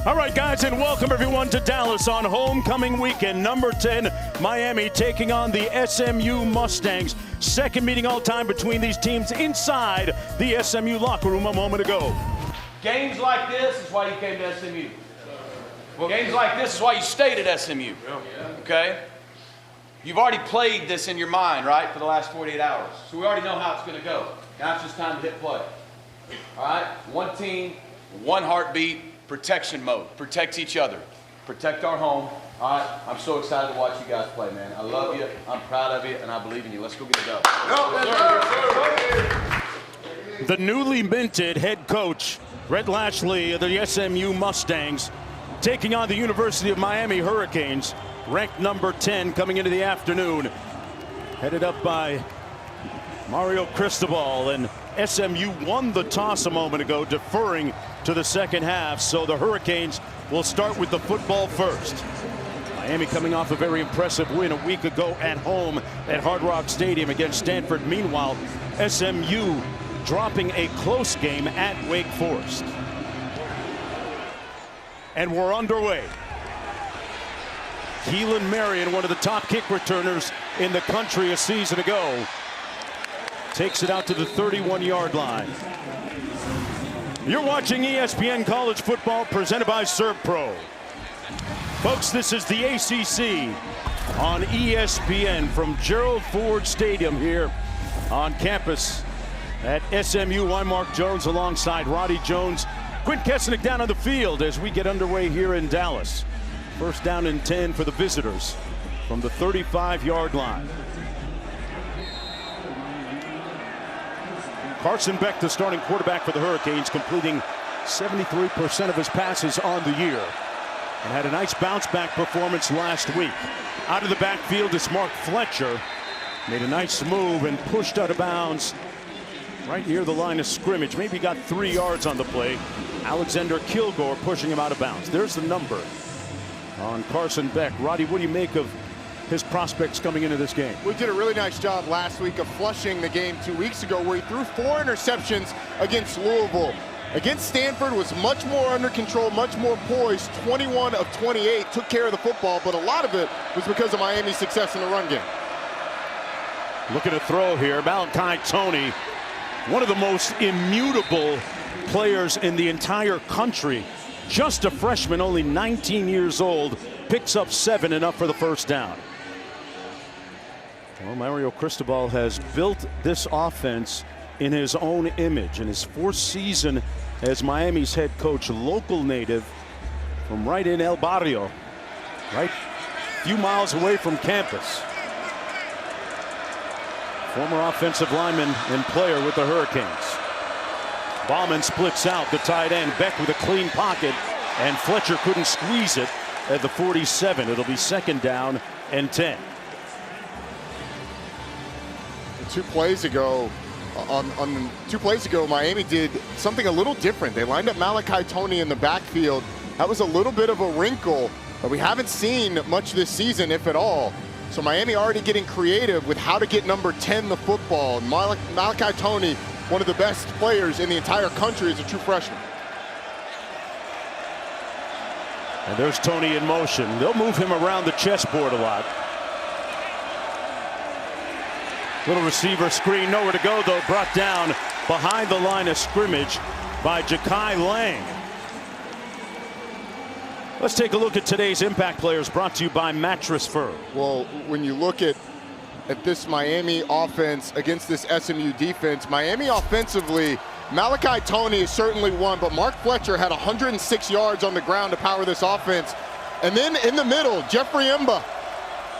All right, guys, and welcome everyone to Dallas on homecoming weekend. Number 10, Miami taking on the SMU Mustangs. Second meeting all time between these teams inside the SMU locker room a moment ago. Games like this is why you came to SMU. Games like this is why you stayed at SMU. Okay? You've already played this in your mind, right, for the last 48 hours. So we already know how it's going to go. Now it's just time to hit play. All right? One team, one heartbeat. Protection mode. Protect each other. Protect our home. All right. I'm so excited to watch you guys play, man. I love you. I'm proud of you, and I believe in you. Let's go get it done. The newly minted head coach, Rhett Lashley of the SMU Mustangs, taking on the University of Miami Hurricanes, ranked number 10 coming into the afternoon. Headed up by Mario Cristobal, and SMU won the toss a moment ago, deferring to the second half, so the Hurricanes will start with the football first. Miami coming off a very impressive win a week ago at home at Hard Rock Stadium against Stanford. Meanwhile, SMU dropping a close game at Wake Forest. And we're underway. Keelan Marion, one of the top kick returners in the country a season ago, takes it out to the 31-yard line. You're watching ESPN College Football presented by ServPro. Folks, this is the ACC on ESPN from Gerald Ford Stadium here on campus at SMU. I'm Mark Jones alongside Roddy Jones. Quinn Kesnick down on the field as we get underway here in Dallas. First down and 10 for the visitors from the 35-yard line. Carson Beck, the starting quarterback for the Hurricanes, completing 73% of his passes on the year, and had a nice bounce-back performance last week. Out of the backfield is Mark Fletcher. Made a nice move and pushed out of bounds right near the line of scrimmage. Maybe got 3 yards on the play. Alexander Kilgore pushing him out of bounds. There's the number on Carson Beck. Roddy, what do you make of his prospects coming into this game? We did a really nice job last week of flushing the game 2 weeks ago, where he threw 4 interceptions against Louisville. Against Stanford was much more under control, much more poised. 21 of 28, took care of the football, but a lot of it was because of Miami's success in the run game. Looking to throw here, Malachi Toney, one of the most immutable players in the entire country. Just a freshman, only 19 years old, picks up 7, enough for the first down. Well, Mario Cristobal has built this offense in his own image. In his 4th season as Miami's head coach, local native from right in El Barrio, right a few miles away from campus. Former offensive lineman and player with the Hurricanes. Bauman splits out the tight end. Beck with a clean pocket, and Fletcher couldn't squeeze it at the 47. It'll be second down and 10. 2 plays ago, Miami did something a little different. They lined up Malachi Toney in the backfield. That was a little bit of a wrinkle that we haven't seen much this season, if at all. So Miami already getting creative with how to get number 10 the football. Malachi Toney, one of the best players in the entire country as a true freshman. And there's Toney in motion. They'll move him around the chessboard a lot. Little receiver screen, nowhere to go though. Brought down behind the line of scrimmage by Ja'Kai Lang. Let's take a look at today's impact players, brought to you by Mattress Firm. Well, when you look at this Miami offense against this SMU defense, Miami offensively, Malachi Toney is certainly one, but Mark Fletcher had 106 yards on the ground to power this offense. And then in the middle, Jeffrey Mba,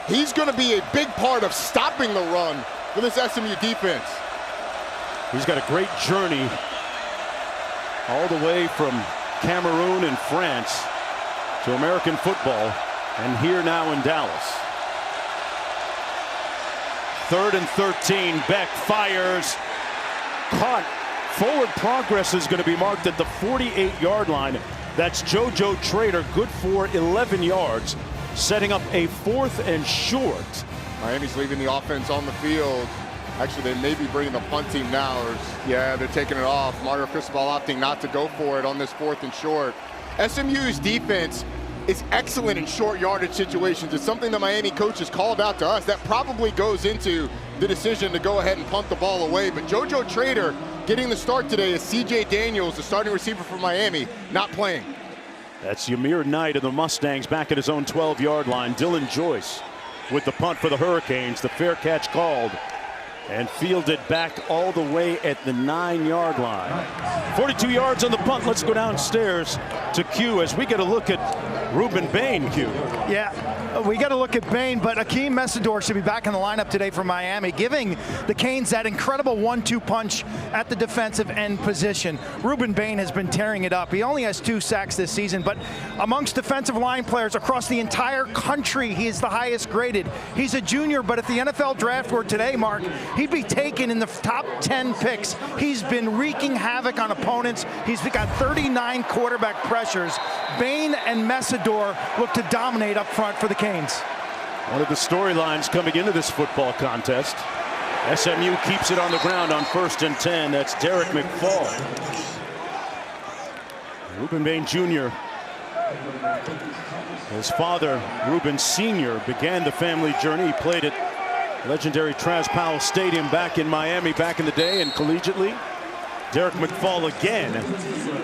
he's going to be a big part of stopping the run for this SMU defense. He's got a great journey all the way from Cameroon and France to American football, and here now in Dallas. 3rd and 13. Beck fires. Caught. Forward progress is going to be marked at the 48-yard line. That's JoJo Trader, good for 11 yards, setting up a 4th and short. Miami's leaving the offense on the field. Actually, they may be bringing the punt team now. Yeah, they're taking it off. Mario Cristobal opting not to go for it on this 4th and short. SMU's defense is excellent in short yardage situations. It's something that Miami coaches called out to us. That probably goes into the decision to go ahead and punt the ball away. But JoJo Trader getting the start today as C.J. Daniels, the starting receiver for Miami, not playing. That's Yamir Knight of the Mustangs back at his own 12-yard line. Dylan Joyce with the punt for the Hurricanes. The fair catch called and fielded back all the way at the 9-yard line. 42 yards on the punt. Let's go downstairs to Q as we get a look at Ruben Bain, Q. Yeah, we got to look at Bain, but Akeem Messidor should be back in the lineup today for Miami, giving the Canes that incredible 1-2 punch at the defensive end position. Ruben Bain has been tearing it up. He only has 2 sacks this season, but amongst defensive line players across the entire country, he is the highest graded. He's a junior, but at the NFL draft board today, Mark, he'd be taken in the top 10 picks. He's been wreaking havoc on opponents. He's got 39 quarterback pressures. Bain and Messidor look to dominate up front for the Canes. One of the storylines coming into this football contest. SMU keeps it on the ground on 1st and 10. That's Derek McFall. Ruben Bain Jr. His father, Ruben Sr., began the family journey. He played at legendary Traz Powell Stadium back in Miami back in the day and collegiately. Derek McFall again.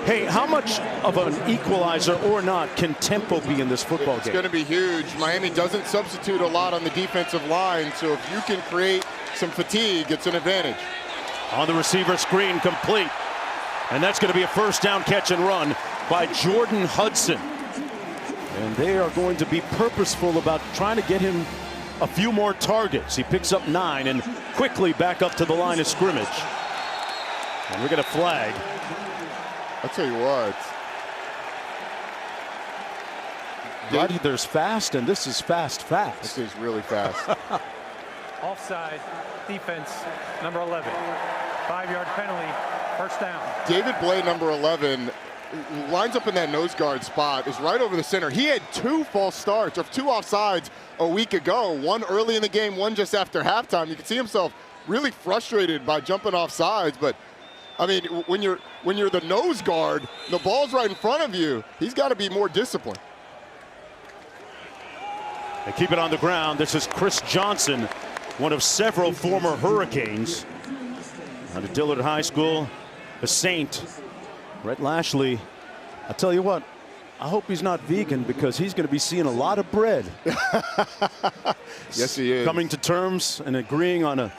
Hey, how much of an equalizer or not can tempo be in this football game? It's going to be huge. Miami doesn't substitute a lot on the defensive line, so if you can create some fatigue, it's an advantage. On the receiver screen, complete. And that's going to be a first down catch and run by Jordan Hudson. And they are going to be purposeful about trying to get him a few more targets. He picks up 9 and quickly back up to the line of scrimmage. And we're going to flag. I'll tell you what. Right, there's fast, and this is fast. This is really fast. Offside, defense, number 11. 5-yard penalty, first down. David Blay, number 11, lines up in that nose guard spot, is right over the center. He had 2 false starts, or 2 offsides a week ago. One early in the game, one just after halftime. You can see himself really frustrated by jumping off sides, but I mean, when you're the nose guard, the ball's right in front of you. He's got to be more disciplined. They keep it on the ground. This is Chris Johnson, one of several former Hurricanes. Out of Dillard High School, a Saint. Rhett Lashley, I'll tell you what, I hope he's not vegan because he's going to be seeing a lot of bread. Yes, he is. Coming to terms and agreeing on a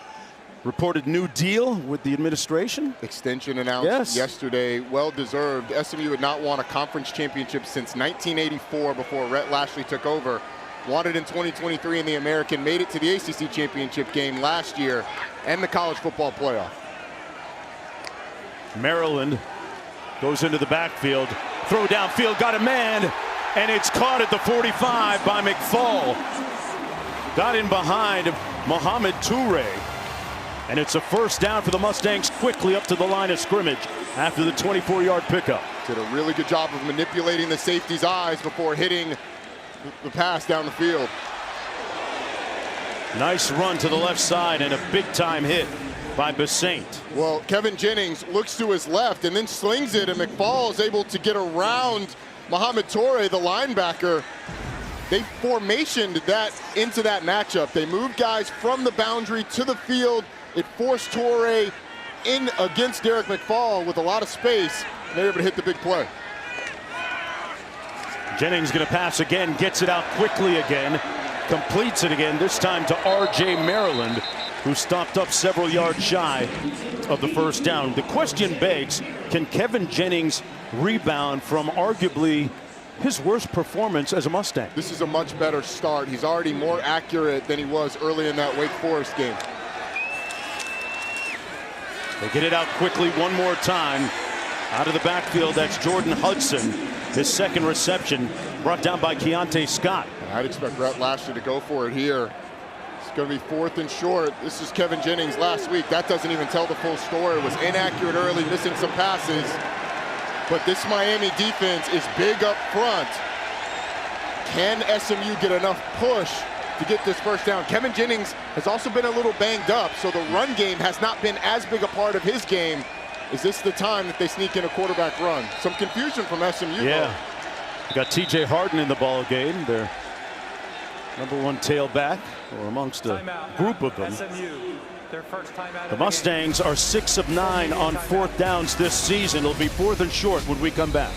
reported new deal with the administration. Extension announced yesterday, well deserved. SMU had not won a conference championship since 1984 before Rhett Lashley took over. Won it in 2023 in the American, made it to the ACC championship game last year and the college football playoff. Maryland goes into the backfield, throw downfield, got a man, and it's caught at the 45 by McFall. Got in behind Mohamed Toure. And it's a first down for the Mustangs quickly up to the line of scrimmage after the 24-yard pickup. Did a really good job of manipulating the safety's eyes before hitting the pass down the field. Nice run to the left side and a big-time hit by Besaint. Well, Kevin Jennings looks to his left and then slings it, and McFall is able to get around Mohamed Toure, the linebacker. They formationed that into that matchup. They moved guys from the boundary to the field. It forced Toure in against Derek McFall with a lot of space, and they're able to hit the big play. Jennings going to pass again, gets it out quickly again, completes it again, this time to R.J. Maryland, who stopped up several yards shy of the first down. The question begs, can Kevin Jennings rebound from arguably his worst performance as a Mustang? This is a much better start. He's already more accurate than he was early in that Wake Forest game. They get it out quickly one more time. Out of the backfield, that's Jordan Hudson. His second reception brought down by Keontae Scott. I'd expect Rhett Lashley to go for it here. It's going to be 4th and short. This is Kevin Jennings last week. That doesn't even tell the full story. It was inaccurate early, missing some passes. But this Miami defense is big up front. Can SMU get enough push to get this first down? Kevin Jennings has also been a little banged up, so the run game has not been as big a part of his game. Is this the time that they sneak in a quarterback run? Some confusion from SMU. Yeah, You got TJ Harden in the ball game. Their #1 tailback, or amongst a group of them. SMU, their first time out The of Mustangs are 6 of 9 on 4th downs this season. It'll be 4th and short when we come back.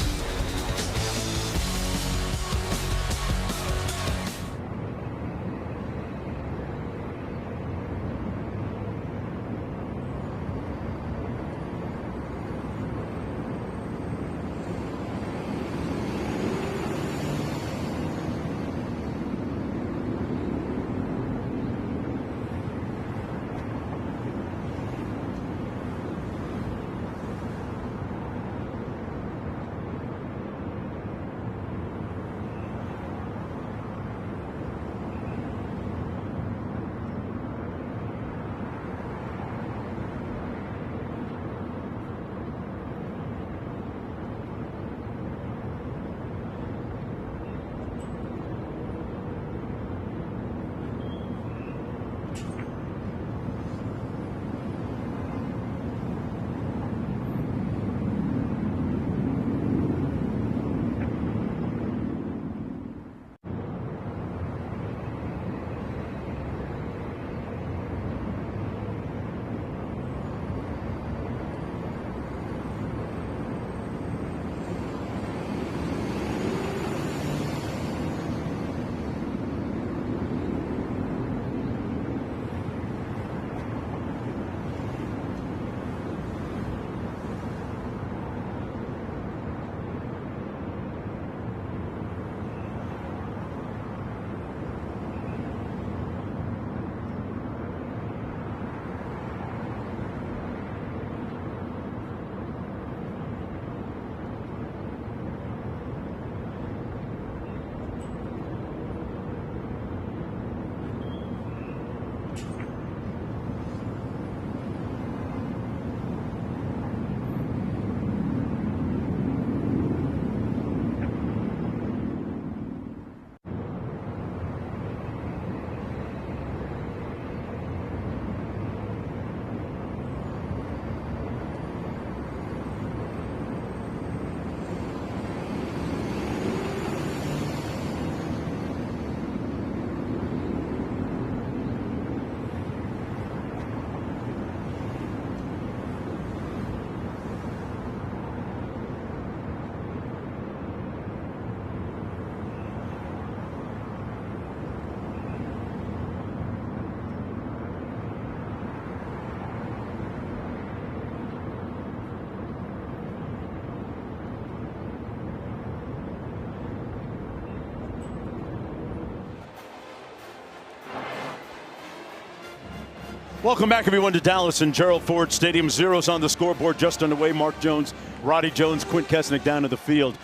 Welcome back, everyone, to Dallas and Gerald Ford Stadium. Zeros on the scoreboard, just underway. Mark Jones, Roddy Jones, Quint Kesnick down to the field.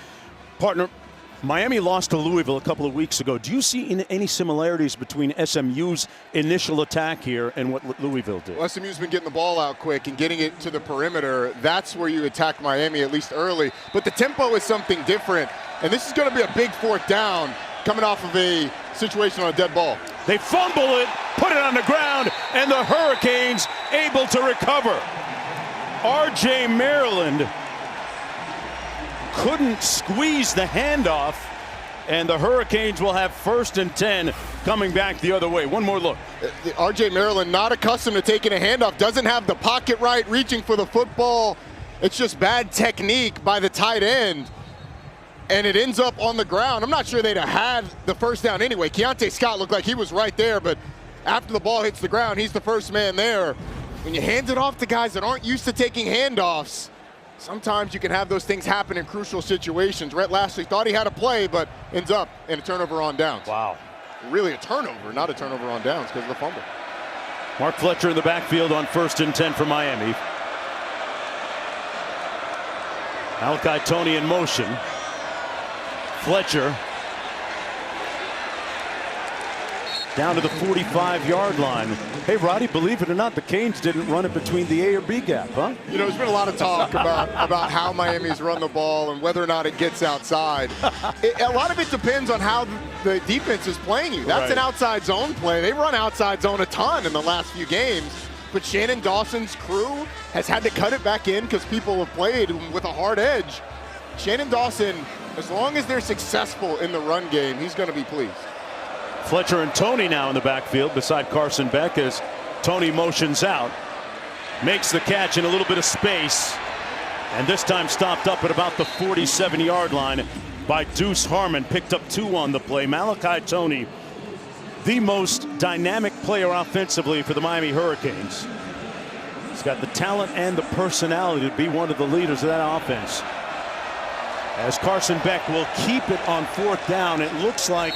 Partner, Miami lost to Louisville a couple of weeks ago. Do you see any similarities between SMU's initial attack here and what Louisville did? Well, SMU's been getting the ball out quick and getting it to the perimeter. That's where you attack Miami, at least early. But the tempo is something different. And this is going to be a big 4th down coming off of a situation on a dead ball. They fumble it, put it on the ground, and the Hurricanes able to recover. R.J. Maryland couldn't squeeze the handoff, and the Hurricanes will have 1st and 10 coming back the other way. One more look. R.J. Maryland, not accustomed to taking a handoff, doesn't have the pocket right, reaching for the football. It's just bad technique by the tight end. And it ends up on the ground. I'm not sure they'd have had the 1st down anyway. Keontae Scott looked like he was right there, but after the ball hits the ground, he's the first man there. When you hand it off to guys that aren't used to taking handoffs, sometimes you can have those things happen in crucial situations. Rhett Lashley thought he had a play, but ends up in a turnover on downs. Wow. Really a turnover, not a turnover on downs because of the fumble. Mark Fletcher in the backfield on 1st and 10 for Miami. Malachi Toney in motion. Fletcher down to the 45-yard line. Hey, Roddy, believe it or not, the Canes didn't run it between the A or B gap, huh? You know, there's been a lot of talk about how Miami's run the ball and whether or not it gets outside. A lot of it depends on how the defense is playing you. That's an outside zone play. They run outside zone a ton in the last few games. But Shannon Dawson's crew has had to cut it back in because people have played with a hard edge. Shannon Dawson As long as they're successful in the run game, he's going to be pleased. Fletcher and Tony now in the backfield beside Carson Beck as Tony motions out. Makes the catch in a little bit of space. And this time stopped up at about the 47-yard line by Deuce Harmon. Picked up 2 on the play. Malachi Tony, the most dynamic player offensively for the Miami Hurricanes. He's got the talent and the personality to be one of the leaders of that offense. As Carson Beck will keep it on 4th down, it looks like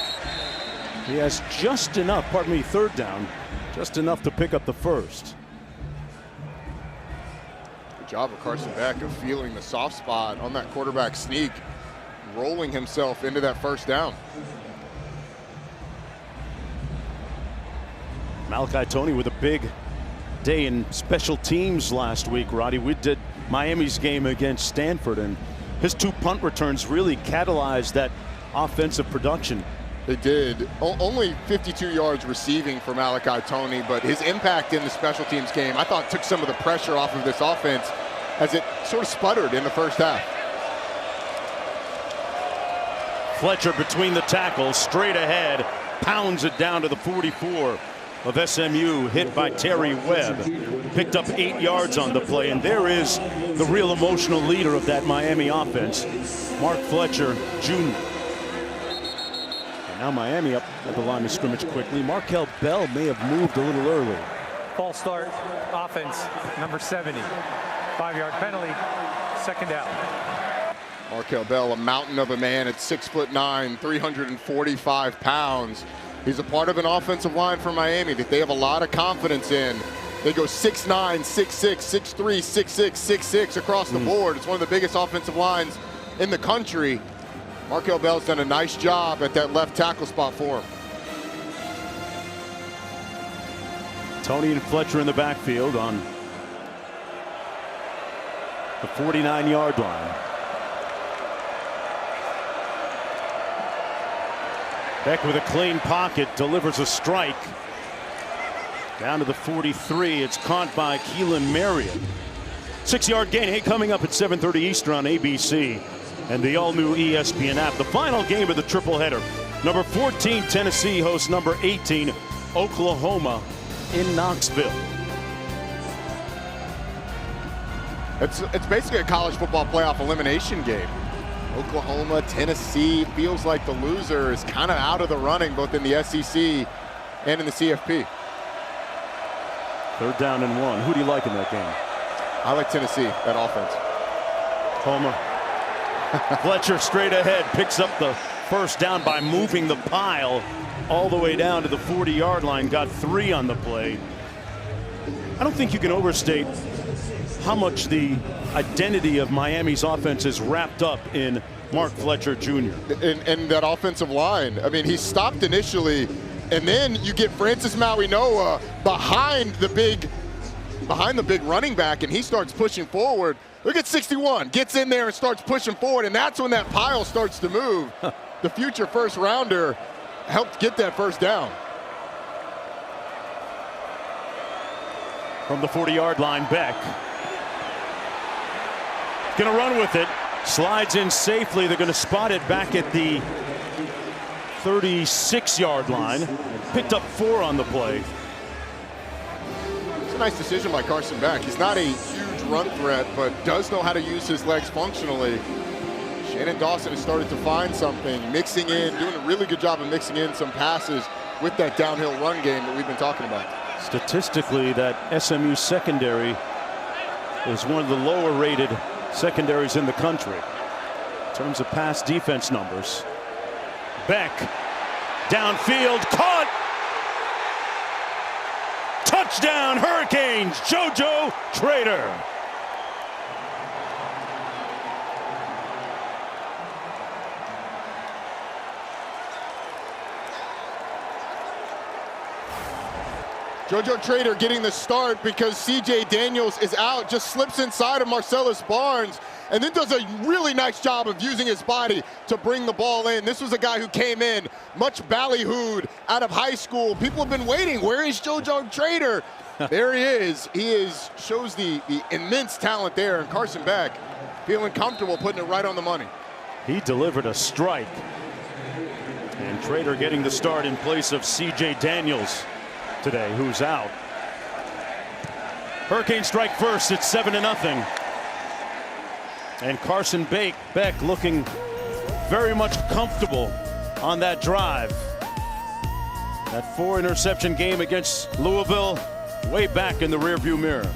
he has just enough, pardon me, 3rd down, just enough to pick up the first. Good job of Carson Beck of feeling the soft spot on that quarterback sneak, rolling himself into that 1st down. Malachi Tony with a big day in special teams last week, Roddy. We did Miami's game against Stanford, and his 2 punt returns really catalyzed that offensive production. They did. Only 52 yards receiving for Malachi Tony, but his impact in the special teams game, I thought, took some of the pressure off of this offense as it sort of sputtered in the 1st half. Fletcher between the tackles, straight ahead, pounds it down to the 44 of SMU, hit by Terry Webb. Picked up 8 yards on the play, and there is the real emotional leader of that Miami offense, Mark Fletcher Jr. And now Miami up at the line of scrimmage quickly. Markel Bell may have moved a little early. False start, offense, number 70. 5-yard penalty, 2nd down. Markel Bell, a mountain of a man at 6'9", 345 pounds. He's a part of an offensive line for Miami that they have a lot of confidence in. They go 6'9", 6'6", 6'3", 6'6", 6'6" across the board. It's one of the biggest offensive lines in the country. Markel Bell's done a nice job at that left tackle spot for him. Tony and Fletcher in the backfield on the 49-yard line. Beck with a clean pocket delivers a strike down to the 43. It's caught by Keelan Marion. 6-yard gain. Hey, coming up at 7:30 Eastern on ABC and the all-new ESPN app. The final game of the triple-header. Number 14 Tennessee hosts number 18 Oklahoma in Knoxville. It's basically a college football playoff elimination game. Oklahoma, Tennessee, feels like the loser is kind of out of the running both in the SEC and in the CFP. 3rd down and 1. Who do you like in that game? I like Tennessee, that offense. Homer. Fletcher straight ahead, picks up the 1st down by moving the pile all the way down to the 40-yard line. Got 3 on the play. I don't think you can overstate how much the identity of Miami's offense is wrapped up in Mark Fletcher Jr. And that offensive line. I mean, he stopped initially, and then you get Francis Maui-Noa behind the big running back, and he starts pushing forward. Look at 61, gets in there and starts pushing forward, and that's when that pile starts to move. The future 1st rounder helped get that 1st down. From the 40-yard line, Beck. Gonna run with it. Slides in safely. They're gonna spot it back at the 36-yard line. Picked up 4 on the play. It's a nice decision by Carson Beck. He's not a huge run threat, but does know how to use his legs functionally. Shannon Dawson has started to find something, mixing in, doing a really good job of mixing in some passes with that downhill run game that we've been talking about. Statistically, that SMU secondary is one of the lower-rated secondaries in the country in terms of pass defense numbers. Beck downfield, caught, touchdown Hurricanes, JoJo Trader. JoJo Trader getting the start because CJ Daniels is out, just slips inside of Marcellus Barnes, and then does a really nice job of using his body to bring the ball in. This was a guy who came in much ballyhooed out of high school. People have been waiting. Where is JoJo Trader? There he is. Shows the immense talent there, and Carson Beck feeling comfortable putting it right on the money. He delivered a strike. And Trader getting the start in place of C.J. Daniels today, who's out. Hurricanes strike first. It's 7-0. And Carson Beck looking very much comfortable on that drive. That 4-interception game against Louisville way back in the rearview mirror.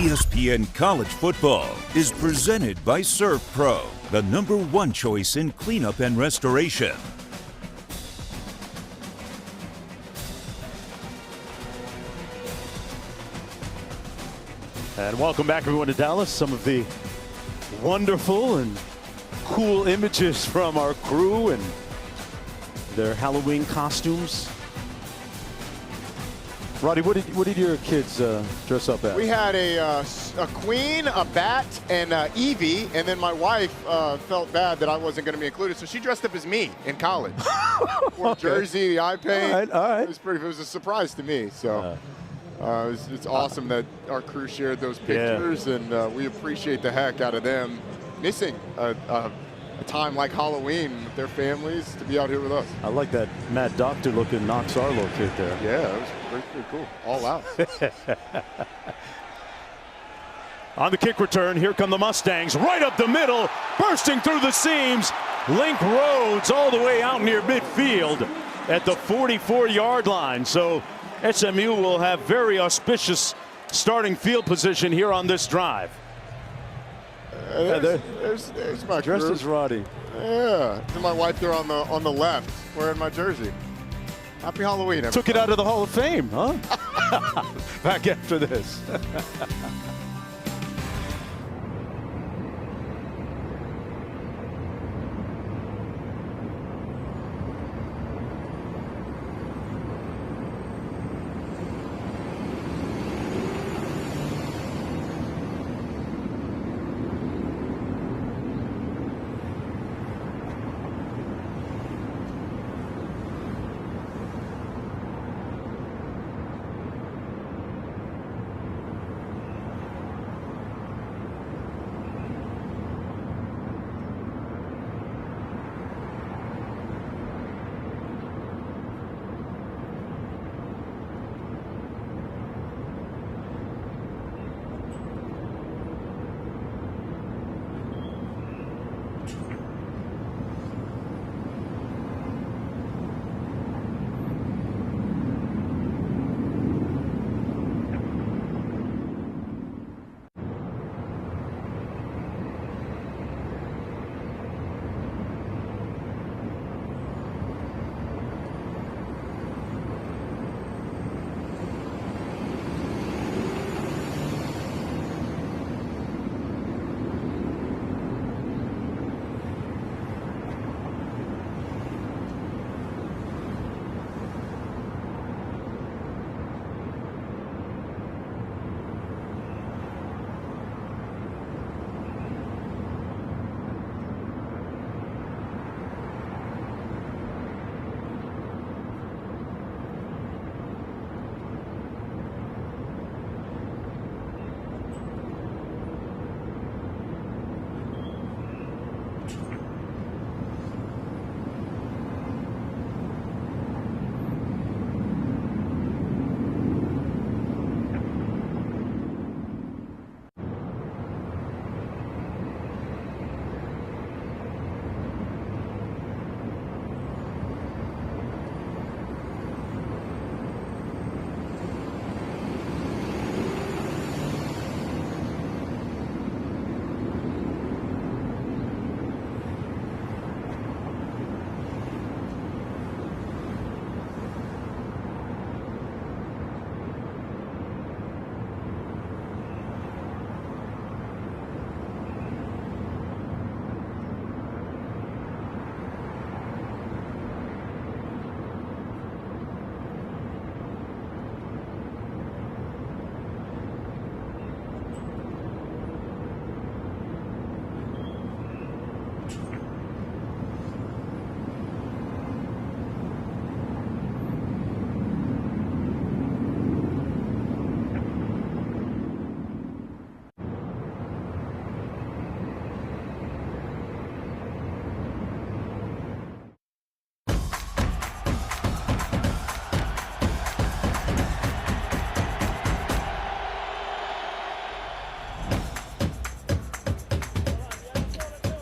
ESPN College Football is presented by Serve Pro, the #1 choice in cleanup and restoration. And welcome back, everyone, to Dallas. Some of the wonderful and cool images from our crew and their Halloween costumes. Roddy, what did your kids dress up as? We had a queen, a bat, and Evie, and then my wife felt bad that I wasn't going to be included, so she dressed up as me in college. Wore jersey, the eye paint. All right. It was a surprise to me. So it's awesome that our crew shared those pictures, and we appreciate the heck out of them missing a time like Halloween with their families to be out here with us. I like that Mad Doctor looking Knox Arlo kid there. Yeah, that was pretty cool. All out. On the kick return, here come the Mustangs, right up the middle, bursting through the seams. Link Rhodes all the way out near midfield at the 44-yard line. So SMU will have very auspicious starting field position here on this drive. There's my Dressed crew. as Roddy. Yeah, and my wife there on the left wearing my jersey. Happy Halloween, everybody. Took it out of the Hall of Fame, huh? Back after this.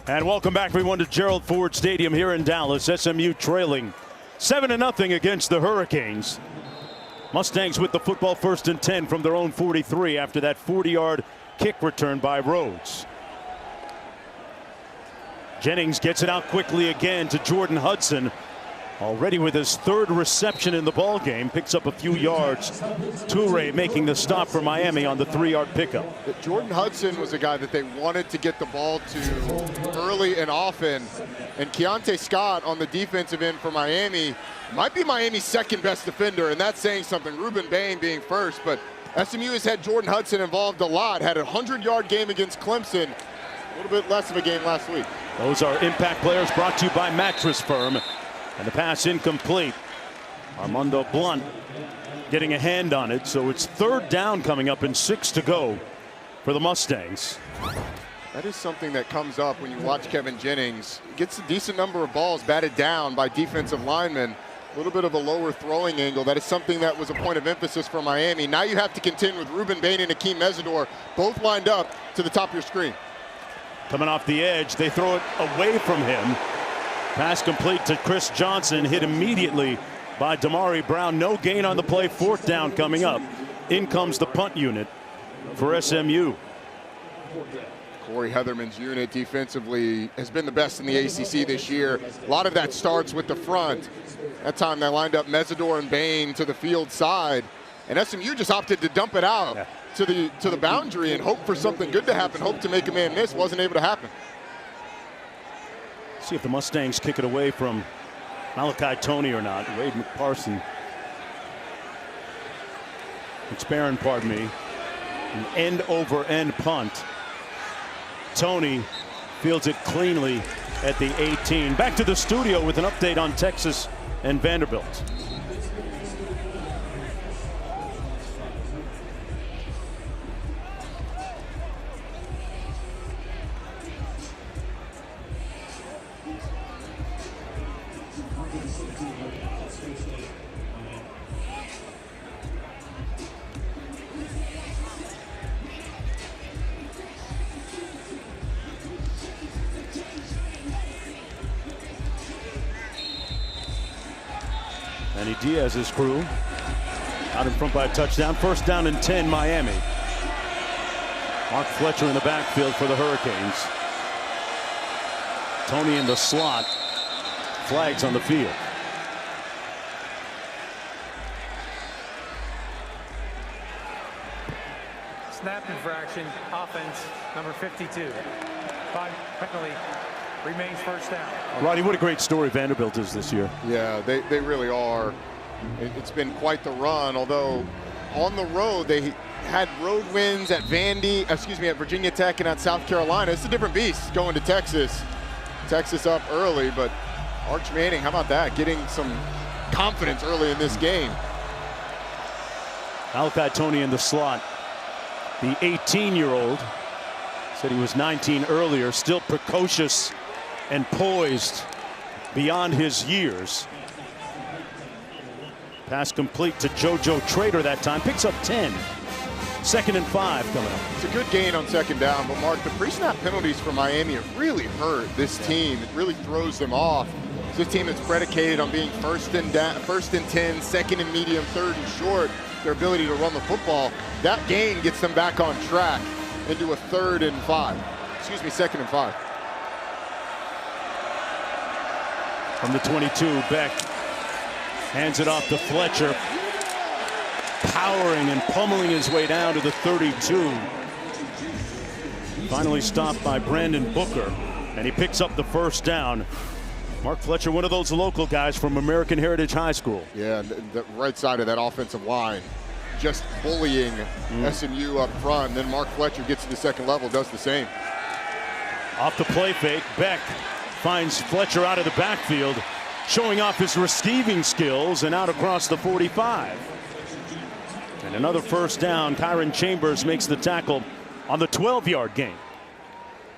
And welcome back, everyone, to Gerald Ford Stadium here in Dallas. SMU trailing 7-0 against the Hurricanes. Mustangs with the football, 1st and 10 from their own 43 after that 40-yard kick return by Rhodes. Jennings gets it out quickly again to Jordan Hudson. Already with his 3rd reception in the ball game, picks up a few yards. Toure making the stop for Miami on the 3-yard pickup. Jordan Hudson was a guy that they wanted to get the ball to early and often. And Keontae Scott on the defensive end for Miami might be Miami's 2nd best defender, and that's saying something. Ruben Bain being 1st, but SMU has had Jordan Hudson involved a lot. Had a 100-yard game against Clemson. A little bit less of a game last week. Those are impact players brought to you by Mattress Firm. And the pass incomplete. Armando Blunt getting a hand on it, so it's 3rd down coming up and 6 to go for the Mustangs. That is something that comes up when you watch Kevin Jennings. He gets a decent number of balls batted down by defensive linemen. A little bit of a lower throwing angle. That is something that was a point of emphasis for Miami. Now you have to contend with Ruben Bain and Akeem Mesidor, both lined up to the top of your screen. Coming off the edge, they throw it away from him. Pass complete to Chris Johnson, hit immediately by Damari Brown. No gain on the play, 4th down coming up. In comes the punt unit for SMU. Corey Heatherman's unit defensively has been the best in the ACC this year. A lot of that starts with the front. That time they lined up Mesidor and Bain to the field side, and SMU just opted to dump it out to the boundary and hope for something good to happen. Hope to make a man miss. Wasn't able to happen. See if the Mustangs kick it away from Malachi Toney or not. Wade McParson. It's Barron, pardon me. An end-over-end punt. Toney fields it cleanly at the 18. Back to the studio with an update on Texas and Vanderbilt. Manny Diaz's crew out in front by a touchdown. 1st down and 10, Miami. Mark Fletcher in the backfield for the Hurricanes. Toney in the slot. Flags on the field. Snap infraction, offense, number 52. 5 penalty, remains 1st down. Roddy, what a great story Vanderbilt is this year. Yeah, they really are. It's been quite the run, although on the road they had road wins at at Virginia Tech and at South Carolina. It's a different beast going to Texas. Texas up early, but Arch Manning, how about that? Getting some confidence early in this game. Malachi Toney in the slot. The 18-year-old said he was 19 earlier, still precocious and poised beyond his years. Pass complete to JoJo Trader that time. Picks up 10. 2nd and 5 coming up. It's a good gain on 2nd down, but Mark, the pre-snap penalties for Miami have really hurt this team. It really throws them off. It's a team that's predicated on being 1st and 10, 2nd and medium, 3rd and short. Their ability to run the football. That gain gets them back on track into a 2nd and 5. From the 22, Beck hands it off to Fletcher. Powering and pummeling his way down to the 32. Finally stopped by Brandon Booker, and he picks up the 1st down. Mark Fletcher, one of those local guys from American Heritage High School. Yeah, the right side of that offensive line, just bullying SMU up front. And then Mark Fletcher gets to the 2nd level, does the same. Off the play fake, Beck finds Fletcher out of the backfield, showing off his receiving skills, and out across the 45. And another 1st down. Kyron Chambers makes the tackle on the 12-yard gain.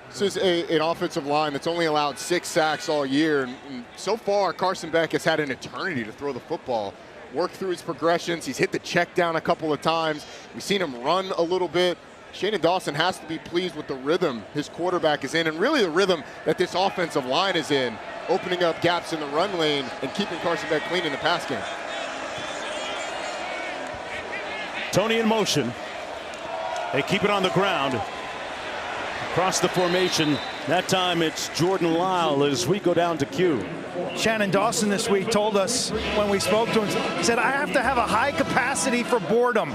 This is an offensive line that's only allowed 6 sacks all year. And so far, Carson Beck has had an eternity to throw the football. Worked through his progressions. He's hit the check down a couple of times. We've seen him run a little bit. Shannon Dawson has to be pleased with the rhythm his quarterback is in, and really the rhythm that this offensive line is in, opening up gaps in the run lane and keeping Carson Beck clean in the pass game. Tony in motion. They keep it on the ground. Across the formation. That time it's Jordan Lyle as we go down to Q. Shannon Dawson this week told us when we spoke to him, he said, I have to have a high capacity for boredom.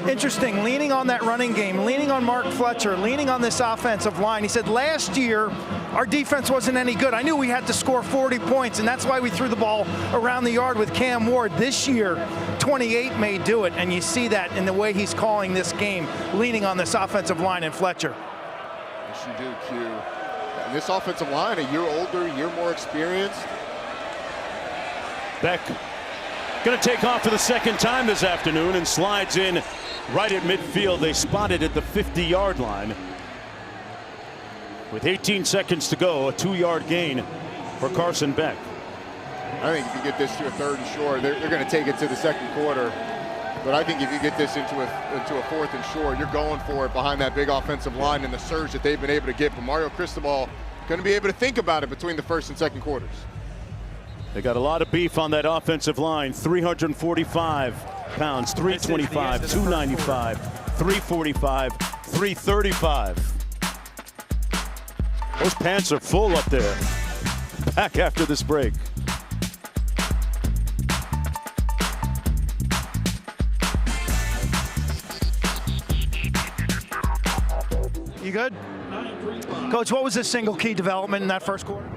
Interesting, leaning on that running game, leaning on Mark Fletcher, leaning on this offensive line. He said, last year, our defense wasn't any good. I knew we had to score 40 points, and that's why we threw the ball around the yard with Cam Ward. This year, 28 may do it, and you see that in the way he's calling this game, leaning on this offensive line and Fletcher. Yes, you do, Q. And this offensive line, a year older, a year more experienced. Beck going to take off for the second time this afternoon and slides in right at midfield. They spotted at the 50-yard line. With 18 seconds to go, a 2-yard gain for Carson Beck. I think if you get this to a 3rd and short, they're going to take it to the second quarter. But I think if you get this into a 4th and short, you're going for it behind that big offensive line and the surge that they've been able to get. But Mario Cristobal going to be able to think about it between the 1st and 2nd quarters. They got a lot of beef on that offensive line. 345 pounds, 325, 295, 345, 335. Those pants are full up there. Back after this break. You good? Coach, what was the single key development in that first quarter?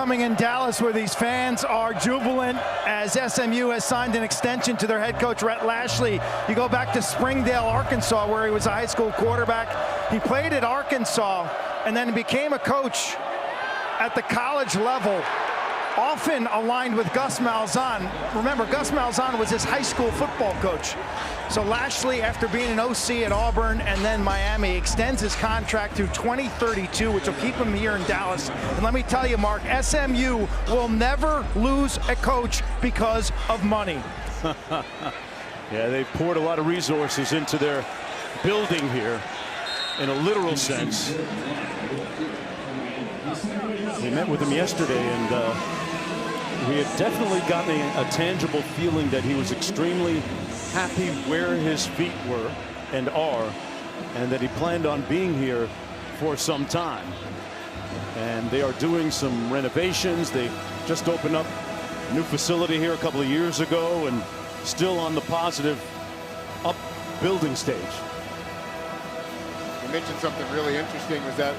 coming in Dallas where these fans are jubilant as SMU has signed an extension to their head coach, Rhett Lashley. You go back to Springdale, Arkansas, where he was a high school quarterback. He played at Arkansas and then became a coach at the college level, often aligned with Gus Malzahn. Remember, Gus Malzahn was his high school football coach. So Lashley, after being an OC at Auburn and then Miami, extends his contract through 2032, which will keep him here in Dallas. And let me tell you, Mark, SMU will never lose a coach because of money. Yeah, they've poured a lot of resources into their building here, in a literal sense. We met with him yesterday, and we had definitely gotten a tangible feeling that he was extremely happy where his feet were and are, and that he planned on being here for some time. And they are doing some renovations. They just opened up a new facility here a couple of years ago, and still on the positive up building stage. You mentioned something really interesting, was that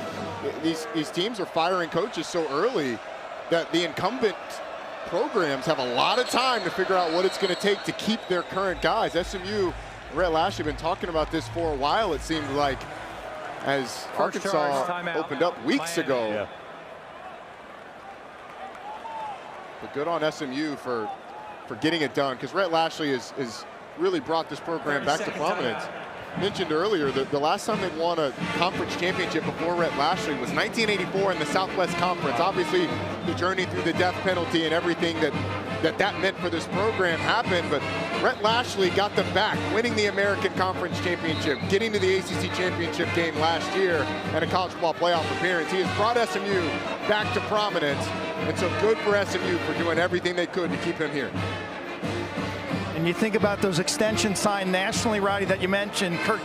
these teams are firing coaches so early that the incumbent programs have a lot of time to figure out what it's going to take to keep their current guys. SMU, Rhett Lashley, been talking about this for a while, it seemed like, as Arkansas opened up weeks ago. Yeah. But good on SMU for getting it done, because Rhett Lashley has really brought this program back to prominence. Mentioned earlier that the last time they won a conference championship before Rhett Lashley was 1984 in the Southwest Conference. Obviously, the journey through the death penalty and everything that meant for this program happened, but Rhett Lashley got them back, winning the American Conference Championship, getting to the ACC Championship game last year, and a college football playoff appearance. He has brought SMU back to prominence, and so good for SMU for doing everything they could to keep him here. And you think about those extensions signed nationally, Roddy, that you mentioned, Coach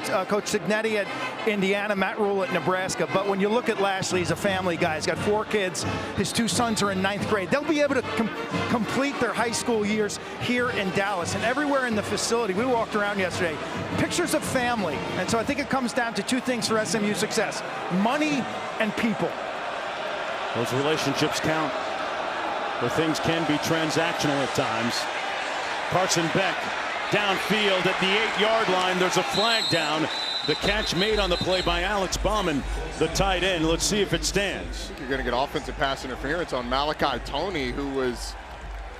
Signetti at Indiana, Matt Rule at Nebraska. But when you look at Lashley, he's a family guy. He's got 4 kids. His 2 sons are in 9th grade. They'll be able to complete their high school years here in Dallas. And everywhere in the facility, we walked around yesterday, pictures of family. And so I think it comes down to 2 things for SMU success: money and people. Those relationships count, where things can be transactional at times. Carson Beck downfield at the 8-yard line. There's a flag down. The catch made on the play by Alex Bauman, the tight end. Let's see if it stands. You're going to get offensive pass interference on Malachi Toney, who was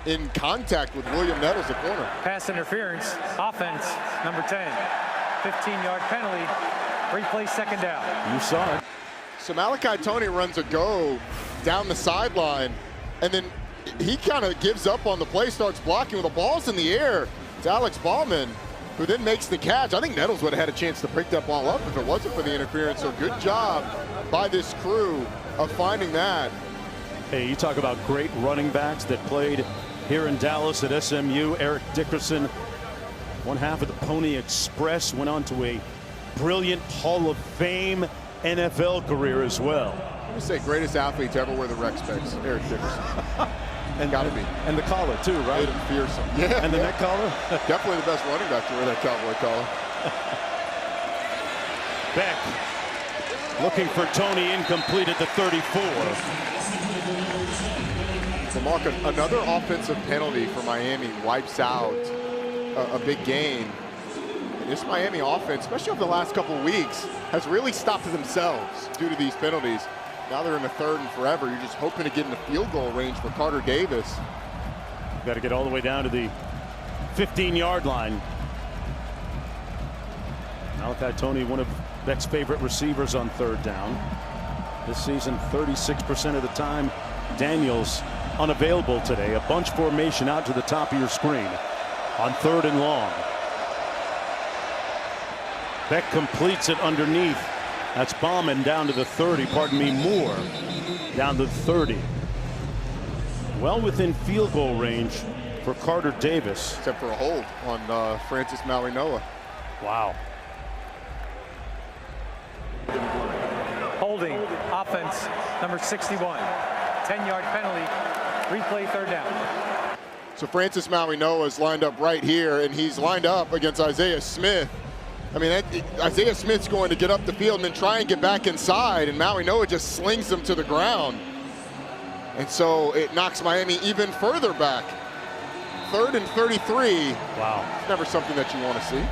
in contact with William Nettles, the corner. Pass interference, offense, number 10. 15-yard penalty, replay, second down. You saw it. So Malachi Toney runs a go down the sideline, and then he kind of gives up on the play, starts blocking with the ball's in the air. It's Alex Bauman who then makes the catch. I think Nettles would have had a chance to pick that ball up if it wasn't for the interference. So good job by this crew of finding that. Hey, you talk about great running backs that played here in Dallas at SMU. Eric Dickerson, one half of the Pony Express, went on to a brilliant Hall of Fame NFL career as well. Let me say, greatest athlete to ever wear the rec specs, Eric Dickerson. And gotta be. And the collar too, right? Made him fearsome. Yeah. And the neck collar? Definitely the best running back to wear that cowboy collar. Beck looking for Toney, incomplete at the 34. So Mark, another offensive penalty for Miami wipes out a big gain. And this Miami offense, especially over the last couple of weeks, has really stopped themselves due to these penalties. Now they're in the 3rd and forever. You're just hoping to get in the field goal range for Carter Davis. Got to get all the way down to the 15-yard line. Malachi Toney, one of Beck's favorite receivers on 3rd down. This season, 36% of the time. Daniels unavailable today. A bunch formation out to the top of your screen on 3rd and long. Beck completes it underneath. That's Bauman down to the 30, pardon me, Moore down to the 30. Well within field goal range for Carter Davis. Except for a hold on Francis Maui-Noah. Wow. Holding, offense, number 61. 10-yard penalty, replay, 3rd down. So Francis Maui-Noah is lined up right here, and he's lined up against Isaiah Smith. I mean, Isaiah Smith's going to get up the field and then try and get back inside, and Maui-Noah just slings him to the ground. And so it knocks Miami even further back. 3rd and 33. Wow. It's never something that you want to see.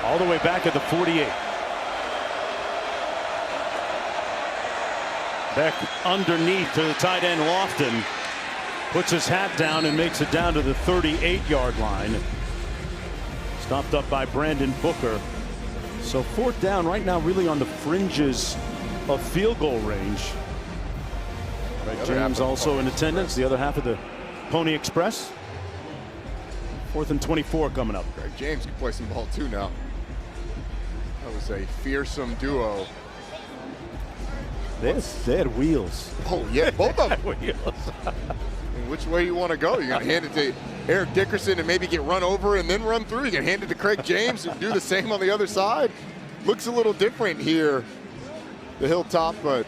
All the way back at the 48. Beck underneath to the tight end Lofton. Puts his hat down and makes it down to the 38-yard line. Stopped up by Brandon Booker. So 4th down right now, really on the fringes of field goal range. Greg James also in attendance, the other half of the Pony Express. 4th and 24 coming up. Greg James can play some ball too now. That was a fearsome duo. They had wheels. Oh yeah, both of them. Wheels. And which way you want to go? You're going to hand it to Eric Dickerson and maybe get run over and then run through. You can hand it to Craig James and do the same on the other side. Looks a little different here, the Hilltop, but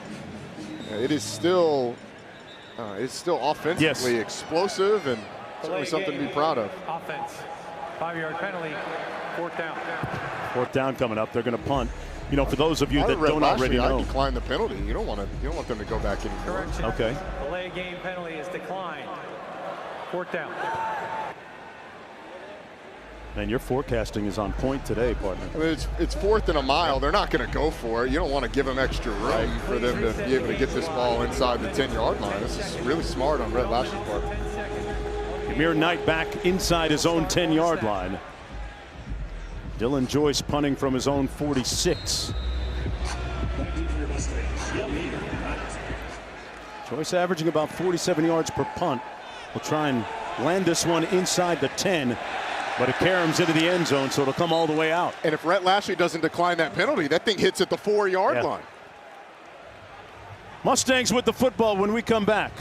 it is still offensively explosive and certainly something to be proud of. Offense, 5-yard penalty, 4th down. 4th down coming up. They're going to punt. You know, for those of you that don't already know, I decline the penalty. You don't want them to go back anymore. Correction. Okay. Delay game penalty is declined. 4th down. Man, your forecasting is on point today, partner. I mean, it's 4th and a mile. They're not going to go for it. You don't want to give them extra room for them to be able to get this ball inside the 10-yard line. This is really smart on Rhett Lashley's part. Amir Knight back inside his own 10-yard line. Dylan Joyce punting from his own 46. Joyce averaging about 47 yards per punt. Will try and land this one inside the 10, but it caroms into the end zone, so it'll come all the way out. And if Rhett Lashley doesn't decline that penalty, that thing hits at the 4-yard line. Mustangs with the football when we come back.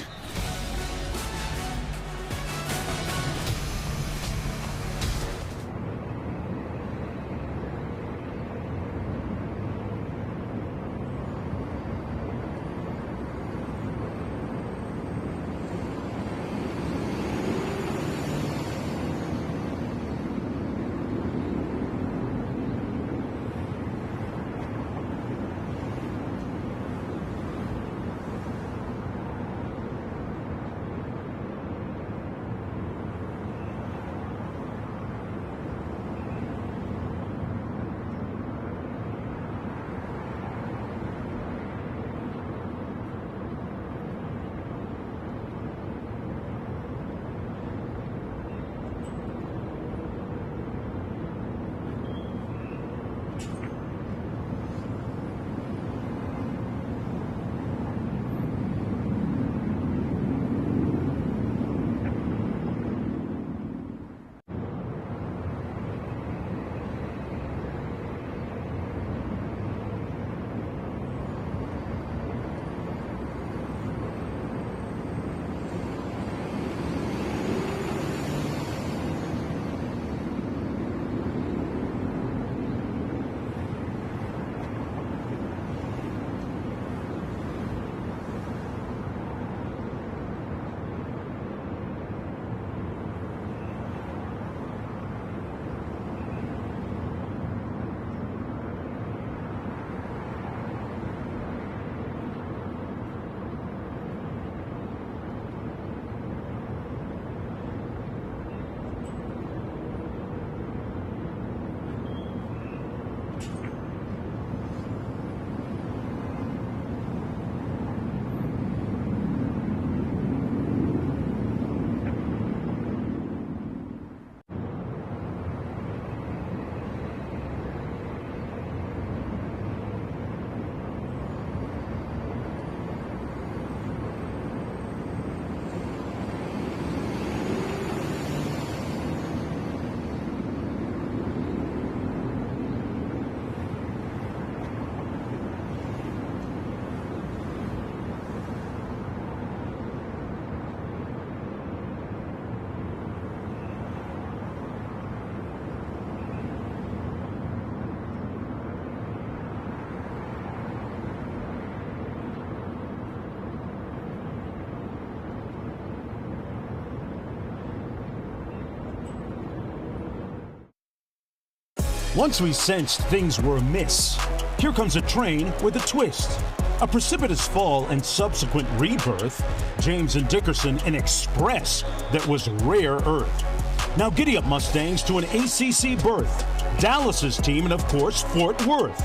Once we sensed things were amiss, here comes a train with a twist. A precipitous fall and subsequent rebirth, James and Dickerson an express that was rare earth. Now giddy up Mustangs to an ACC berth. Dallas's team and of course Fort Worth.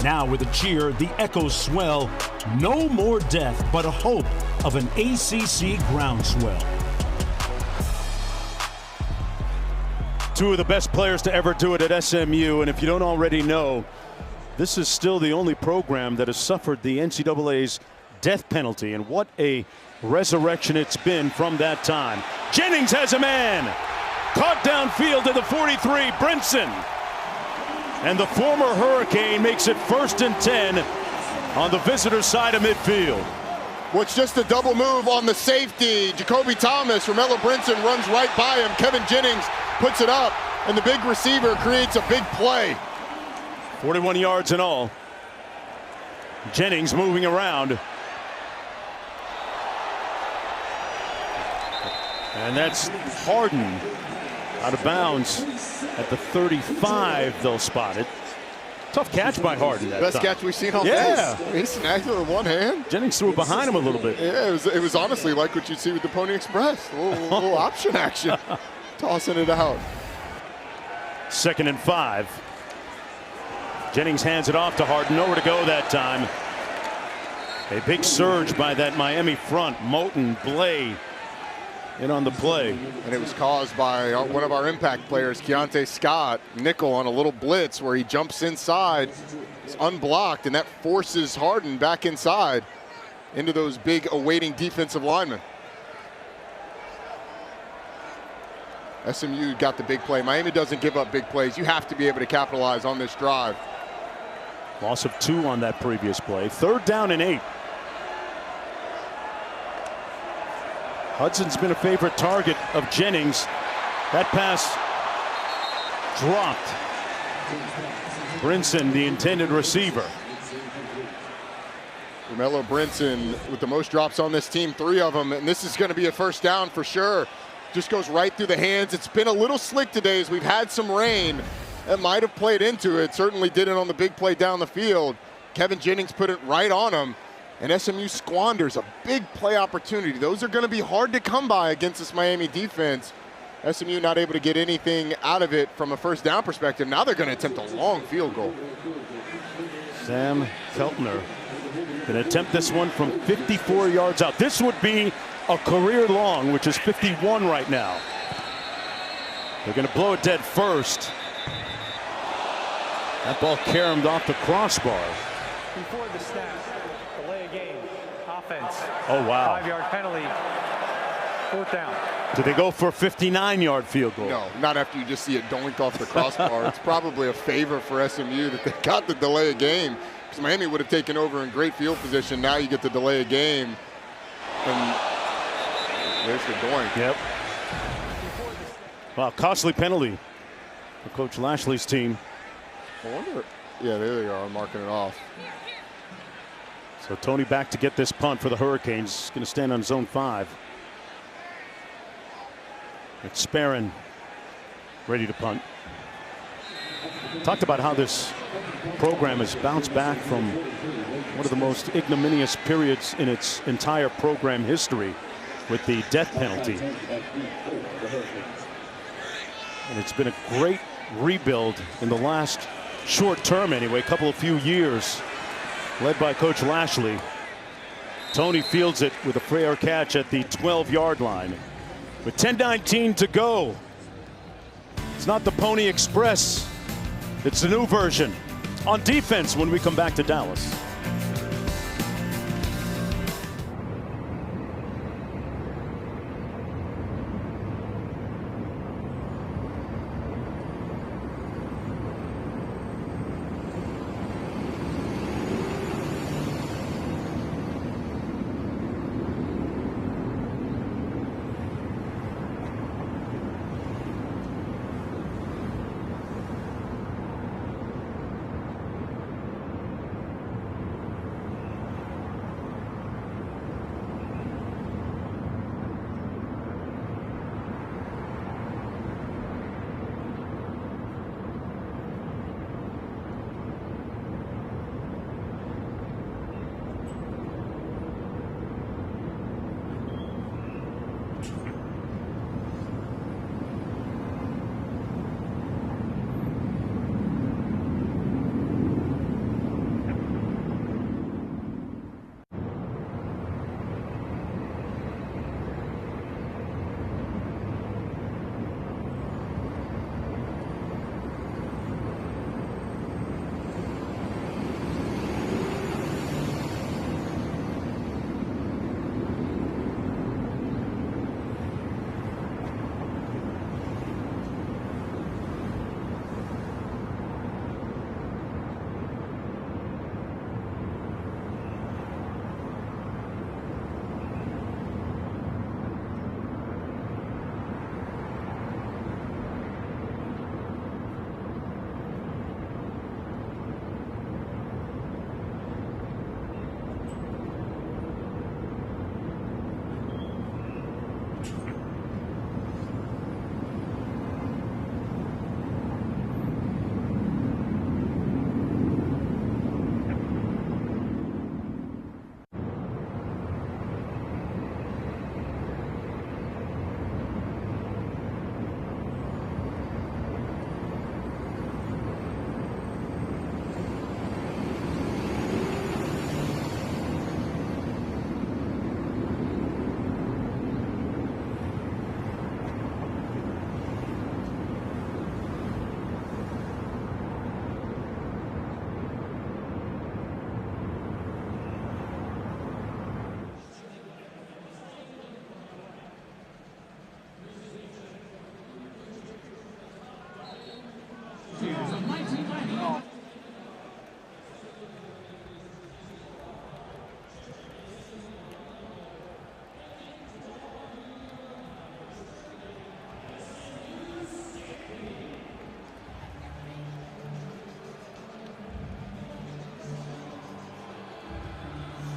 Now with a cheer, the echoes swell. No more death, but a hope of an ACC groundswell. Two of the best players to ever do it at SMU, and if you don't already know, this is still the only program that has suffered the NCAA's death penalty, and what a resurrection it's been from that time. Jennings has a man. Caught downfield to the 43, Brinson. And the former Hurricane makes it 1st and 10 on the visitor side of midfield. What's just a double move on the safety. Jacoby Thomas, Romello Brinson runs right by him. Kevin Jennings puts it up, and the big receiver creates a big play. 41 yards in all. Jennings moving around. And that's Harden out of bounds at the 35. They'll spot it. Tough catch by Harden that Best time. catch we've seen all day. He snagged it with one hand. Jennings threw it behind him a little bit. Yeah, it was honestly like what you'd see with the Pony Express. A little option action. Tossing it out. 2nd and 5. Jennings hands it off to Harden. Nowhere to go that time. A big surge by that Miami front. Moten, Blay in on the play. And it was caused by one of our impact players, Keontae Scott, nickel on a little blitz where he jumps inside. It's unblocked, and that forces Harden back inside into those big awaiting defensive linemen. SMU got the big play. Miami doesn't give up big plays. You have to be able to capitalize on this drive. Loss of 2 on that previous play. 3rd down and 8. Hudson's been a favorite target of Jennings. That pass dropped. Brinson, the intended receiver. Romello Brinson with the most drops on this team, 3 of them, and this is going to be a 1st down for sure. Just goes right through the hands. It's been a little slick today as we've had some rain. That might have played into it. Certainly did it on the big play down the field. Kevin Jennings put it right on him, and SMU squanders a big play opportunity. Those are going to be hard to come by against this Miami defense. SMU not able to get anything out of it from a 1st down perspective. Now they're going to attempt a long field goal. Sam Keltner going to attempt this one from 54 yards out. This would be a career long, which is 51 right now. They're going to blow it dead first. That ball caromed off the crossbar. Before the snap, delay a game, offense. Oh, wow. 5-yard penalty, 4th down. Do they go for a 59-yard field goal? No, not after you just see it doink off the crossbar. It's probably a favor for SMU that they got the delay a game, because Miami would have taken over in great field position. Now you get the delay a game, and there's the doink. Yep. Wow, costly penalty for Coach Lashley's team. I wonder. Yeah, there they are, marking it off. So Tony back to get this punt for the Hurricanes. He's going to stand on zone 5. It's Sparren ready to punt. Talked about how this program has bounced back from one of the most ignominious periods in its entire program history with the death penalty. And it's been a great rebuild in the last short term anyway, couple of few years, led by Coach Lashley. Tony fields it with a fair catch at the 12-yard line. With 10:19 to go. It's not the Pony Express. It's the new version. On defense when we come back to Dallas.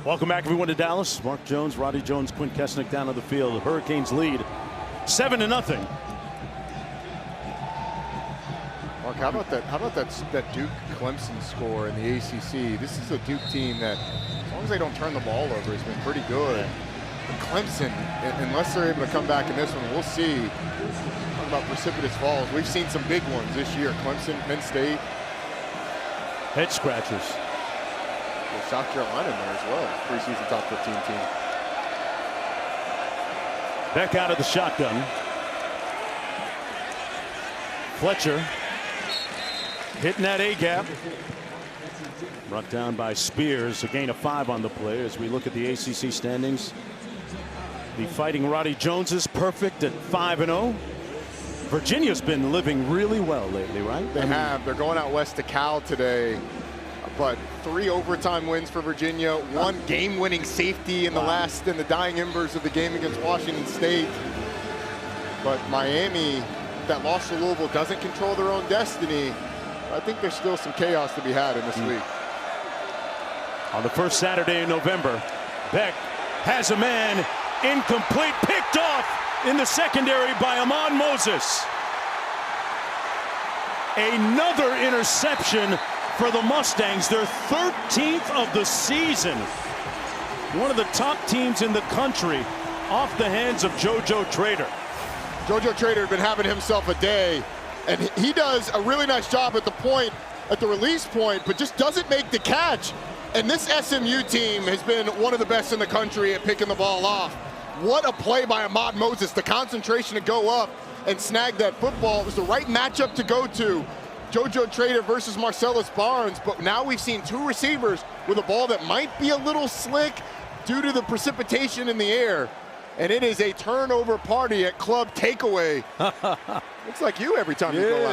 Welcome back, everyone, to Dallas. Mark Jones, Roddy Jones, Quinn Kesnick down on the field. The Hurricanes lead 7-0. Mark, how about that Duke Clemson score in the ACC? This is a Duke team that, as long as they don't turn the ball over, has been pretty good. But Clemson, unless they're able to come back in this one, we'll see. Talking about precipitous falls, we've seen some big ones this year. Clemson, Penn State. Head scratchers. South Carolina in there as well, preseason top 15 team. Back out of the shotgun. Fletcher hitting that A-gap. Brought down by Spears, a gain of 5 on the play. As we look at the ACC standings, the Fighting Roddy Jones is perfect at 5-0. Virginia's been living really well lately, right? They have. They're going out west to Cal today. But 3 overtime wins for Virginia, 1 game-winning safety in the dying embers of the game against Washington State. But Miami, that loss to Louisville, doesn't control their own destiny. I think there's still some chaos to be had in this league. On the first Saturday in November, Beck has a man incomplete, picked off in the secondary by Amon Moses. Another interception for the Mustangs, their 13th of the season. One of the top teams in the country off the hands of JoJo Trader. JoJo Trader had been having himself a day, and he does a really nice job at the release point, but just doesn't make the catch. And this SMU team has been one of the best in the country at picking the ball off. What a play by Ahmad Moses, the concentration to go up and snag that football. It was the right matchup to go to. JoJo Trader versus Marcellus Barnes, but now we've seen 2 receivers with a ball that might be a little slick due to the precipitation in the air. And it is a turnover party at Club Takeaway. Looks like you every time you go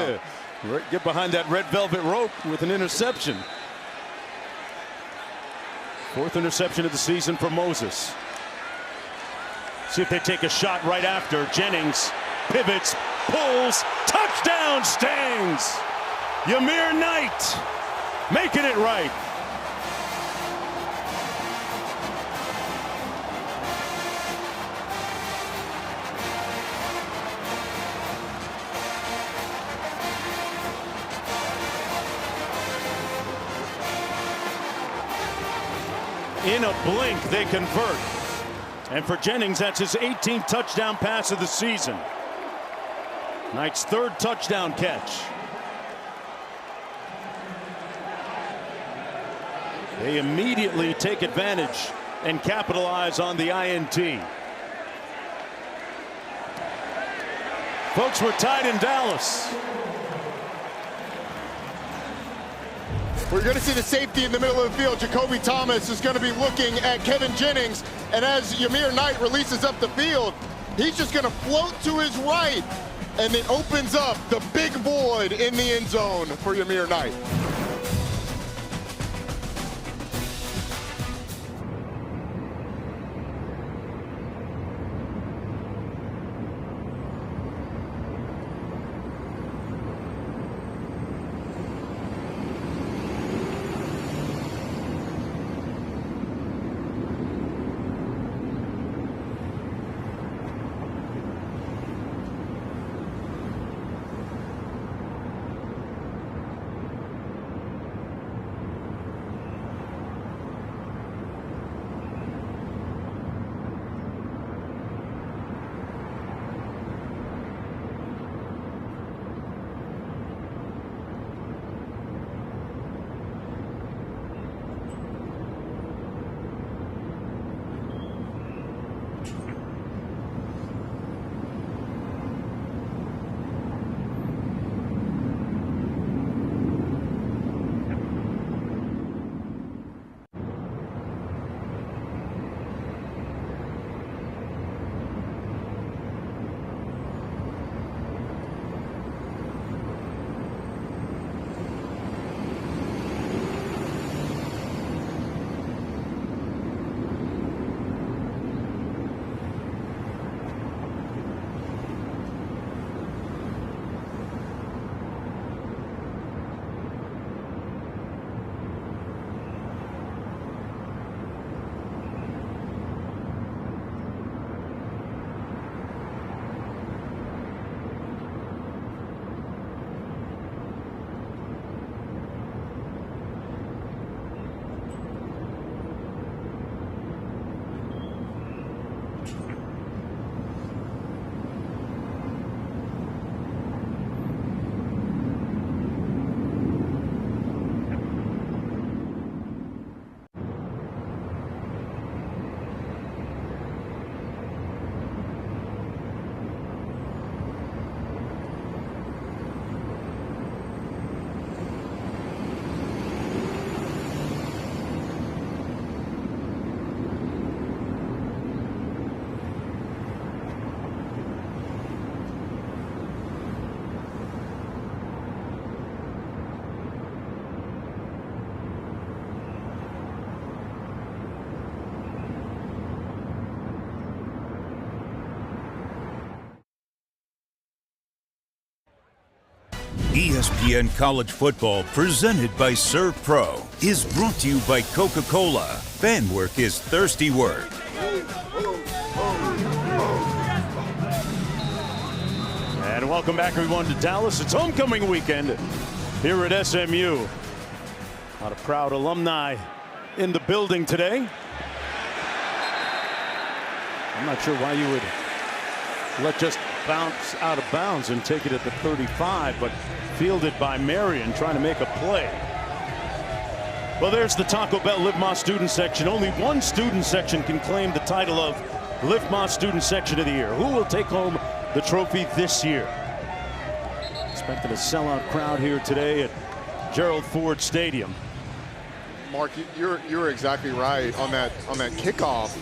out. Get behind that red velvet rope with an interception. 4th interception of the season for Moses. See if they take a shot right after. Jennings pivots, pulls, touchdown, Stangs! Yamir Knight making it right. In a blink, they convert. And for Jennings, that's his 18th touchdown pass of the season. Knight's 3rd touchdown catch. They immediately take advantage and capitalize on the INT. Folks, we're tied in Dallas. We're going to see the safety in the middle of the field. Jacoby Thomas is going to be looking at Kevin Jennings, and as Yamir Knight releases up the field, he's just going to float to his right, and it opens up the big void in the end zone for Yamir Knight. ESPN College Football, presented by Serve Pro, is brought to you by Coca-Cola. Fan work is thirsty work. And welcome back, everyone, to Dallas. It's homecoming weekend here at SMU. A lot of proud alumni in the building today. I'm not sure why you would let just bounce out of bounds and take it at the 35, but fielded by Marion trying to make a play. Well, there's the Taco Bell Live Más student section. Only one student section can claim the title of Live Más student section of the year. Who will take home the trophy this year? Expecting a sellout crowd here today at Gerald Ford Stadium. Mark, you're exactly right on that kickoff.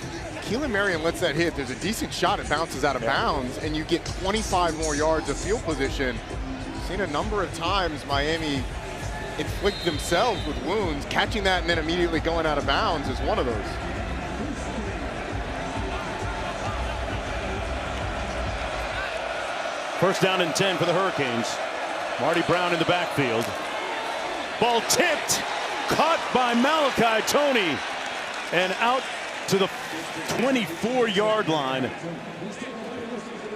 Keelan Marion lets that hit. There's a decent shot. It bounces out of bounds, and you get 25 more yards of field position. We've seen a number of times Miami inflict themselves with wounds. Catching that and then immediately going out of bounds is one of those. First down and 10 for the Hurricanes. Marty Brown in the backfield. Ball tipped, caught by Malachi Toney, and out to the 24-yard line.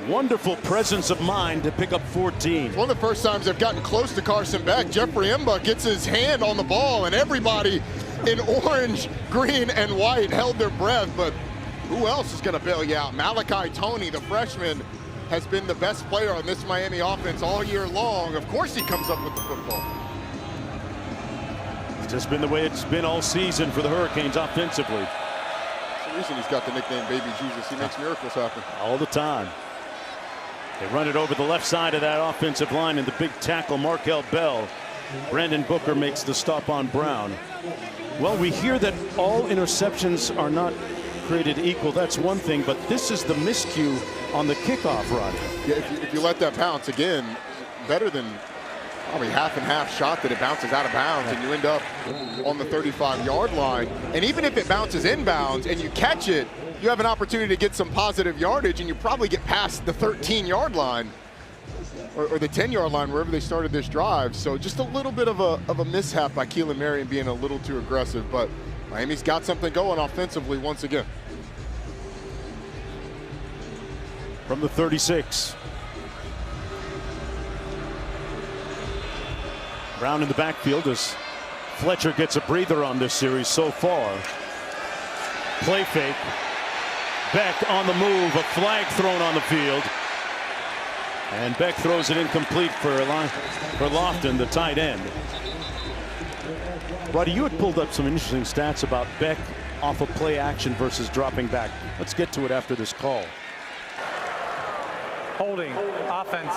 Wonderful presence of mind to pick up 14. One of the first times they've gotten close to Carson Beck. Jeffrey Emba gets his hand on the ball, and everybody in orange, green, and white held their breath. But who else is going to bail you out? Malachi Toney, the freshman, has been the best player on this Miami offense all year long. Of course he comes up with the football. It's just been the way it's been all season for the Hurricanes offensively. That's the reason he's got the nickname Baby Jesus. He makes miracles happen. All the time. They run it over the left side of that offensive line, and the big tackle, Markel Bell. Brandon Booker makes the stop on Brown. Well, we hear that all interceptions are not created equal. That's one thing, but this is the miscue on the kickoff run. Yeah, if you let that bounce again, better than probably half and half shot that it bounces out of bounds and you end up on the 35-yard line. And even if it bounces inbounds and you catch it, you have an opportunity to get some positive yardage, and you probably get past the 13-yard line or the 10-yard line, wherever they started this drive. So just a little bit of a mishap by Keelan Marion being a little too aggressive, but Miami's got something going offensively once again. From the 36. Brown in the backfield as Fletcher gets a breather on this series so far. Play fake. Beck on the move, a flag thrown on the field. And Beck throws it incomplete for Lofton, the tight end. Roddy, you had pulled up some interesting stats about Beck off of play action versus dropping back. Let's get to it after this call. Holding, offense,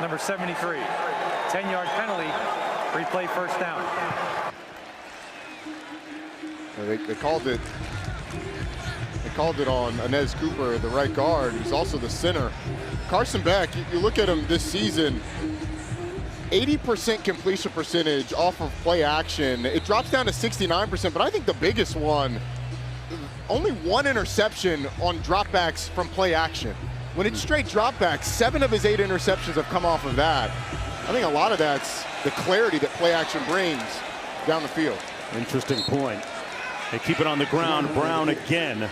number 73. 10-yard penalty, replay first down. They called it. They called it on Inez Cooper, the right guard, who's also the center. Carson Beck, you look at him this season, 80% completion percentage off of play action. It drops down to 69%, but I think the biggest one, only one interception on dropbacks from play action. When it's straight dropbacks, 7 of his 8 interceptions have come off of that. I think a lot of that's the clarity that play action brings down the field. Interesting point. They keep it on the ground. Brown again.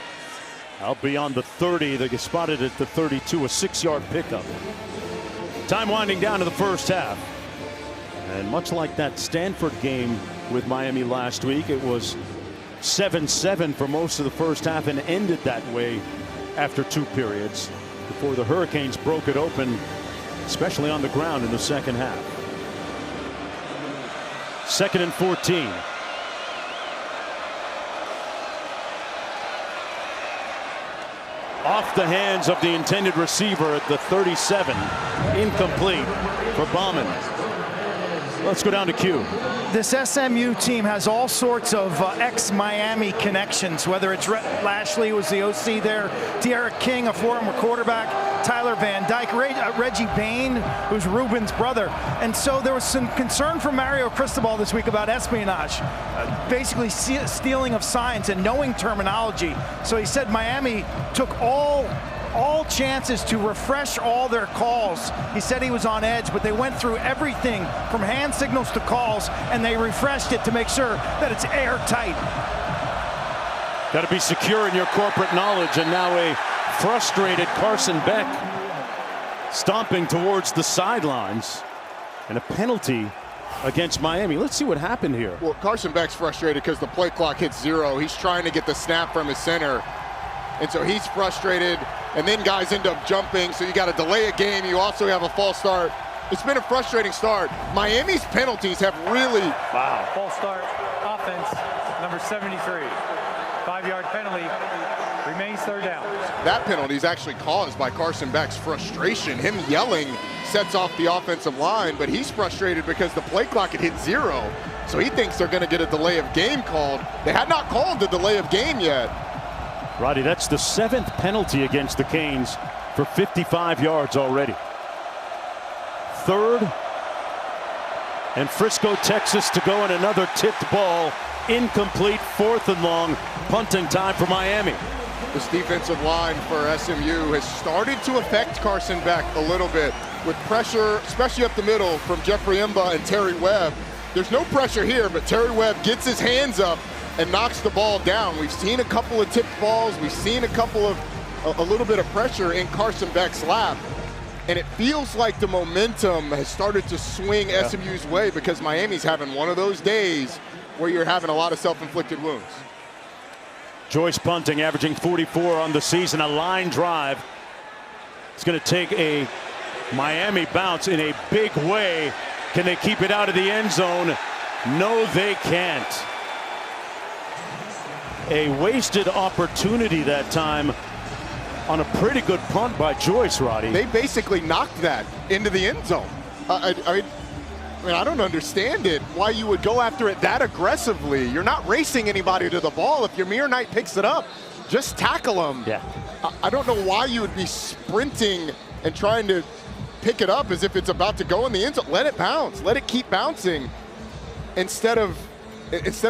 Out beyond the 30. They get spotted at the 32, a 6-yard pickup. Time winding down to the first half. And much like that Stanford game with Miami last week, it was 7-7 for most of the first half and ended that way after 2 periods before the Hurricanes broke it open, especially on the ground in the second half. 2nd and 14. Off the hands of the intended receiver at the 37. Incomplete for Bauman. Let's go down to Q. This SMU team has all sorts of ex-Miami connections, whether it's Rhett Lashley, who was the OC there, De'Ara King, a former quarterback, Tyler Van Dyke, Reggie Bain, who's Ruben's brother. And so there was some concern from Mario Cristobal this week about espionage, basically stealing of signs and knowing terminology. So he said Miami took all all chances to refresh all their calls. He said he was on edge, but they went through everything from hand signals to calls, and they refreshed it to make sure that it's airtight. Got to be secure in your corporate knowledge, and now a frustrated Carson Beck stomping towards the sidelines, and a penalty against Miami. Let's see what happened here. Well, Carson Beck's frustrated because the play clock hits 0. He's trying to get the snap from his center, and so he's frustrated, and then guys end up jumping, so you got to delay a game. You also have a false start. It's been a frustrating start. Miami's penalties have really... Wow. False start, offense, number 73. 5-yard penalty, remains third down. That penalty is actually caused by Carson Beck's frustration. Him yelling sets off the offensive line, but he's frustrated because the play clock had hit 0. So he thinks they're going to get a delay of game called. They had not called the delay of game yet. Roddy, that's the 7th penalty against the Canes for 55 yards already. 3rd, and Frisco, Texas to go, and another tipped ball. Incomplete, 4th and long. Punting time for Miami. This defensive line for SMU has started to affect Carson Beck a little bit with pressure, especially up the middle from Jeffrey Imba and Terry Webb. There's no pressure here, but Terry Webb gets his hands up and knocks the ball down. We've seen a couple of tipped balls. We've seen a little bit of pressure in Carson Beck's lap. And it feels like the momentum has started to swing SMU's way because Miami's having one of those days where you're having a lot of self-inflicted wounds. Joyce punting, averaging 44 on the season, a line drive. It's going to take a Miami bounce in a big way. Can they keep it out of the end zone? No, they can't. A wasted opportunity that time on a pretty good punt by Joyce, Roddy. They basically knocked that into the end zone. I mean, I don't understand it, why you would go after it that aggressively. You're not racing anybody to the ball. If Yamir Knight picks it up, just tackle him. Yeah. I don't know why you would be sprinting and trying to pick it up as if it's about to go in the end zone. Let it bounce. Let it keep bouncing instead of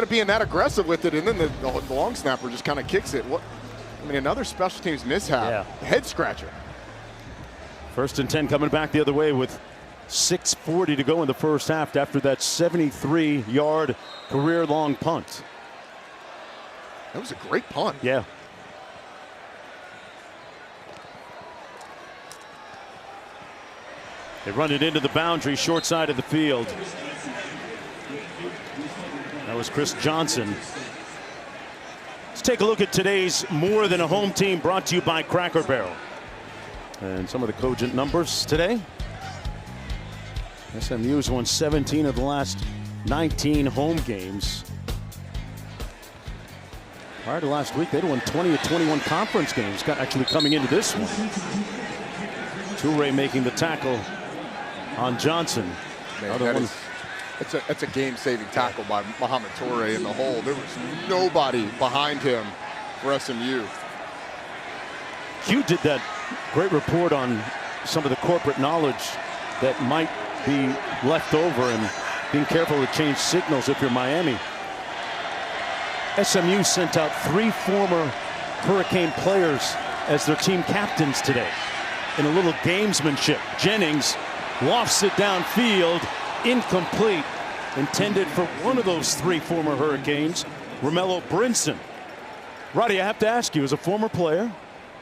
being that aggressive with it, and then the long snapper just kind of kicks it. I mean, another special teams mishap. Yeah. Head scratcher. 1st and 10 coming back the other way with 6:40 to go in the first half after that 73-yard career-long punt. That was a great punt. Yeah. They run it into the boundary, short side of the field. That was Chris Johnson. Let's take a look at today's More Than a Home Team, brought to you by Cracker Barrel. And some of the cogent numbers today. SMU's won 17 of the last 19 home games. Prior to last week, they'd won 20 of 21 conference games, actually coming into this one. Toure making the tackle on Johnson. Man, it's a game-saving tackle by Muhammad Toure in the hole. There was nobody behind him for SMU. Q did that great report on some of the corporate knowledge that might be left over and being careful to change signals if you're Miami. SMU sent out 3 former Hurricane players as their team captains today in a little gamesmanship. Jennings lofts it downfield, incomplete, intended for one of those 3 former Hurricanes, Romello Brinson. Roddy, I have to ask you, as a former player,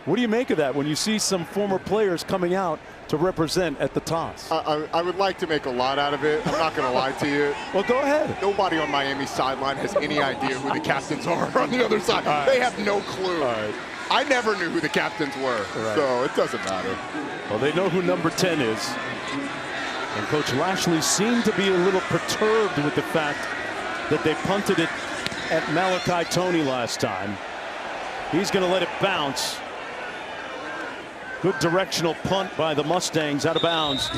what do you make of that when you see some former players coming out to represent at the toss? I would like to make a lot out of it. I'm not going to lie to you. Well, go ahead. Nobody on Miami's sideline has any idea who the captains are on the other side. Right. They have no clue. Right. I never knew who the captains were, so it doesn't matter. Well, they know who number 10 is. And Coach Lashley seemed to be a little perturbed with the fact that they punted it at Malachi Toney last time. He's going to let it bounce. Good directional punt by the Mustangs, out of bounds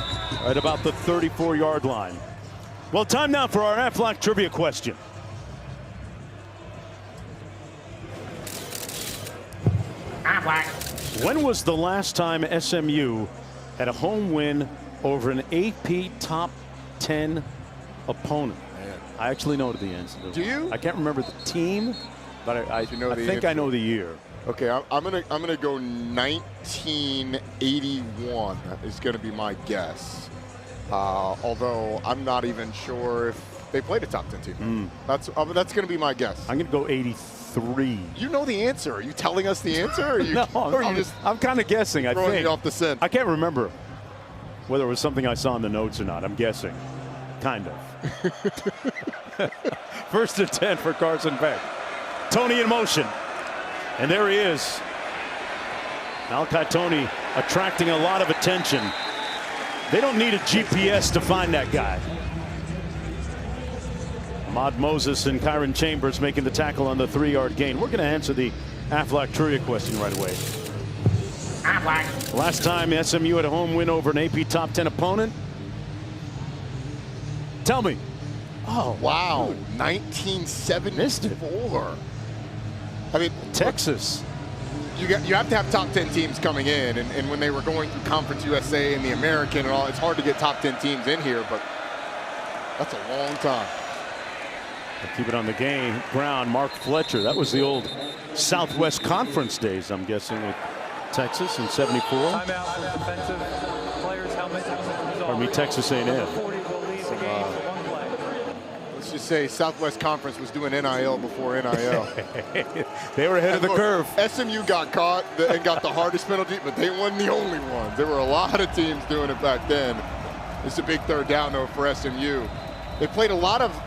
at about the 34-yard line. Well, time now for our Aflac trivia question. Aflac. When was the last time SMU had a home win over an AP top 10 opponent? Man. I actually know the answer. Do you? I can't remember the team, but I You know think I know the year. Okay, I'm gonna go 1981 is gonna be my guess. Although I'm not even sure if they played a top 10 team. That's gonna be my guess. I'm gonna go 83. You know the answer. Are you telling us the answer? Or you, No, or I'm, you just I'm kind of guessing. I throwing think me off the scent? I can't remember whether it was something I saw in the notes or not. I'm guessing, kind of. First and 10 for Carson Beck. Tony in motion, and there he is. Malachi Tony attracting a lot of attention. They don't need a GPS to find that guy. Ahmad Moses and Kyron Chambers making the tackle on the 3-yard gain. We're going to answer the Aflac trivia question right away. Last time SMU had a home win over an AP top 10 opponent. Tell me. Oh, wow. 1974. I mean, Texas. you have to have top 10 teams coming in, and when they were going through Conference USA and the American and all, it's hard to get top 10 teams in here, but that's a long time. Keep it on the ground. Mark Fletcher. That was the old Southwest Conference days, I'm guessing, with Texas in '74. Timeout for defensive players' helmet. Pardon me, Texas A&M. Let's just say Southwest Conference was doing NIL before NIL. They were ahead of the curve. SMU got caught and got the hardest penalty, but they weren't the only ones. There were a lot of teams doing it back then. It's a big third down, though, for SMU. They played a lot of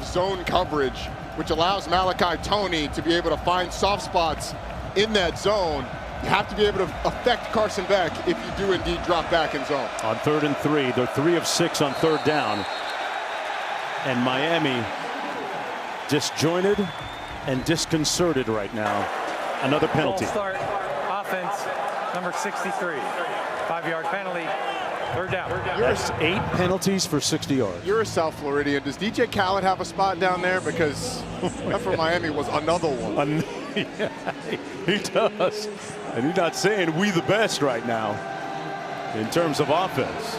zone coverage, which allows Malachi Tony to be able to find soft spots in that zone. You have to be able to affect Carson Beck if you do indeed drop back in zone. On 3rd and 3, they're 3 of 6 on 3rd down. And Miami disjointed and disconcerted right now. Another penalty. Start offense, number 63. 5-yard penalty. 3rd down. That's 8 penalties for 60 yards. You're a South Floridian. Does DJ Khaled have a spot down there? Because that for Miami was another one. Yeah, he does. And he's not saying we the best right now in terms of offense.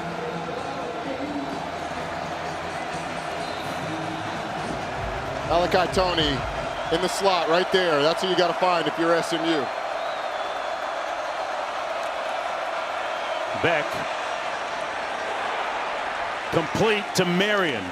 Malachi Tony in the slot right there. That's who you got to find if you're SMU. Beck. Complete to Marion.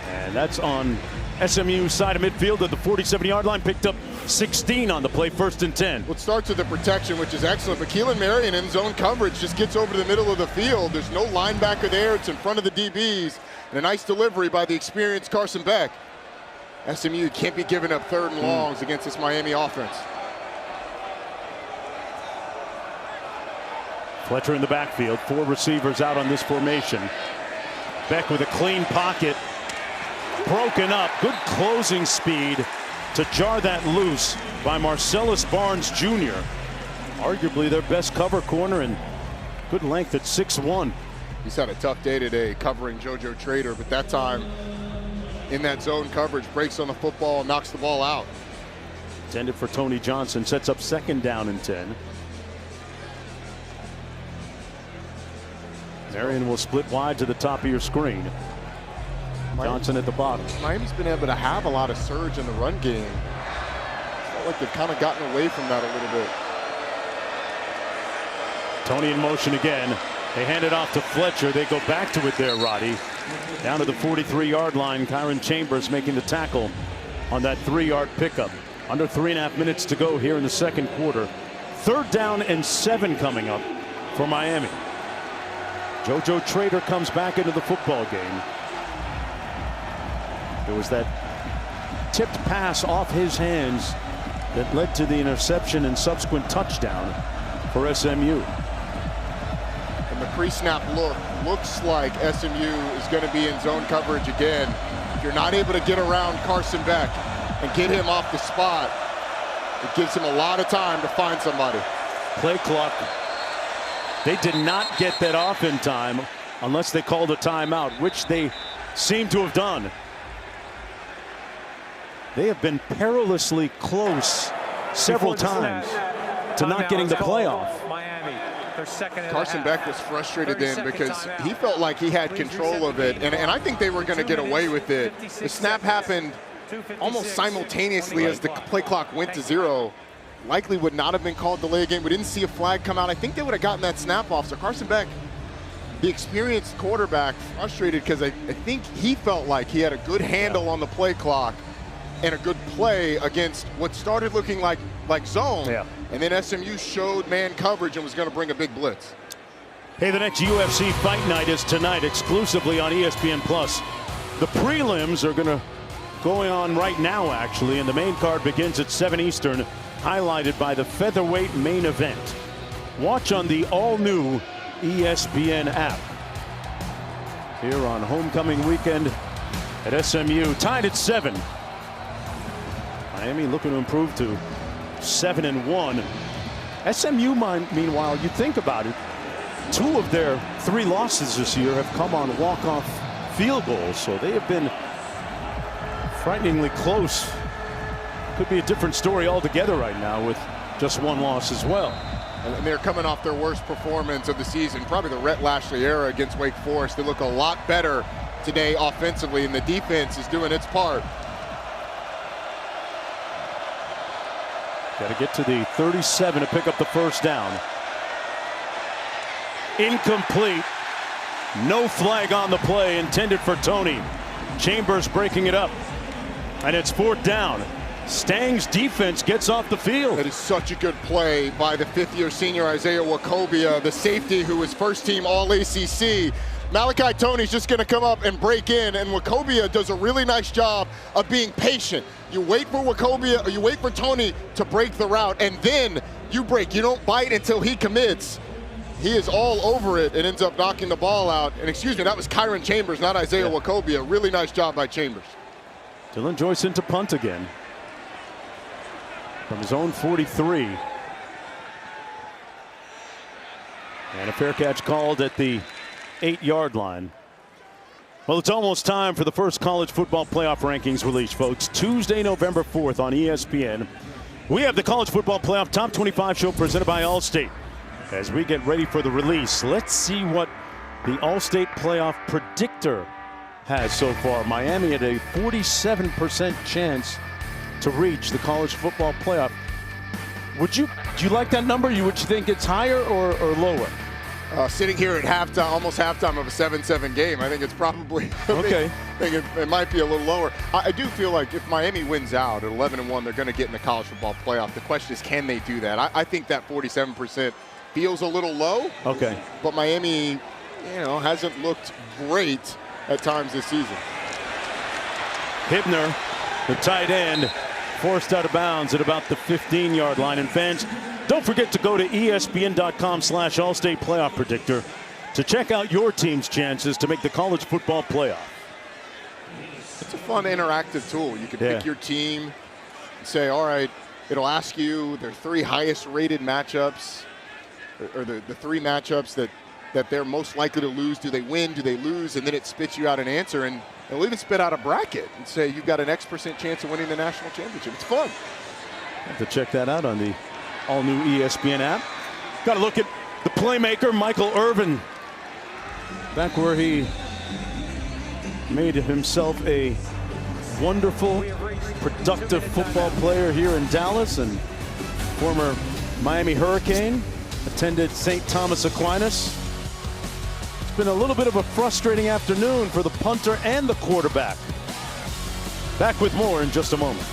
And that's on SMU side of midfield at the 47-yard line. Picked up 16 on the play, 1st and 10. Well, it starts with the protection, which is excellent. But Keelan Marion in zone coverage just gets over to the middle of the field. There's no linebacker there. It's in front of the DBs. And a nice delivery by the experienced Carson Beck. SMU can't be giving up 3rd and longs against this Miami offense. Fletcher in the backfield. 4 receivers out on this formation. Beck with a clean pocket. Broken up. Good closing speed to jar that loose by Marcellus Barnes Jr. Arguably their best cover corner and good length at 6'1". He's had a tough day today covering JoJo Trader, but that time in that zone coverage, breaks on the football and knocks the ball out. Intended for Tony Johnson, sets up 2nd down and 10. Marion will split wide to the top of your screen. Johnson at the bottom. Miami's been able to have a lot of surge in the run game. It's felt like they've kind of gotten away from that a little bit. Tony in motion again. They hand it off to Fletcher. They go back to it there, Roddy. Down to the 43-yard line. Kyron Chambers making the tackle on that 3-yard pickup. Under 3.5 minutes to go here in the 2nd quarter. 3rd down and 7 coming up for Miami. JoJo Trader comes back into the football game. There was that tipped pass off his hands that led to the interception and subsequent touchdown for SMU. And the pre-snap look looks like SMU is going to be in zone coverage again. If you're not able to get around Carson Beck and get him off the spot, it gives him a lot of time to find somebody. Play clock. They did not get that off in time unless they called a timeout, which they seem to have done. They have been perilously close several times to not getting the playoff. Carson Beck was frustrated then because he felt like he had control of it, and I think they were going to get away with it. The snap happened almost simultaneously as the play clock went to 0, likely would not have been called delay of game. We didn't see a flag come out. I think they would have gotten that snap off. So Carson Beck, the experienced quarterback, frustrated because I think he felt like he had a good handle on the play clock and a good play against what started looking like zone. Yeah. And then SMU showed man coverage and was going to bring a big blitz. Hey, the next UFC Fight Night is tonight exclusively on ESPN+. The prelims are going to go on right now, actually, and the main card begins at 7 Eastern, highlighted by the featherweight main event. Watch on the all-new ESPN app. Here on homecoming weekend at SMU, tied at 7. Miami looking to improve to 7-1. SMU, meanwhile, you think about it, 2 of their 3 losses this year have come on walk-off field goals, so they have been frighteningly close. Could be a different story altogether right now with just 1 loss as well. And they're coming off their worst performance of the season, probably the Rhett Lashley era against Wake Forest. They look a lot better today offensively, and the defense is doing its part. Got to get to the 37 to pick up the first down. Incomplete. No flag on the play intended for Tony. Chambers breaking it up. And it's 4th down. Stang's defense gets off the field. That is such a good play by the 5th-year senior Isaiah Wachovia, the safety who was first-team All-ACC. Malachi Tony's just going to come up and break in, and Wachovia does a really nice job of being patient. You wait for Wachovia, or you wait for Tony to break the route, and then you break. You don't bite until he commits. He is all over it and ends up knocking the ball out. And excuse me, that was Kyron Chambers, not Isaiah Wachovia. Really nice job by Chambers. Dylan Joyce into punt again from his own 43. And a fair catch called at the 8-yard line. Well, it's almost time for the first college football playoff rankings release, folks. Tuesday, November 4th on ESPN. We have the College Football Playoff Top 25 show presented by Allstate. As we get ready for the release, let's see what the Allstate playoff predictor has so far. Miami had a 47% chance to reach the college football playoff. Do you like that number? Would you think it's higher or lower? Sitting here at halftime, almost halftime of a 7-7 game, I think it's probably okay. I think it might be a little lower. I do feel like if Miami wins out at 11-1, they're going to get in the college football playoff. The question is, can they do that? I think that 47% feels a little low. Okay. But Miami, hasn't looked great at times this season. Hibner, the tight end, forced out of bounds at about the 15-yard line. And fans, don't forget to go to ESPN.com/Allstate Playoff Predictor to check out your team's chances to make the college football playoff. It's a fun interactive tool. You can pick your team and say, all right, it'll ask you their 3 highest rated matchups, or the 3 matchups that they're most likely to lose. Do they win? Do they lose? And then it spits you out an answer, and it'll even spit out a bracket and say you've got an X% chance of winning the national championship. It's fun. Have to check that out on the all-new ESPN app. Got to look at the playmaker, Michael Irvin. Back where he made himself a wonderful, productive football player here in Dallas, and former Miami Hurricane, attended St. Thomas Aquinas. It's been a little bit of a frustrating afternoon for the punter and the quarterback. Back with more in just a moment.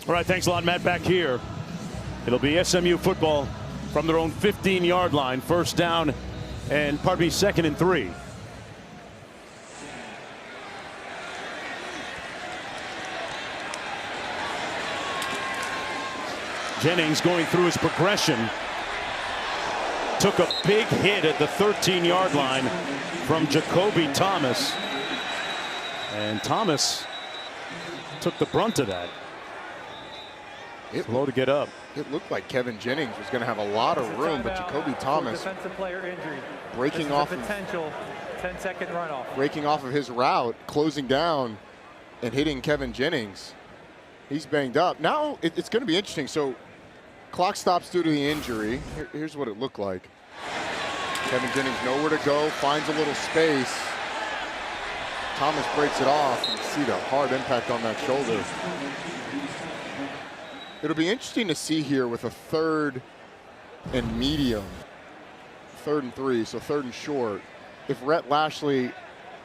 All right, thanks a lot, Matt. Back here, it'll be SMU football from their own 15-yard line. First down and, pardon me, 2nd and 3. Jennings going through his progression. Took a big hit at the 13-yard line from Jacoby Thomas. And Thomas took the brunt of that. Slow to get up. It looked like Kevin Jennings was going to have a lot of room, but Jacoby Thomas defensive player injury. breaking off potential 10-second runoff. Breaking off of his route, closing down and hitting Kevin Jennings. He's banged up. Now it's going to be interesting. So clock stops due to the injury. Here's what it looked like. Kevin Jennings nowhere to go, finds a little space. Thomas breaks it off. You see the hard impact on that shoulder. It'll be interesting to see here with a 3rd and medium, 3rd and 3, so 3rd and short, if Rhett Lashley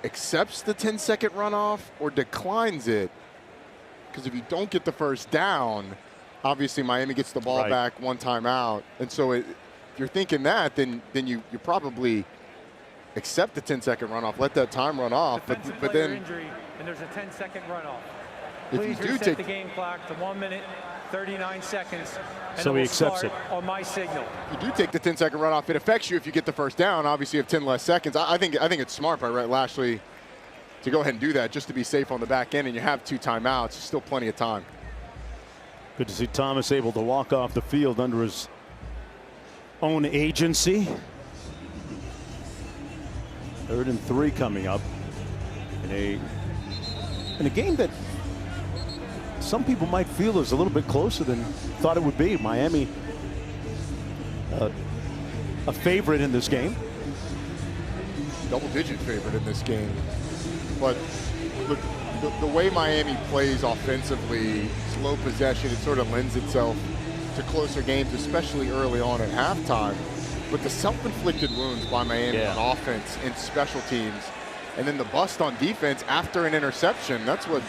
accepts the 10-second runoff or declines it. Because if you don't get the first down, obviously Miami gets the ball back, 1 timeout. And so if you're thinking that, then you probably accept the 10-second runoff, let that time run off. But then injury, and there's a 10-second runoff. If Please you do reset take the game clock to 1 minute 39 seconds. And so he accepts it on my signal. You do take the 10-second runoff. It affects you if you get the first down. Obviously, you have 10 less seconds. I think it's smart by Rhett Lashley to go ahead and do that just to be safe on the back end. And you have 2 timeouts. Still plenty of time. Good to see Thomas able to walk off the field under his own agency. 3rd and 3 coming up in a game that some people might feel is a little bit closer than thought it would be. Miami a favorite in this game. Double-digit favorite in this game. But look, the way Miami plays offensively, slow possession, it sort of lends itself to closer games, especially early on at halftime. But the self-inflicted wounds by Miami on offense and special teams, and then the bust on defense after an interception, that's what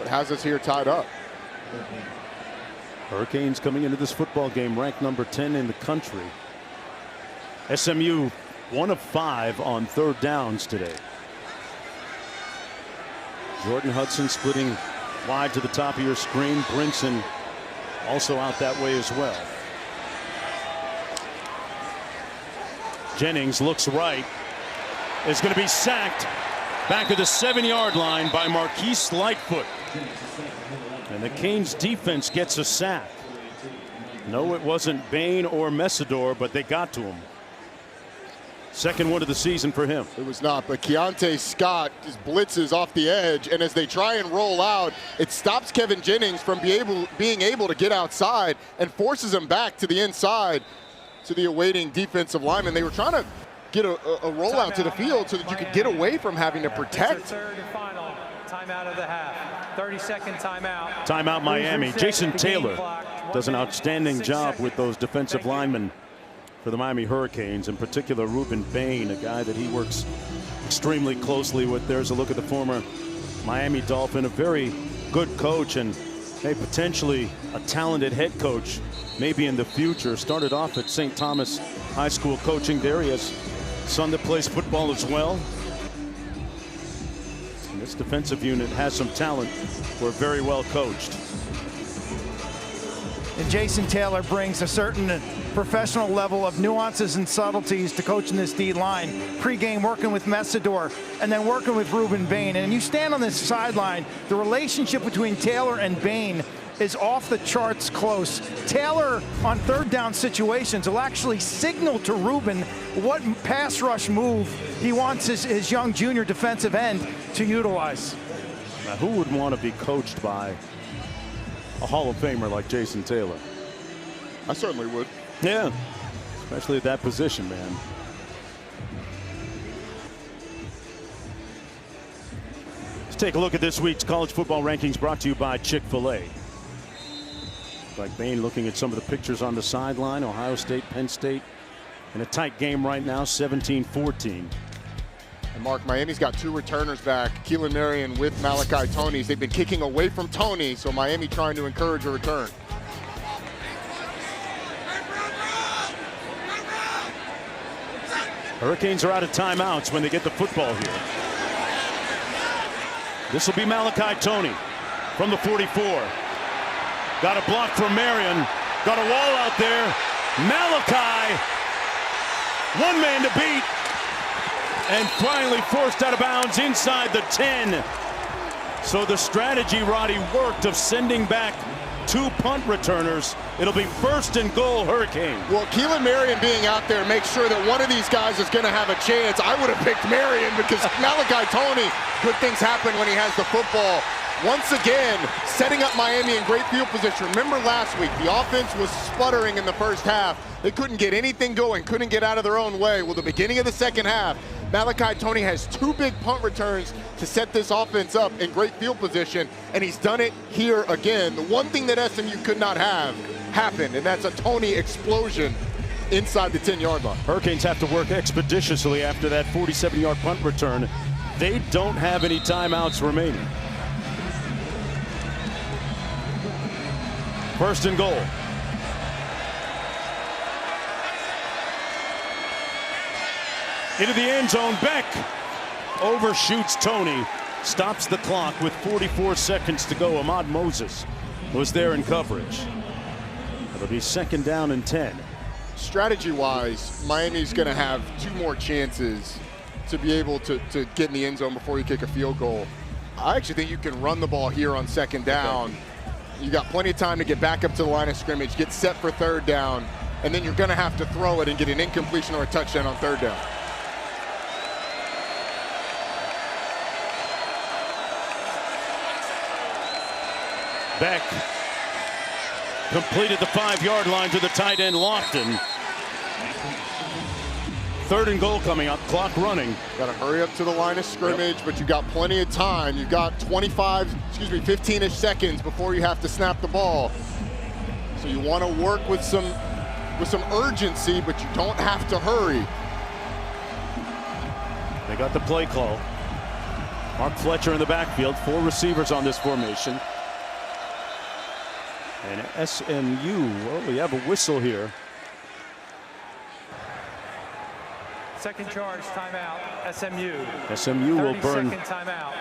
has us here tied up. Hurricanes coming into this football game ranked number 10 in the country. SMU 1 of 5 on 3rd downs today. Jordan Hudson splitting wide to the top of your screen. Brinson also out that way as well. Jennings looks right. Is going to be sacked back at the 7-yard line by Marquise Lightfoot. And the Canes defense gets a sack. No, it wasn't Bain or Messidor, but they got to him. 2nd one of the season for him. It was not, but Keontae Scott just blitzes off the edge, and as they try and roll out, it stops Kevin Jennings from being able to get outside and forces him back to the inside to the awaiting defensive lineman. They were trying to get a rollout to the field so that you could get away from having to protect. It's 3rd and final timeout of the half. 30-second timeout. Timeout Miami. Jason Taylor does an outstanding job with those defensive linemen for the Miami Hurricanes, in particular Ruben Bain, a guy that he works extremely closely with. There's a look at the former Miami Dolphin, a very good coach and potentially a talented head coach maybe in the future. Started off at St. Thomas High School coaching there. He has a son that plays football as well. And this defensive unit has some talent. We're very well coached. And Jason Taylor brings a certain professional level of nuances and subtleties to coaching this D-line. Pre-game working with Messidor and then working with Ruben Bain. And you stand on this sideline, the relationship between Taylor and Bain is off the charts close. Taylor on 3rd down situations will actually signal to Ruben what pass rush move he wants his young junior defensive end to utilize. Now, who would want to be coached by a Hall of Famer like Jason Taylor? I certainly would. Yeah, especially at that position, man. Let's take a look at this week's college football rankings brought to you by Chick-fil-A. Like Bain looking at some of the pictures on the sideline. Ohio State, Penn State in a tight game right now, 17-14. Mark, Miami's got 2 returners back, Keelan Marion with Malachi Toney. They've been kicking away from Toney, so Miami trying to encourage a return. Hurricanes are out of timeouts when they get the football here. This will be Malachi Toney from the 44. Got a block from Marion. Got a wall out there. Malachi, one man to beat. And finally forced out of bounds inside the 10. So the strategy, Roddy, worked of sending back 2 punt returners. It'll be 1st and goal, Hurricane. Well, Keelan Marion being out there makes sure that one of these guys is going to have a chance. I would have picked Marion because Malachi Toney, good things happen when he has the football. Once again, setting up Miami in great field position. Remember last week, the offense was sputtering in the first half. They couldn't get anything going, couldn't get out of their own way. Well, the beginning of the second half, Malachi Toney has 2 big punt returns to set this offense up in great field position, and he's done it here again. The one thing that SMU could not have happened, and that's a Toney explosion inside the 10-yard line. Hurricanes have to work expeditiously after that 47-yard punt return. They don't have any timeouts remaining. 1st and goal. Into the end zone, Beck overshoots Toney, stops the clock with 44 seconds to go. Ahmad Moses was there in coverage. It'll be 2nd down and 10. Strategy-wise, Miami's going to have 2 more chances to be able to get in the end zone before you kick a field goal. I actually think you can run the ball here on 2nd down. You got plenty of time to get back up to the line of scrimmage, get set for 3rd down, and then you're going to have to throw it and get an incompletion or a touchdown on 3rd down. Beck completed the 5-yard line to the tight end Lofton. 3rd and goal coming up, clock running. Got to hurry up to the line of scrimmage, but you got plenty of time. You've got 15-ish seconds before you have to snap the ball. So you want to work with some urgency, but you don't have to hurry. They got the play call. Mark Fletcher in the backfield, 4 receivers on this formation. And SMU, well, we have a whistle here. Second charge, timeout, SMU. SMU will burn timeout.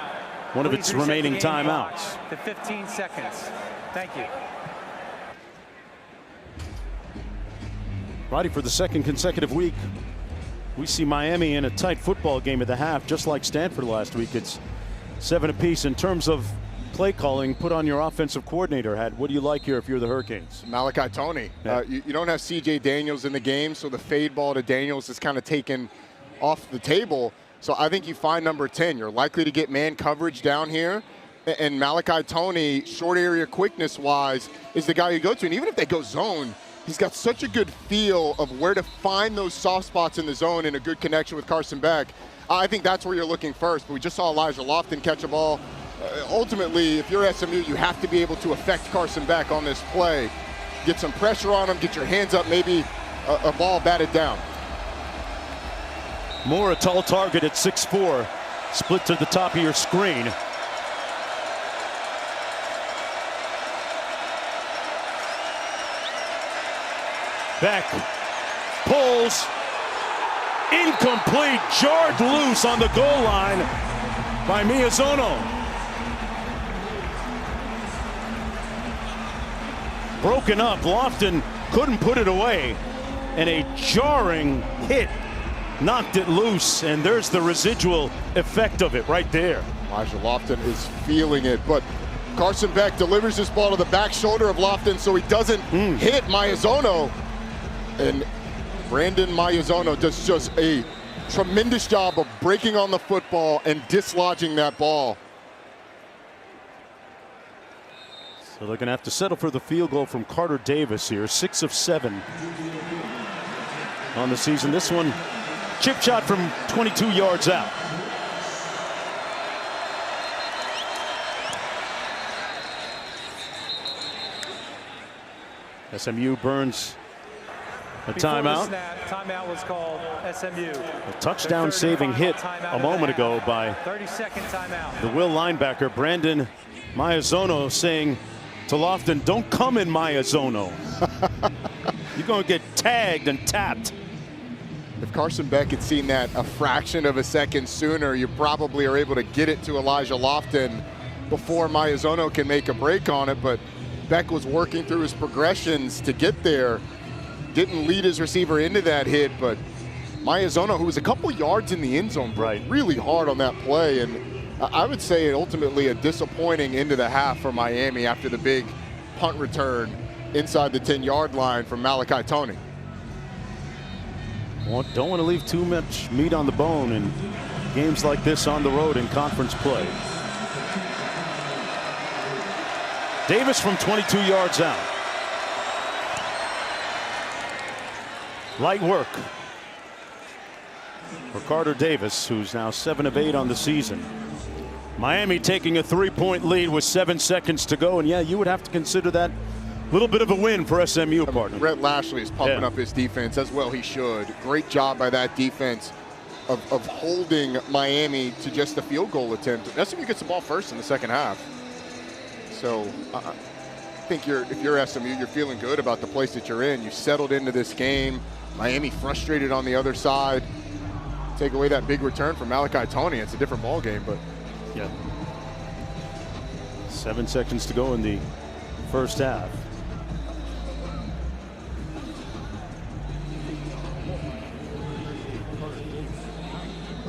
one of its remaining timeouts. To 15 seconds. Thank you. Roddy, for the 2nd consecutive week, we see Miami in a tight football game at the half, just like Stanford last week. It's 7 apiece. In terms of play calling, put on your offensive coordinator hat. What do you like here if you're the Hurricanes? Malachi Toney. Yeah. You don't have C.J. Daniels in the game, so the fade ball to Daniels is kind of taken off the table. So I think you find number 10. You're likely to get man coverage down here. And Malachi Toney, short area quickness-wise, is the guy you go to. And even if they go zone, he's got such a good feel of where to find those soft spots in the zone and a good connection with Carson Beck. I think that's where you're looking first. But we just saw Elijah Lofton catch a ball. Ultimately, if you're SMU, you have to be able to affect Carson Beck on this play. Get some pressure on him, get your hands up, maybe a ball batted down. Moore, a tall target at 6'4", split to the top of your screen. Beck pulls, incomplete, jarred loose on the goal line by Miyazono. Broken up, Lofton couldn't put it away, and a jarring hit knocked it loose, and there's the residual effect of it right there. Elijah Lofton is feeling it, but Carson Beck delivers this ball to the back shoulder of Lofton so he doesn't hit Miyazono. And Brandon Miyazono does just a tremendous job of breaking on the football and dislodging that ball. So they're going to have to settle for the field goal from Carter Davis here, 6 of 7 on the season. This one, chip shot from 22 yards out. SMU burns A Before the timeout. snap, timeout was called SMU. A touchdown saving hit a moment ago by 30-second timeout. the Will linebacker, Brandon Maiazono, saying to Lofton, don't come in Maiazono. You're going to get tagged and tapped. If Carson Beck had seen that a fraction of a second sooner, you probably are able to get it to Elijah Lofton before Maiazono can make a break on it, but Beck was working through his progressions to get there. Didn't lead his receiver into that hit, but Maiazono, who was a couple yards in the end zone, really hard on that play, and I would say ultimately a disappointing end of the half for Miami after the big punt return inside the 10-yard line from Malachi Toney. Don't want to leave too much meat on the bone in games like this on the road in conference play. Davis from 22 yards out. Light work for Carter Davis, who's now 7 of 8 on the season. Miami taking a 3-point lead with 7 seconds to go, and yeah, you would have to consider that a little bit of a win for SMU, partner. Rhett Lashley is pumping up his defense, as well he should. Great job by that defense of holding Miami to just a field goal attempt. SMU gets the ball first in the second half. So I think if you're SMU, you're feeling good about the place that you're in. You settled into this game. Miami frustrated on the other side. Take away that big return from Malachi Toney, it's a different ball game, but yeah. 7 seconds to go in the first half.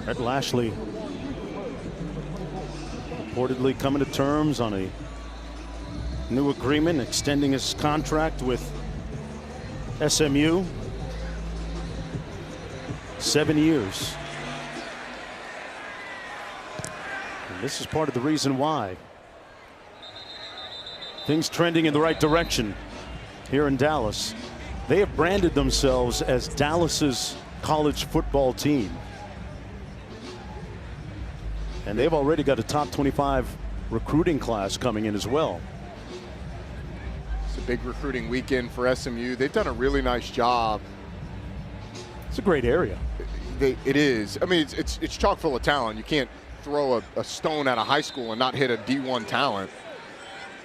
Rhett Lashley reportedly coming to terms on a new agreement, extending his contract with SMU. 7 years. And this is part of the reason why. Things trending in the right direction here in Dallas. They have branded themselves as Dallas's college football team. And they've already got a top 25 recruiting class coming in as well. It's a big recruiting weekend for SMU. They've done a really nice job. It's a great area. It is. I mean, it's chock full of talent. You can't throw a stone at a high school and not hit a D1 talent.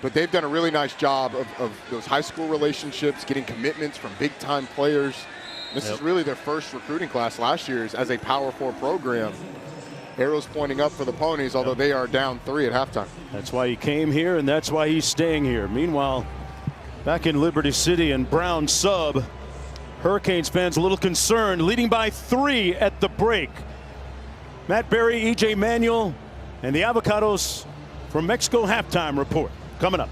But they've done a really nice job of those high school relationships, getting commitments from big-time players. This is really their first recruiting class last year as a Power 4 program. Arrows pointing up for the Ponies, although they are down 3 at halftime. That's why he came here, and that's why he's staying here. Meanwhile, back in Liberty City and Brown sub, Hurricanes fans a little concerned, leading by 3 at the break. Matt Berry, EJ Manuel, and the Avocados from Mexico halftime report coming up.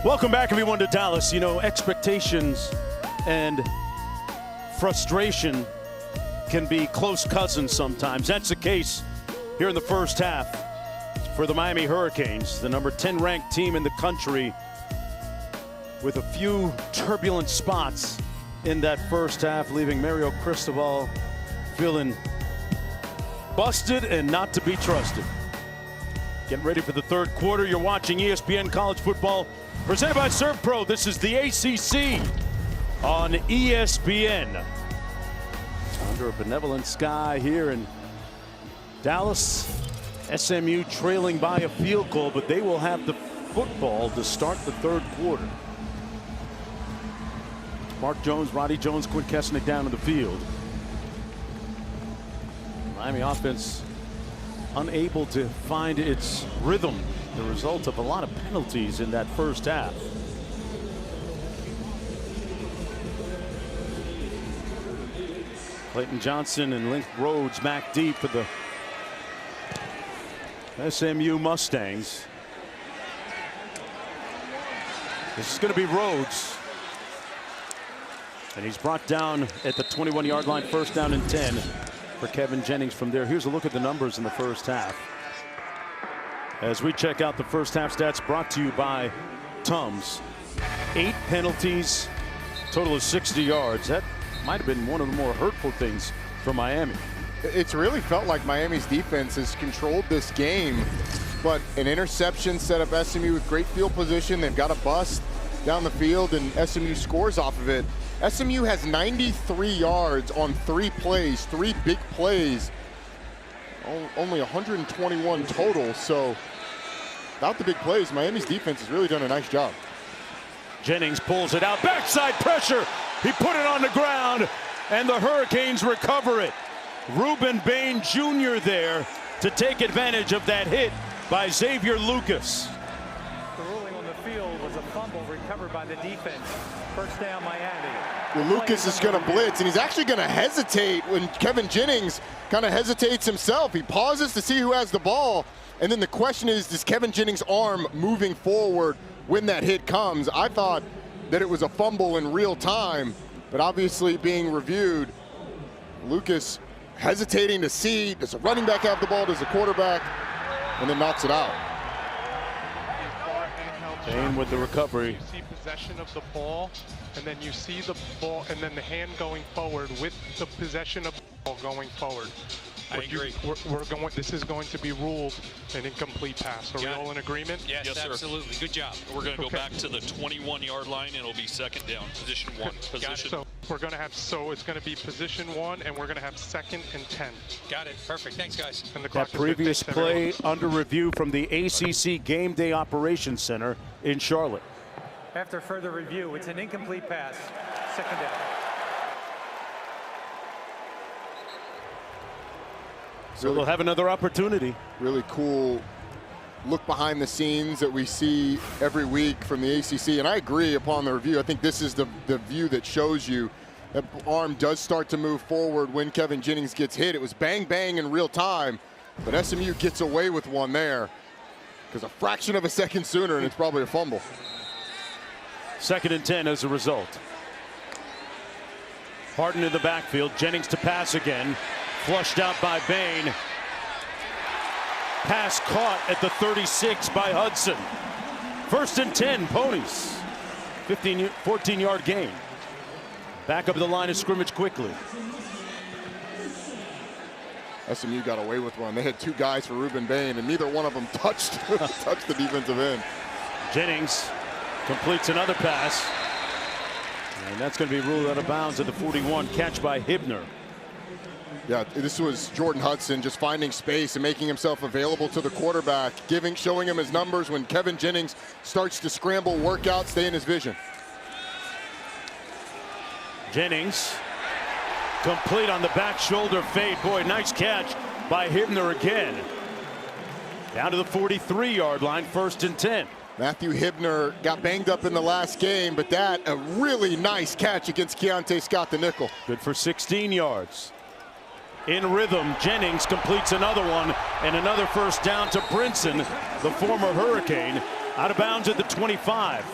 Welcome back, everyone, to Dallas. You know, expectations and frustration can be close cousins sometimes. That's the case here in the first half for the Miami Hurricanes, the number 10 ranked team in the country, with a few turbulent spots in that first half, leaving Mario Cristobal feeling busted and not to be trusted. Getting ready for the third quarter. You're watching ESPN College Football presented by Serve Pro. This is the ACC on ESPN. Under a benevolent sky here in Dallas. SMU trailing by a field goal, but they will have the football to start the third quarter. Mark Jones, Roddy Jones, Quinn Kesnick down in the field. Miami offense unable to find its rhythm, the result of a lot of penalties in that first half. Clayton Johnson and Link Rhodes back deep for the SMU Mustangs. This is going to be Rhodes. And he's brought down at the 21-yard line, first down and 10 for Kevin Jennings from there. Here's a look at the numbers in the first half. As we check out the first half stats brought to you by Tums. 8 penalties, total of 60 yards. That might have been one of the more hurtful things for Miami. It's really felt like Miami's defense has controlled this game, but an interception set up SMU with great field position. They've got a bust down the field, and SMU scores off of it. SMU has 93 yards on 3 plays, 3 big plays, only 121 total. So without the big plays, Miami's defense has really done a nice job. Jennings pulls it out, backside pressure. He put it on the ground, and the Hurricanes recover it. Ruben Bain Jr. there to take advantage of that hit by Xavier Lucas. The ruling on the field was a fumble recovered by the defense. First down, Miami. Well, Lucas is going to blitz, and he's actually going to hesitate when Kevin Jennings kind of hesitates himself. He pauses to see who has the ball, and then the question is Kevin Jennings' arm moving forward when that hit comes? I thought that it was a fumble in real time, but obviously being reviewed, Lucas hesitating to see, does the running back have the ball, does the quarterback, and then knocks it out. Bain with the recovery. You see possession of the ball, and then you see the ball, and then the hand going forward with the possession of the ball going forward. I agree. This is going to be ruled an incomplete pass. Are we all in agreement? Yes, absolutely. Good job. We're going to go back to the 21-yard line, and it'll be second down, position 1. So we're going to have, it's going to be position 1, and we're going to have 2nd and 10. Got it. Perfect. Thanks, guys. And the That previous play under review from the ACC Game Day Operations Center in Charlotte. After further review, it's an incomplete pass. Second down. So they'll have another opportunity. Really cool look behind the scenes that we see every week from the ACC. And I agree upon the review. I think this is the view that shows you that arm does start to move forward when Kevin Jennings gets hit. It was bang, bang in real time, but SMU gets away with one there because a fraction of a second sooner, and it's probably a fumble. 2nd and 10 as a result. Harden in the backfield. Jennings to pass again. Flushed out by Bain. Pass caught at the 36 by Hudson. 1st and 10, Ponies. 14-yard gain. Back up the line of scrimmage quickly. SMU got away with one. They had 2 guys for Ruben Bain, and neither one of them touched the defensive end. Jennings completes another pass. And that's going to be ruled out of bounds at the 41. Catch by Hibner. Yeah, this was Jordan Hudson just finding space and making himself available to the quarterback, showing him his numbers when Kevin Jennings starts to scramble, work out, stay in his vision. Jennings complete on the back shoulder fade. Boy, nice catch by Hibner again. Down to the 43-yard line, 1st and 10. Matthew Hibner got banged up in the last game, but that a really nice catch against Keontae Scott, the nickel. Good for 16 yards. In rhythm, Jennings completes another one, and another first down to Brinson, the former Hurricane, out of bounds at the 25.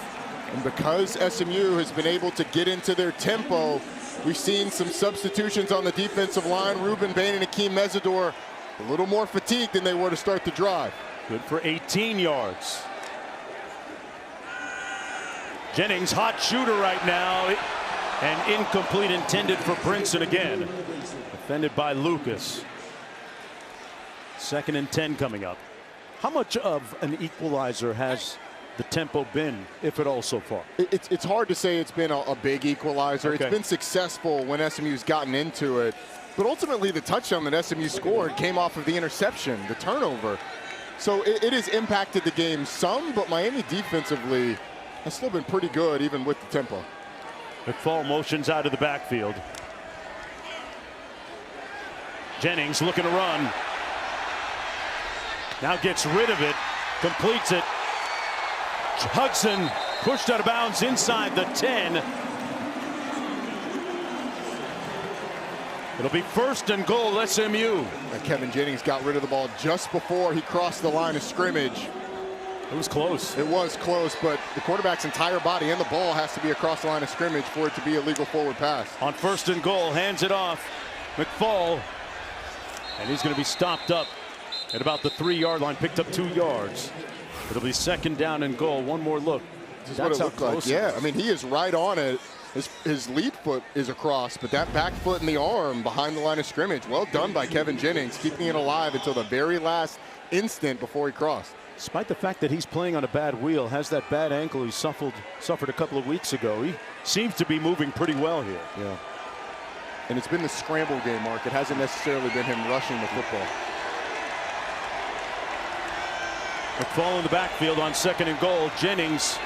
And because SMU has been able to get into their tempo, we've seen some substitutions on the defensive line. Ruben Bain and Akeem Mesidor a little more fatigued than they were to start the drive. Good for 18 yards. Jennings, hot shooter right now. And incomplete, intended for Brinson again. Defended by Lucas. 2nd and 10 coming up. How much of an equalizer has the tempo been, if at all, so far? It's hard to say it's been a big equalizer. Okay. It's been successful when SMU's gotten into it. But ultimately, the touchdown that SMU scored came off of the interception, the turnover. So it has impacted the game some, but Miami defensively has still been pretty good, even with the tempo. McFall motions out of the backfield. Jennings looking to run. Now gets rid of it, completes it. Hudson pushed out of bounds inside the 10. It'll be 1st and goal, SMU. And Kevin Jennings got rid of the ball just before he crossed the line of scrimmage. It was close. It was close, but the quarterback's entire body and the ball has to be across the line of scrimmage for it to be a legal forward pass. On 1st and goal, hands it off. McFall. And he's going to be stopped up at about the 3-yard line, picked up 2 yards. It'll be 2nd down and goal. One more look. This is what it looked like. Yeah, I mean, he is right on it. His lead foot is across, but that back foot and the arm behind the line of scrimmage. Well done by Kevin Jennings, keeping it alive until the very last instant before he crossed. Despite the fact that he's playing on a bad wheel, has that bad ankle he suffered a couple of weeks ago, he seems to be moving pretty well here. Yeah. And it's been the scramble game, Mark. It hasn't necessarily been him rushing the football. McFall in the backfield on 2nd and goal. Jennings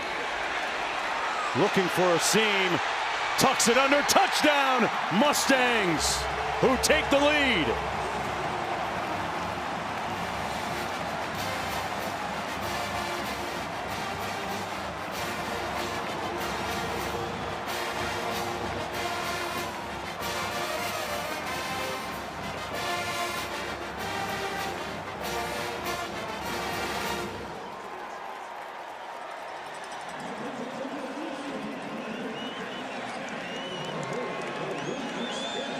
looking for a seam. Tucks it under. Touchdown! Mustangs, who take the lead.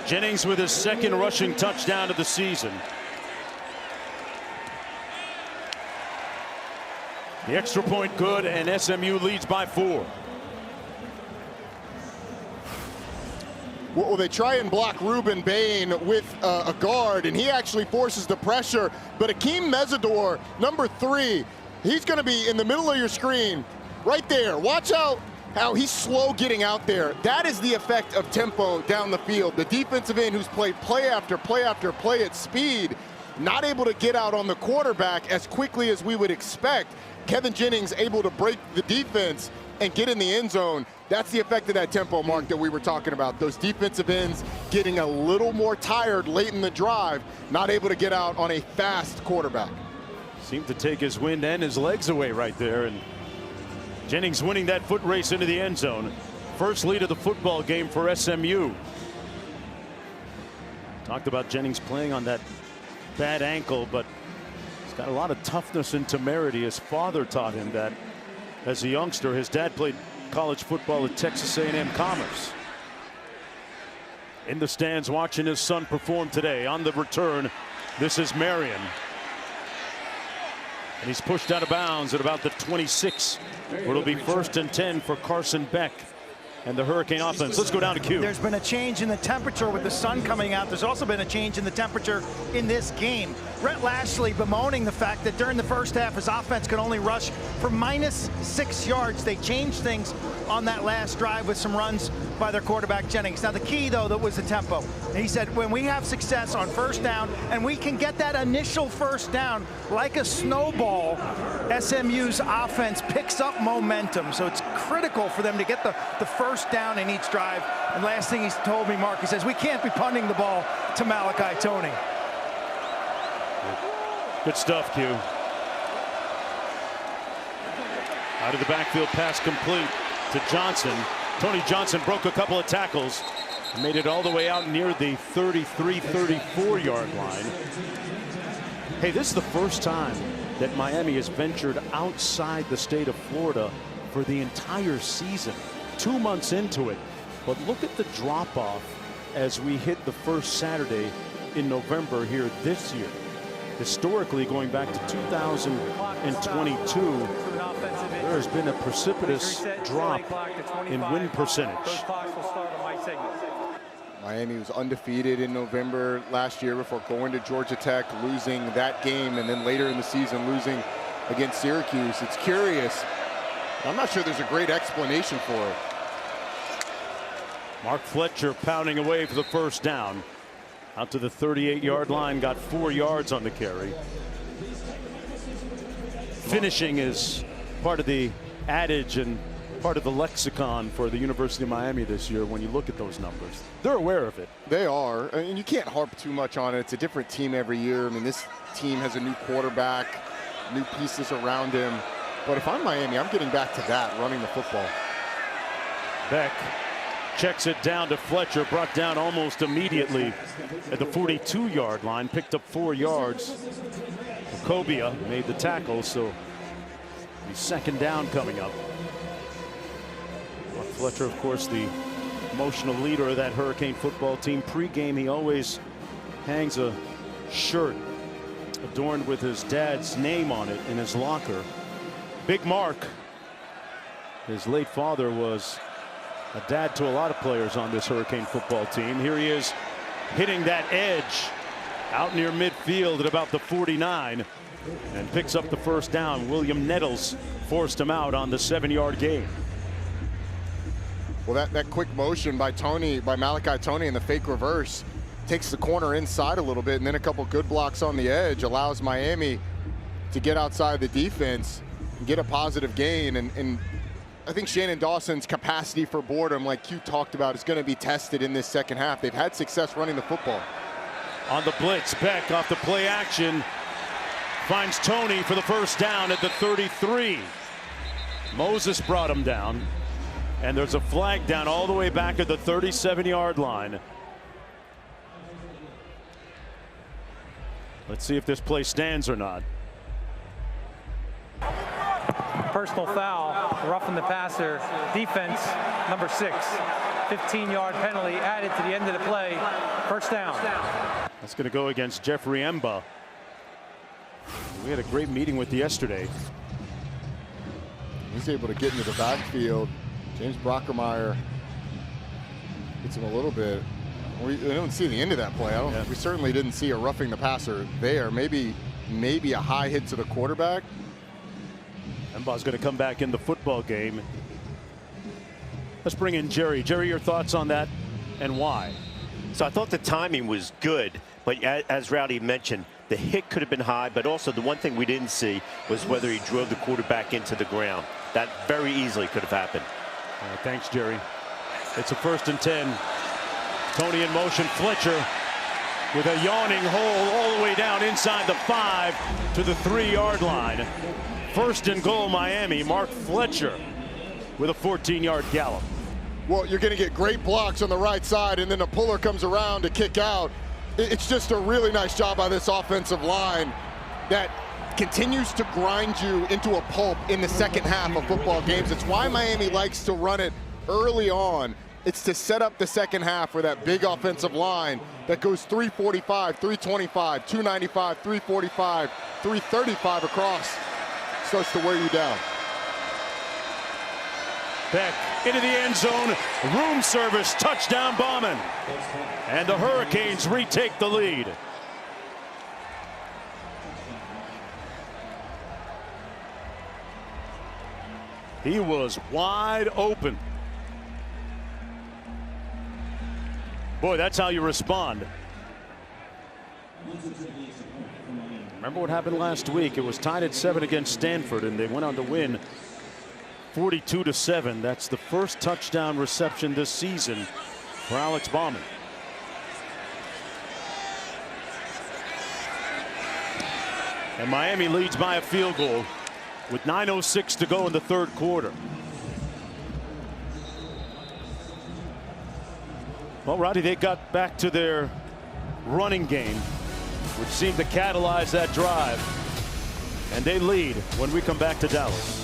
Jennings with his 2nd rushing touchdown of the season. The extra point good, and SMU leads by 4. Well, they try and block Ruben Bain with a guard, and he actually forces the pressure. But Akeem Mesidor, number 3, he's going to be in the middle of your screen right there. Watch out how he's slow getting out there. That is the effect of tempo down the field. The defensive end who's played play after play after play at speed, not able to get out on the quarterback as quickly as we would expect. Kevin Jennings able to break the defense and get in the end zone. That's the effect of that tempo, Mark, that we were talking about. Those defensive ends getting a little more tired late in the drive, not able to get out on a fast quarterback. Seemed to take his wind and his legs away right there, and Jennings winning that foot race into the end zone. First lead of the football game for SMU. Talked about Jennings playing on that bad ankle, but he's got a lot of toughness and temerity. His father taught him that as a youngster. His dad played college football at Texas A&M Commerce. In the stands watching his son perform today. On the return, this is Marion. And he's pushed out of bounds at about the 26, where it'll be 1st and 10 for Carson Beck and the Hurricane offense. Let's go down to Q. There's been a change in the temperature with the sun coming out. There's also been a change in the temperature in this game. Rhett Lashley bemoaning the fact that during the first half his offense could only rush for -6 yards. They changed things on that last drive with some runs by their quarterback Jennings. Now the key though, that was the tempo. And he said when we have success on first down and we can get that initial first down like a snowball, SMU's offense picks up momentum. So it's critical for them to get the first down in each drive. And last thing he's told me, Mark, he says we can't be punting the ball to Malachi Tony. Good stuff, Q. Out of the backfield, pass complete to Johnson. Tony Johnson broke a couple of tackles and made it all the way out near the 33-34 yard line. Hey, this is the first time that Miami has ventured outside the state of Florida for the entire season. 2 months into it. But look at the drop-off as we hit the first Saturday in November here this year. Historically, going back to 2022, there has been a precipitous drop in win percentage. Miami was undefeated in November last year before going to Georgia Tech, losing that game, and then later in the season losing against Syracuse. It's curious. I'm not sure there's a great explanation for it. Mark Fletcher pounding away for the first down. Out to the 38-yard line, got 4 yards on the carry. Finishing is part of the adage and part of the lexicon for the University of Miami this year. When you look at those numbers, they're aware of it. They are, and you can't harp too much on it. It's a different team every year. I mean, this team has a new quarterback, new pieces around him. But if I'm Miami, I'm getting back to that, running the football. Beck checks it down to Fletcher, brought down almost immediately at the 42-yard line, picked up 4 yards. Kobia made the tackle, so the second down coming up. Mark Fletcher, of course, the emotional leader of that Hurricane football team. Pre-game, he always hangs a shirt adorned with his dad's name on it in his locker. Big Mark, his late father, was a dad to a lot of players on this Hurricane football team. Here he is hitting that edge out near midfield at about the 49 and picks up the first down. William Nettles forced him out on the 7-yard gain. Well, that quick motion by Malachi Tony in the fake reverse takes the corner inside a little bit, and then a couple good blocks on the edge allows Miami to get outside the defense and get a positive gain. And I think Shannon Dawson's capacity for boredom, like you talked about, is going to be tested in this second half. They've had success running the football. On the blitz, Beck off the play action finds Tony for the first down at the 33. Moses brought him down, and there's a flag down all the way back at the 37-yard line. Let's see if this play stands or not. Personal foul, roughing the passer, defense, number 6. 15-yard penalty added to the end of the play. First down. That's going to go against Jeffrey Emba. We had a great meeting with yesterday. He's able to get into the backfield. James Brockermeyer hits him a little bit. We don't see the end of that play. We certainly didn't see a roughing the passer there. Maybe a high hit to the quarterback. Emba's going to come back in the football game. Let's bring in Jerry. Jerry, your thoughts on that and why? So I thought the timing was good, but as Rowdy mentioned, the hit could have been high, but also the one thing we didn't see was whether he drove the quarterback into the ground. That very easily could have happened. Thanks, Jerry. It's a 1st and 10. Tony in motion. Fletcher with a yawning hole all the way down inside the 5 to the 3-yard line. 1st and goal, Miami. Mark Fletcher with a 14-yard gallop. Well, you're going to get great blocks on the right side, and then the puller comes around to kick out. It's just a really nice job by this offensive line that continues to grind you into a pulp in the second half of football games. It's why Miami likes to run it early on. It's to set up the second half for that big offensive line that goes 345, 325, 295, 345, 335 across. Starts to wear you down. Beck into the end zone. Room service. Touchdown, Bauman. And the Hurricanes retake the lead. He was wide open. Boy, that's how you respond. Remember what happened last week? It was tied at 7 against Stanford, and they went on to win 42-7. That's the first touchdown reception this season for Alex Bauman. And Miami leads by a field goal with 9:06 to go in the 3rd quarter. Well, Roddy, they got back to their running game, which seemed to catalyze that drive. And they lead when we come back to Dallas.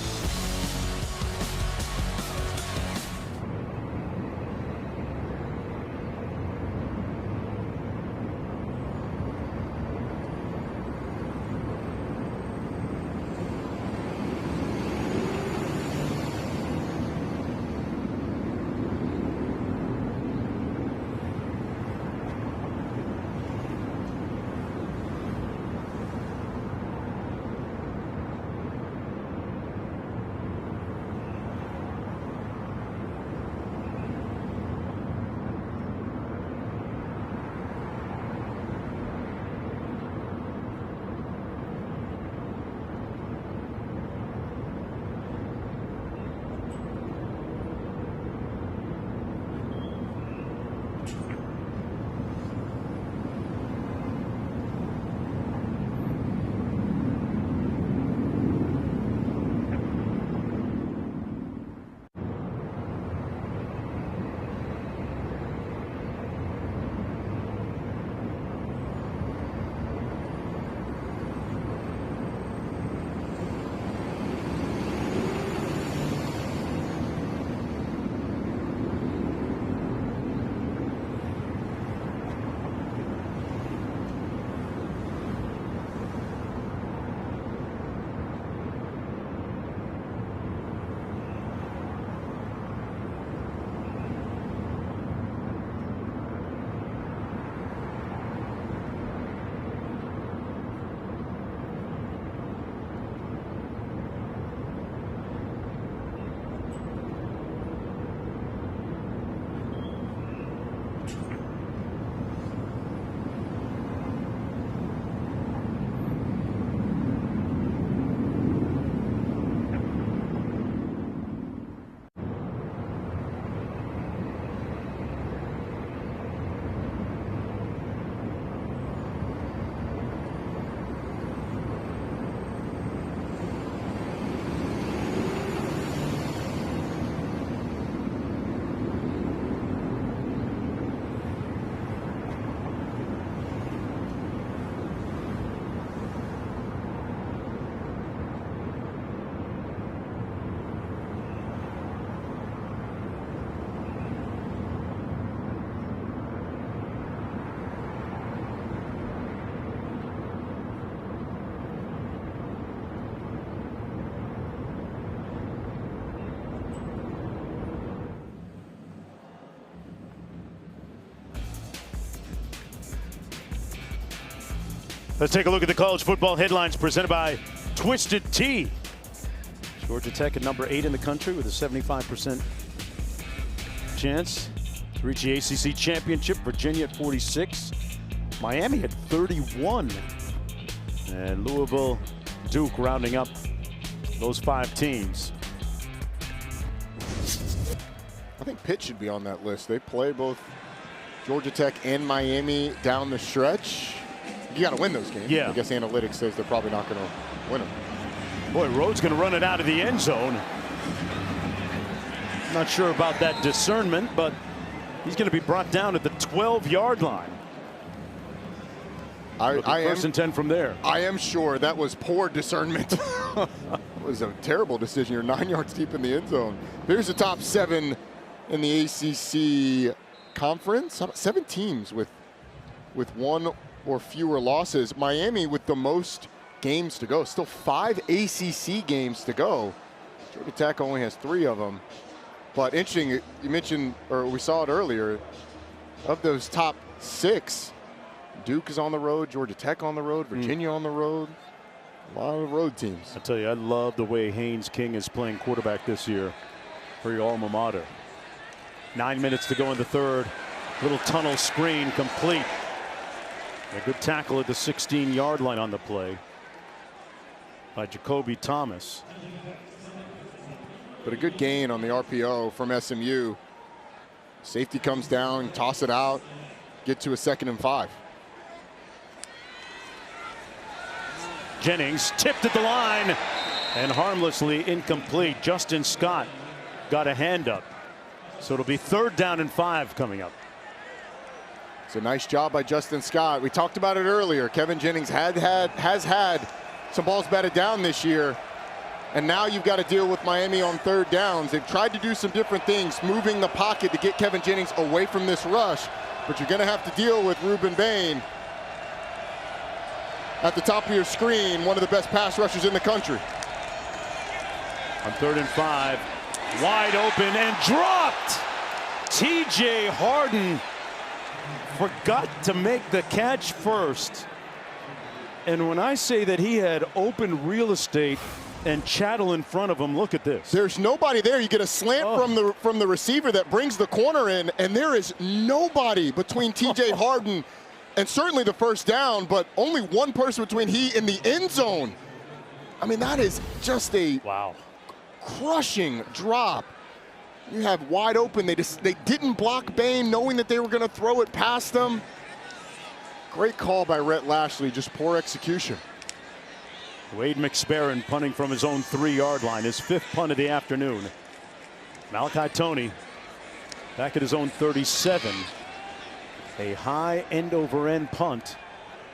Let's take a look at the college football headlines presented by Twisted Tea. Georgia Tech at number 8 in the country with a 75% chance to reach the ACC championship. Virginia at 46. Miami at 31. And Louisville, Duke rounding up those 5 teams. I think Pitt should be on that list. They play both Georgia Tech and Miami down the stretch. You got to win those games. Yeah. I guess analytics says they're probably not going to win them. Boy, Rhodes going to run it out of the end zone. Not sure about that discernment, but he's going to be brought down at the 12-yard line. First and 10 from there. I am sure that was poor discernment. It was a terrible decision. You're 9 yards deep in the end zone. Here's the top 7 in the ACC conference. 7 teams with 1 or fewer losses. Miami with the most games to go. Still 5 ACC games to go. Georgia Tech only has 3 of them. But interesting, you mentioned, or we saw it earlier, of those top 6, Duke is on the road, Georgia Tech on the road, Virginia on the road. A lot of road teams. I tell you, I love the way Haynes King is playing quarterback this year for your alma mater. 9 minutes to go in the third. Little tunnel screen complete. A good tackle at the 16-yard line on the play by Jacoby Thomas. But a good gain on the RPO from SMU. Safety comes down, toss it out, get to a 2nd and 5. Jennings tipped at the line and harmlessly incomplete. Justin Scott got a hand up. So it'll be 3rd down and 5 coming up. It's a nice job by Justin Scott. We talked about it earlier. Kevin Jennings has had some balls batted down this year. And now you've got to deal with Miami on 3rd downs. They've tried to do some different things, moving the pocket to get Kevin Jennings away from this rush. But you're going to have to deal with Ruben Bain. At the top of your screen, one of the best pass rushers in the country. On 3rd and 5, wide open and dropped. TJ Harden forgot to make the catch first. And when I say that he had open real estate and Chattel in front of him, look at this. There's nobody there. You get a slant from the receiver that brings the corner in, and there is nobody between TJ Harden and certainly the 1st down, but only one person between he and the end zone. I mean, that is just a crushing drop. You have wide open. They didn't block Bain, knowing that they were going to throw it past them. Great call by Rhett Lashley, just poor execution. Wade McSparron punting from his own 3-yard line, his 5th punt of the afternoon. Malachi Toney back at his own 37. A high end-over-end punt.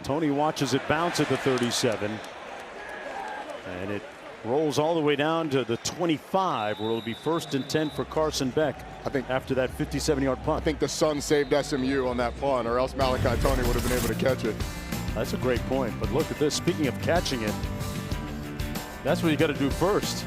Toney watches it bounce at the 37. And it rolls all the way down to the 25, where it'll be 1st and 10 for Carson Beck. I think after that 57-yard punt. I think the sun saved SMU on that punt, or else Malachi Toney would have been able to catch it. That's a great point. But look at this. Speaking of catching it, that's what you got to do first.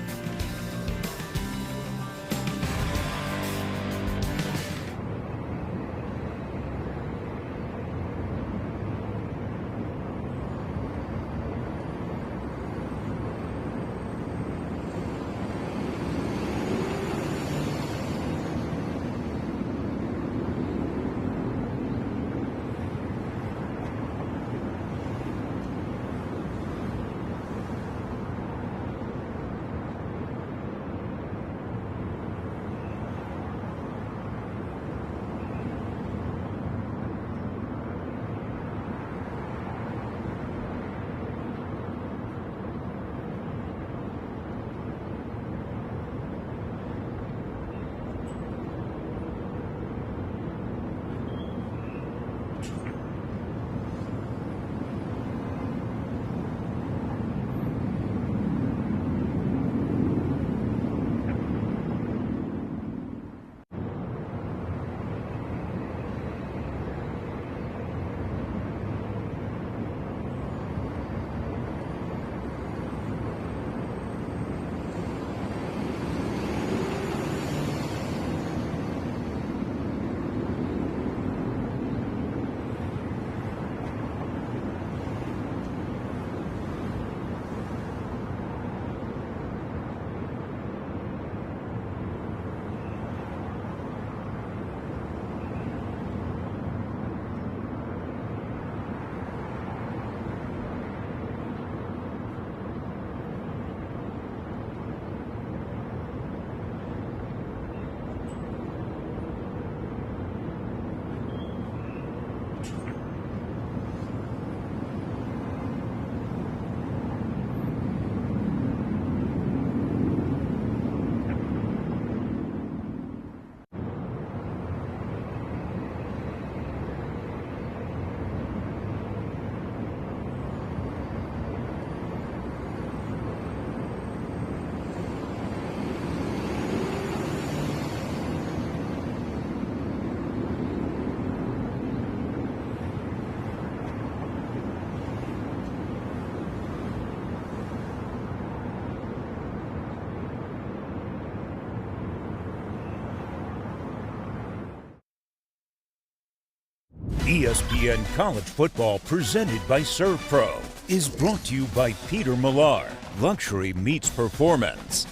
ESPN College Football presented by ServPro is brought to you by Peter Millar. Luxury meets performance.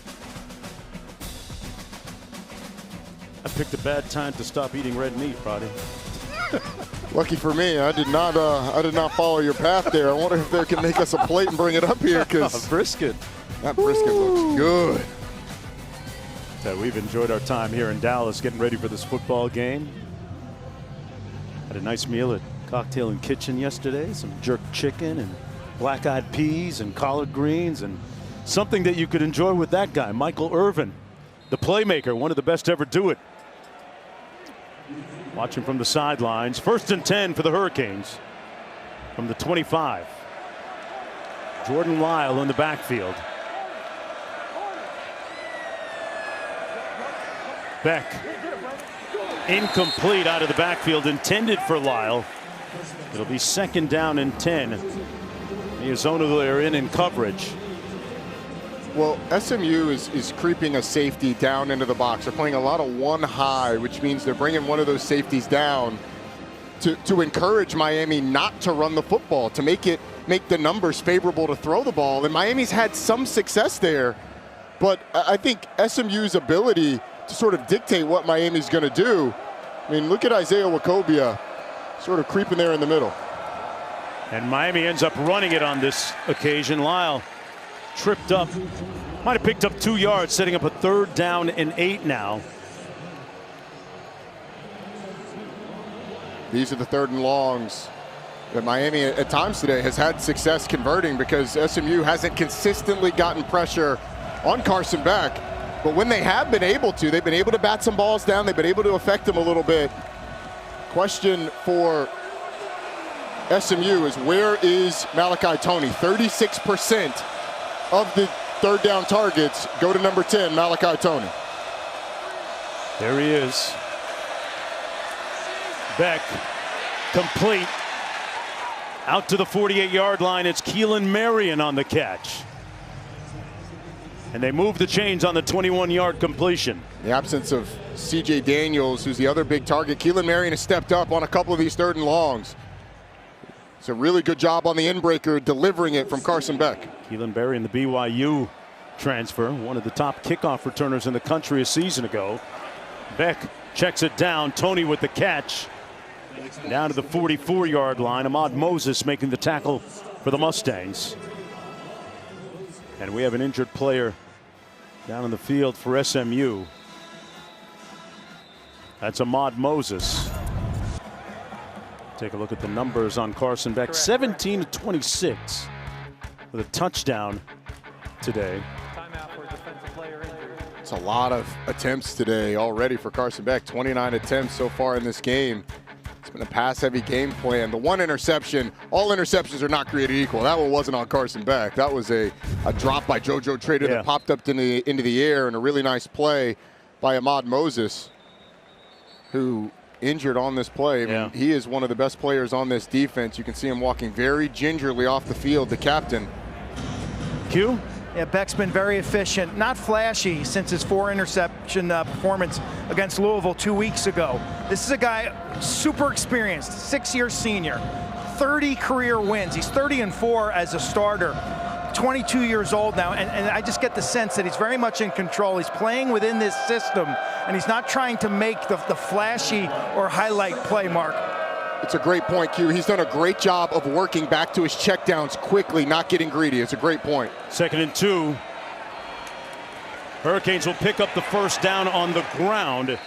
I picked a bad time to stop eating red meat, Roddy. Lucky for me, I did not follow your path there. I wonder if they can make us a plate and bring it up here, because Brisket. that brisket looks good. So we've enjoyed our time here in Dallas getting ready for this football game. Had a nice meal at Cocktail and Kitchen yesterday. Some jerk chicken and black-eyed peas and collard greens, and something that you could enjoy with that guy, Michael Irvin, the playmaker, one of the best to ever do it. Watching from the sidelines. 1st and 10 for the Hurricanes from the 25. Jordan Lyle in the backfield. Beck. Incomplete out of the backfield, intended for Lyle. It'll be 2nd down and 10. Miyazono there in coverage. Well, SMU is creeping a safety down into the box. They're playing a lot of one high, which means they're bringing one of those safeties down to encourage Miami not to run the football, to make the numbers favorable to throw the ball. And Miami's had some success there, but I think SMU's ability to sort of dictate what Miami's going to do. I mean, look at Isaiah Wacobia sort of creeping there in the middle. And Miami ends up running it on this occasion. Lyle tripped up, might have picked up 2 yards, setting up a 3rd down and 8 now. These are the 3rd and longs that Miami at times today has had success converting, because SMU hasn't consistently gotten pressure on Carson Beck. But when they have been able to, they've been able to bat some balls down. They've been able to affect them a little bit. Question for SMU is, where is Malachi Toney? 36% of the 3rd down targets go to number 10, Malachi Toney. There he is. Beck, complete. Out to the 48-yard line. It's Keelan Marion on the catch. And they move the chains on the 21-yard completion. The absence of C.J. Daniels, who's the other big target. Keelan Marion has stepped up on a couple of these 3rd and longs. It's a really good job on the inbreaker, delivering it from Carson Beck. Keelan Berry in the BYU transfer, one of the top kickoff returners in the country a season ago. Beck checks it down. Toney with the catch. Down to the 44-yard line. Ahmad Moses making the tackle for the Mustangs. And we have an injured player down in the field for SMU. That's Ahmad Moses. Take a look at the numbers on Carson Beck. 17 to 26 with a touchdown today. It's a lot of attempts today already for Carson Beck. 29 attempts so far in this game. It's been a pass-heavy game plan. The one interception, all interceptions are not created equal. That one wasn't on Carson Beck. That was a drop by JoJo Trader that popped up into the air, and a really nice play by Ahmad Moses, who injured on this play. I mean, he is one of the best players on this defense. You can see him walking very gingerly off the field, the captain. Q? Yeah, Beck's been very efficient, not flashy since his 4-interception performance against Louisville 2 weeks ago. This is a guy super experienced, 6-year senior, 30 career wins. He's 30-4 as a starter, 22 years old now, and I just get the sense that he's very much in control. He's playing within this system, and he's not trying to make the flashy or highlight play, Mark. It's a great point, Q. He's done a great job of working back to his checkdowns quickly, not getting greedy. It's a great point. 2nd and 2. Hurricanes will pick up the 1st down on the ground.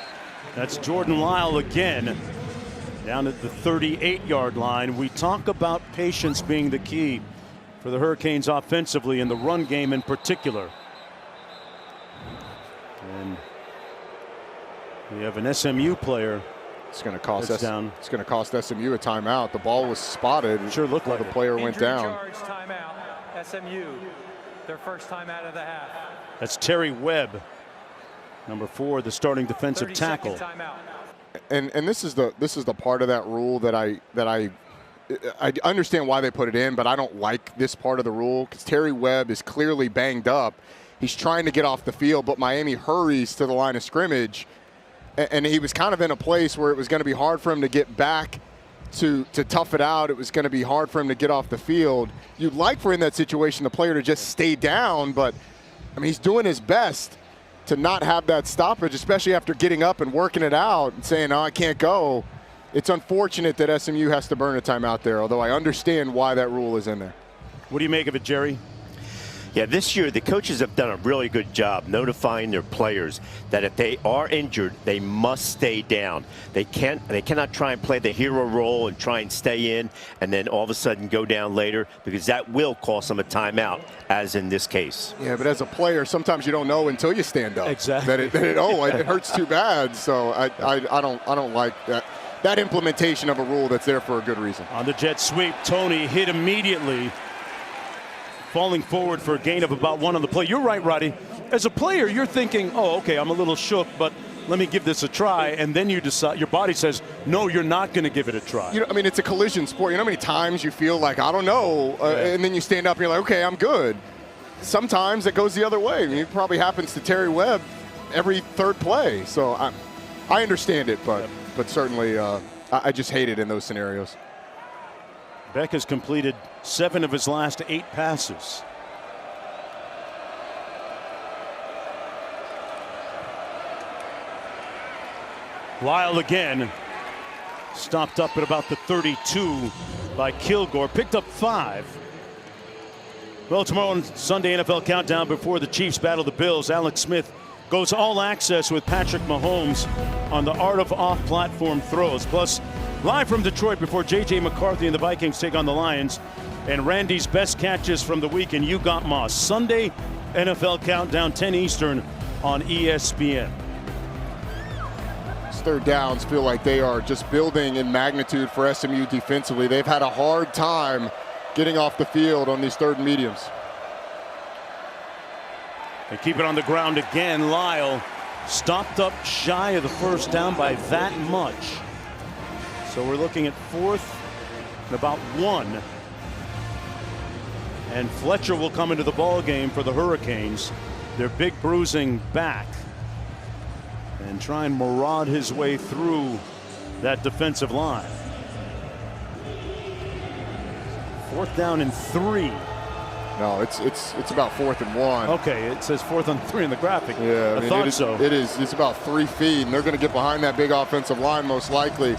That's Jordan Lyle again, down at the 38-yard line. We talk about patience being the key for the Hurricanes offensively, in the run game in particular. And we have an SMU player. It's going to cost It's going to cost SMU a timeout. The ball was spotted. Sure looked like the player went down. Charge timeout. SMU, their first time out of the half. That's Terry Webb, number 4, the starting defensive tackle. And this is the part of that rule that I understand why they put it in, but I don't like this part of the rule, because Terry Webb is clearly banged up. He's trying to get off the field, but Miami hurries to the line of scrimmage. And he was kind of in a place where it was going to be hard for him to get back to tough it out. It was going to be hard for him to get off the field. You'd like for in that situation the player to just stay down, but I mean, he's doing his best to not have that stoppage, especially after getting up and working it out and saying, "Oh, I can't go." It's unfortunate that SMU has to burn a timeout there, although I understand why that rule is in there. What do you make of it, Jerry? Yeah, this year the coaches have done a really good job notifying their players that if they are injured, they must stay down. They cannot try and play the hero role and try and stay in and then all of a sudden go down later, because that will cost them a timeout, as in this case. Yeah, but as a player, sometimes you don't know until you stand up. Exactly. It hurts too bad. So I don't like that implementation of a rule that's there for a good reason. On the jet sweep, Tony hit immediately, falling forward for a gain of about 1 on the play. You're right, Roddy. As a player, you're thinking, oh, okay, I'm a little shook, but let me give this a try. And then you decide, your body says, no, you're not going to give it a try. I mean, it's a collision sport. You know how many times you feel like, I don't know, and then you stand up and you're like, okay, I'm good. Sometimes it goes the other way. I mean, it probably happens to Terry Webb every third play. So I understand it, but certainly I just hate it in those scenarios. Beck has completed 7 of his last 8 passes. Lyle again, stopped up at about the 32 by Kilgore, picked up 5. Well, tomorrow on Sunday NFL Countdown, before the Chiefs battle the Bills, Alex Smith goes all access with Patrick Mahomes on the art of off-platform throws. Plus, live from Detroit before J.J. McCarthy and the Vikings take on the Lions, and Randy's best catches from the week in You Got Moss. Sunday NFL Countdown, 10 Eastern on ESPN. These third downs feel like they are just building in magnitude for SMU defensively. They've had a hard time getting off the field on these third and mediums. They keep it on the ground again. Lyle stopped up shy of the first down by that much. So we're looking at 4th and about 1. And Fletcher will come into the ball game for the Hurricanes. Their big bruising back. And try and maraud his way through that defensive line. 4th down and 3. No, it's about 4th and 1. Okay, it says 4th and 3 in the graphic. Yeah, I thought so. It is. It's about 3 feet, and they're going to get behind that big offensive line most likely.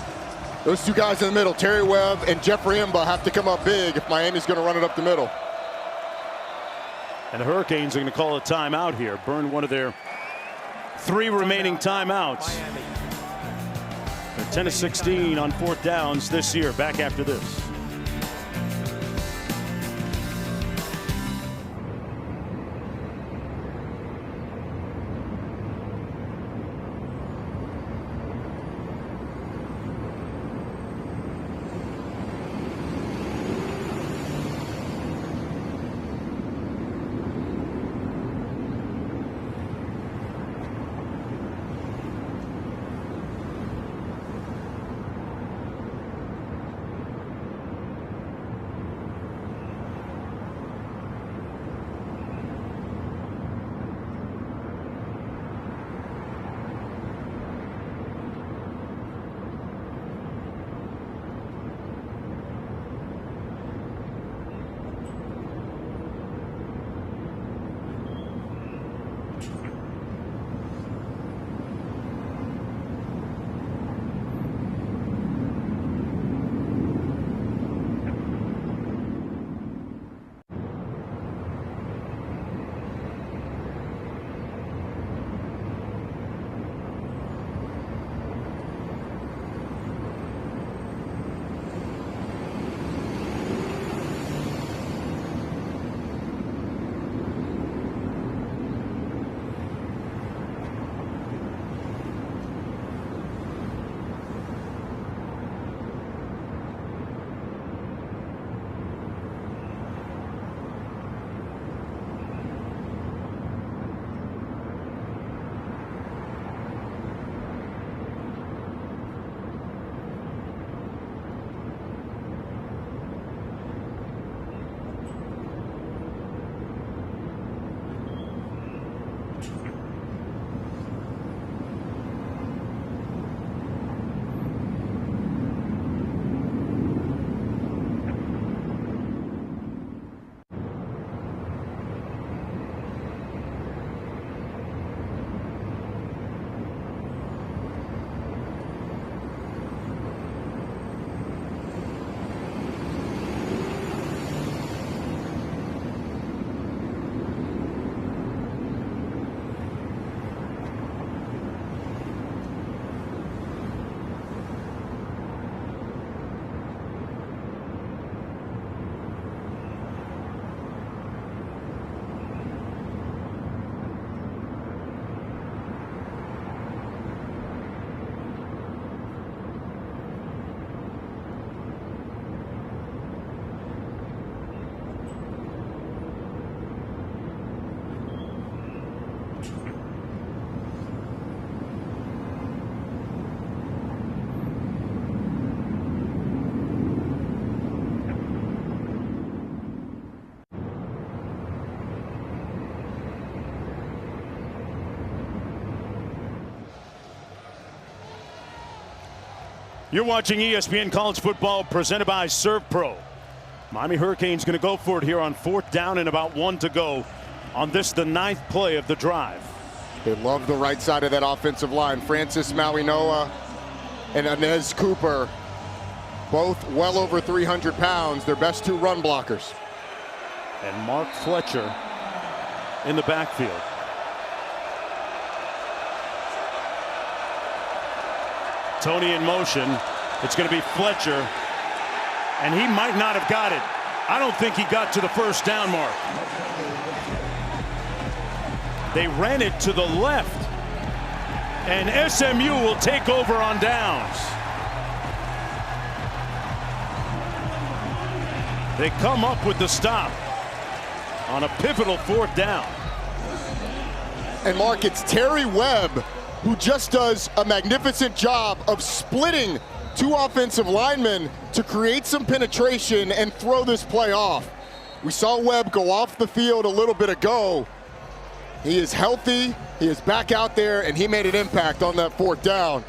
Those 2 guys in the middle, Terry Webb and Jeffrey Imba, have to come up big if Miami's going to run it up the middle. And the Hurricanes are going to call a timeout here. Burn one of their 3 remaining timeouts. They're 10 of 16 on 4th downs this year. Back after this. You're watching ESPN College Football presented by Serve Pro. Miami Hurricanes going to go for it here on 4th down and about 1 to go on this, the 9th play of the drive. They love the right side of that offensive line. Francis Mauigoa and Inez Cooper, both well over 300 pounds, their best 2 run blockers. And Mark Fletcher in the backfield. Tony in motion. It's going to be Fletcher, and he might not have got it. I don't think he got to the 1st down mark. They ran it to the left, and SMU will take over on downs. They come up with the stop on a pivotal 4th down. And Mark, it's Terry Webb who just does a magnificent job of splitting 2 offensive linemen to create some penetration and throw this play off. We saw Webb go off the field a little bit ago. He is healthy, he is back out there, and he made an impact on that 4th down.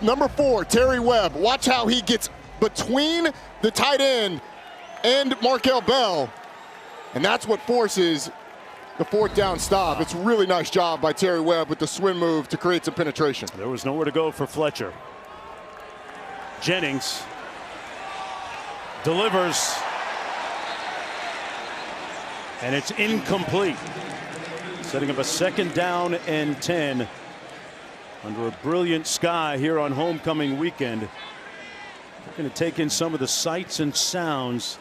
Number 4, Terry Webb. Watch how he gets between the tight end and Markel Bell, and that's what forces the 4th down stop. It's a really nice job by Terry Webb with the swim move to create some penetration. There was nowhere to go for Fletcher. Jennings delivers, and it's incomplete. Setting up a 2nd down and 10 under a brilliant sky here on homecoming weekend. We're going to take in some of the sights and sounds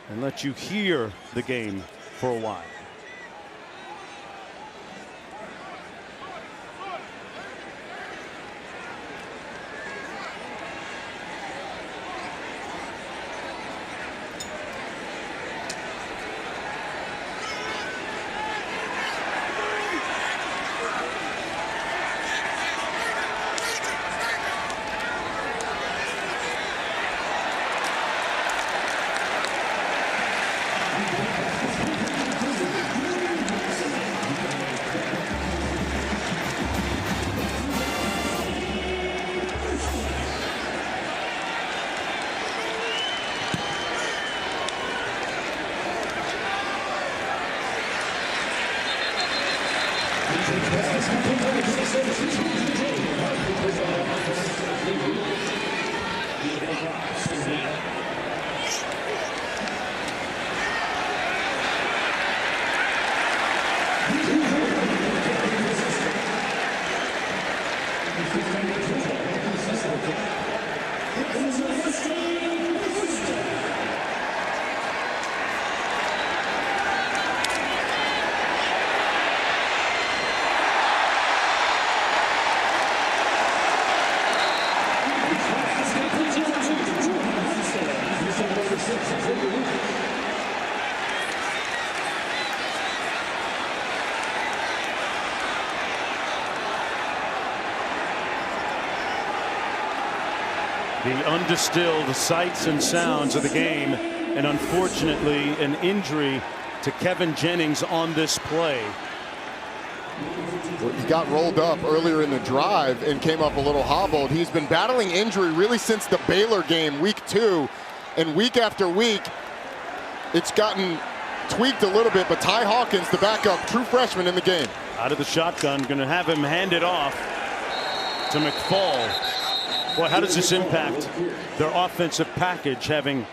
and let you hear the game for a while. The undistilled sights and sounds of the game, and unfortunately an injury to Kevin Jennings on this play. He got rolled up earlier in the drive and came up a little hobbled. He's been battling injury really since the Baylor game, week 2, and week after week it's gotten tweaked a little bit, but Ty Hawkins, the backup, true freshman in the game. Out of the shotgun, going to have him hand it off to McFall. Boy, how does this impact their offensive package, having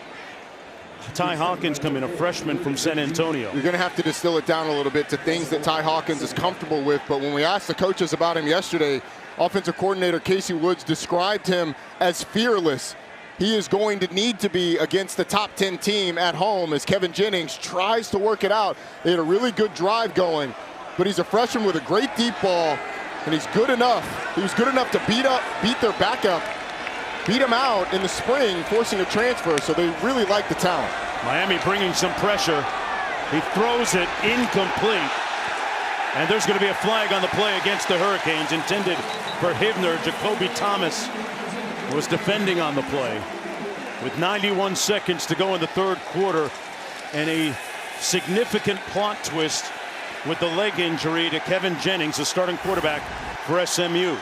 Ty Hawkins come in, a freshman from San Antonio? You're going to have to distill it down a little bit to things that Ty Hawkins is comfortable with, but when we asked the coaches about him yesterday, offensive coordinator Casey Woods described him as fearless. He is going to need to be against the top 10 team at home as Kevin Jennings tries to work it out. They had a really good drive going, but he's a freshman with a great deep ball, and he's good enough. He was good enough to beat their backup, beat him out in the spring, forcing a transfer, so they really like the talent. Miami bringing some pressure. He throws it incomplete. And there's going to be a flag on the play against the Hurricanes, intended for Hivner. Jacoby Thomas was defending on the play. With 91 seconds to go in the 3rd quarter, and a significant plot twist with the leg injury to Kevin Jennings, the starting quarterback for SMU.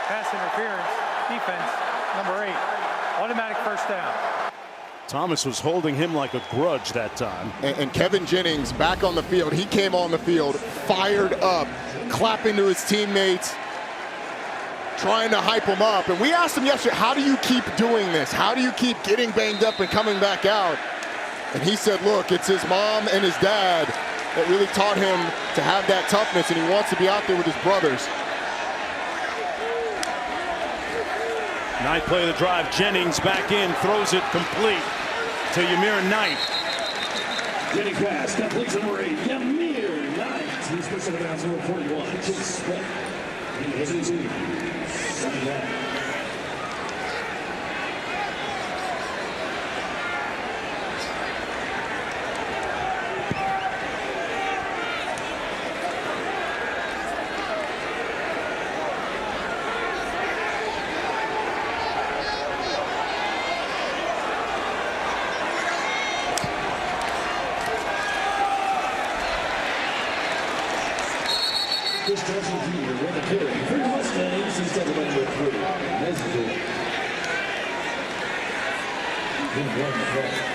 Pass interference, defense. number 8. Automatic first down. Thomas was holding him like a grudge that time. And Kevin Jennings back on the field. He came on the field fired up, clapping to his teammates, trying to hype him up. And we asked him yesterday, how do you keep doing this? How do you keep getting banged up and coming back out? And he said, look, it's his mom and his dad that really taught him to have that toughness, and he wants to be out there with his brothers. Knight play the drive. Jennings back in, throws it complete to Yamir Knight. Getting pass, complete number 8, Yamir Knight. He's pushing it out to 41. Just he has his team. This Johnson Jr. with the carry for the Mustangs. He's got the number 3. Messenger. He's run the play.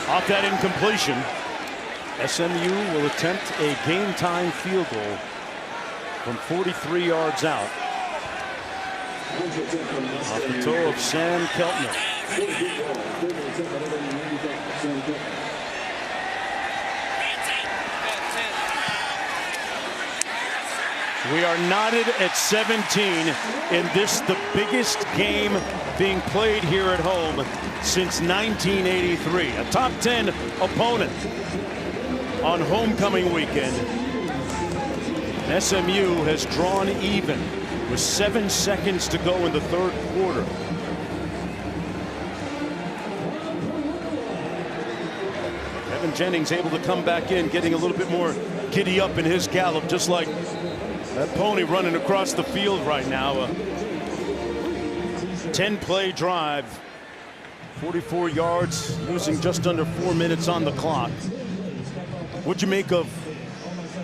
Off that incompletion, SMU will attempt a game-time field goal from 43 yards out. Off the toe of Sam Keltner. We are knotted at 17 in this, the biggest game being played here at home since 1983. A top 10 opponent on homecoming weekend. SMU has drawn even with 7 seconds to go in the third quarter. Kevin Jennings able to come back in, getting a little bit more giddy up in his gallop, just like that pony running across the field right now. A 10-play drive, 44 yards, losing just under 4 minutes on the clock. What'd you make of,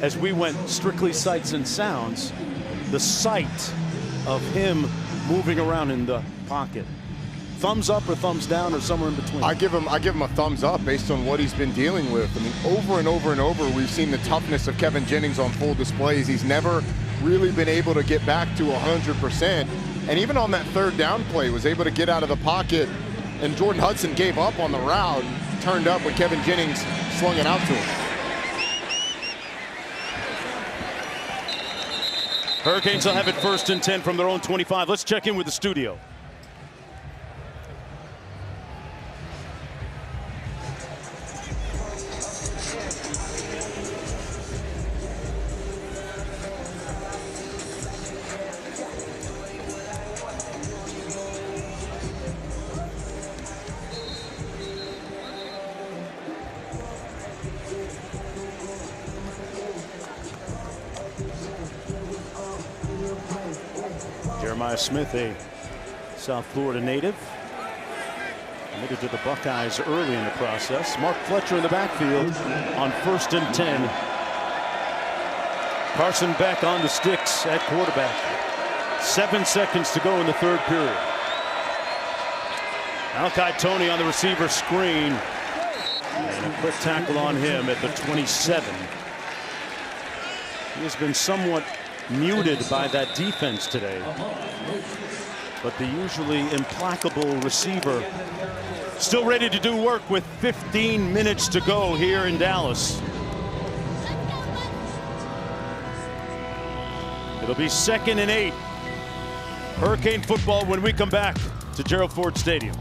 as we went strictly sights and sounds, the sight of him moving around in the pocket? Thumbs up or thumbs down or somewhere in between? I give him a thumbs up based on what he's been dealing with. I mean, over and over and over, we've seen the toughness of Kevin Jennings on full displays. He's never really been able to get back to 100%. And even on that third down play, was able to get out of the pocket. And Jordan Hudson gave up on the route, turned up when Kevin Jennings slung it out to him. Hurricanes will have it 1st and 10 from their own 25. Let's check in with the studio. Jeremiah Smith, a South Florida native, committed to the Buckeyes early in the process. Mark Fletcher in the backfield on 1st and 10. Carson Beck on the sticks at quarterback. 7 seconds to go in the third period. Malachi Toney on the receiver screen. And a quick tackle on him at the 27. He has been somewhat muted by that defense today, but the usually implacable receiver still ready to do work with 15 minutes to go here in Dallas. It'll be 2nd and 8 Hurricane football when we come back to Gerald Ford Stadium.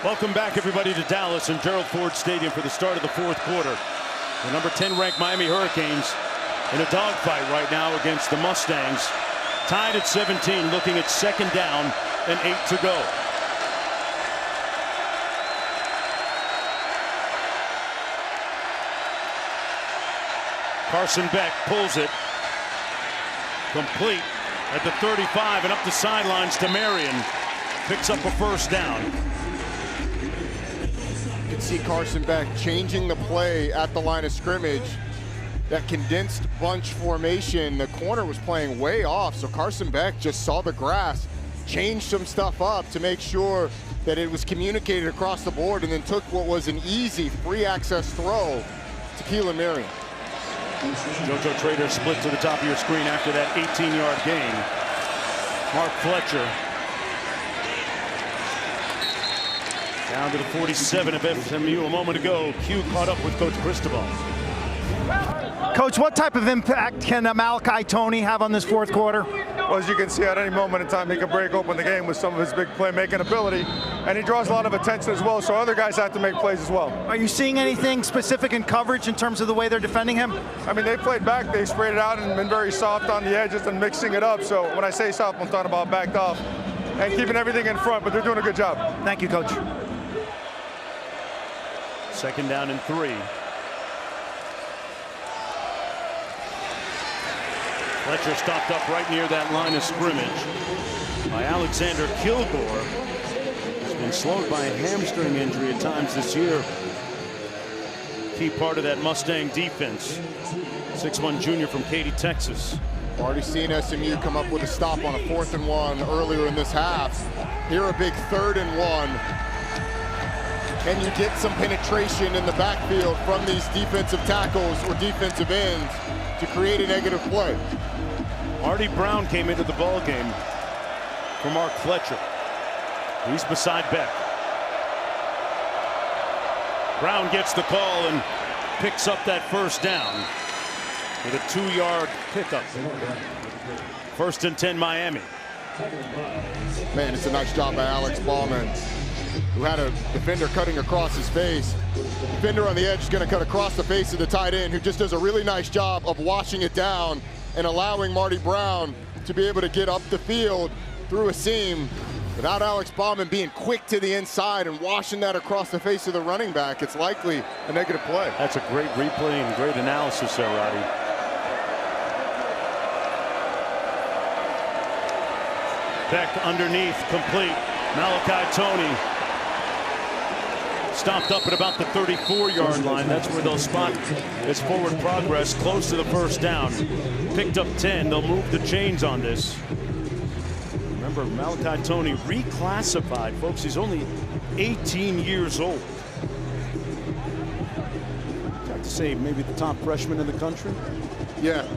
Welcome back, everybody, to Dallas and Gerald Ford Stadium for the start of the fourth quarter. The number 10 ranked Miami Hurricanes in a dogfight right now against the Mustangs. Tied at 17, looking at second down and 8 to go. Carson Beck pulls it. Complete at the 35 and up the sidelines to Marion. Picks up a first down. You can see Carson Beck changing the play at the line of scrimmage. That condensed bunch formation, the corner was playing way off, so Carson Beck just saw the grass, changed some stuff up to make sure that it was communicated across the board, and then took what was an easy free access throw to Keelan Marion. JoJo Trader split to the top of your screen after that 18-yard gain. Mark Fletcher down to the 47 of SMU a moment ago. Q caught up with Coach Cristobal. Coach, what type of impact can Malachi Toney have on this fourth quarter? Well, as you can see, at any moment in time, he can break open the game with some of his big playmaking ability, and he draws a lot of attention as well, so other guys have to make plays as well. Are you seeing anything specific in coverage in terms of the way they're defending him? I mean, they played back, they sprayed it out and been very soft on the edges and mixing it up. So when I say soft, I'm talking about backed off and keeping everything in front, but they're doing a good job. Thank you, Coach. 2nd down and 3. Fletcher stopped up right near that line of scrimmage by Alexander Kilgore. He's been slowed by a hamstring injury at times this year. Key part of that Mustang defense. 6'1" junior from Katy, Texas. Already seen SMU come up with a stop on a 4th and 1 earlier in this half. Here a big 3rd and 1. Can you get some penetration in the backfield from these defensive tackles or defensive ends to create a negative play? Marty Brown came into the ball game for Mark Fletcher. He's beside Beck. Brown gets the call and picks up that 1st down with a 2-yard pickup. 1st and 10 Miami. Man, it's a nice job by Alex Ballman, who had a defender cutting across his face. Defender on the edge is going to cut across the face of the tight end, who just does a really nice job of washing it down and allowing Marty Brown to be able to get up the field through a seam. Without Alex Bauman being quick to the inside and washing that across the face of the running back, it's likely a negative play. That's a great replay and great analysis there, Roddy. Beck underneath, complete. Malachi Tony stopped up at about the 34-yard line. That's where they'll spot his forward progress close to the 1st down. Picked up 10. They'll move the chains on this. Remember, Malachi Tony reclassified, folks. He's only 18 years old. I'd have to say maybe the top freshman in the country. Yeah,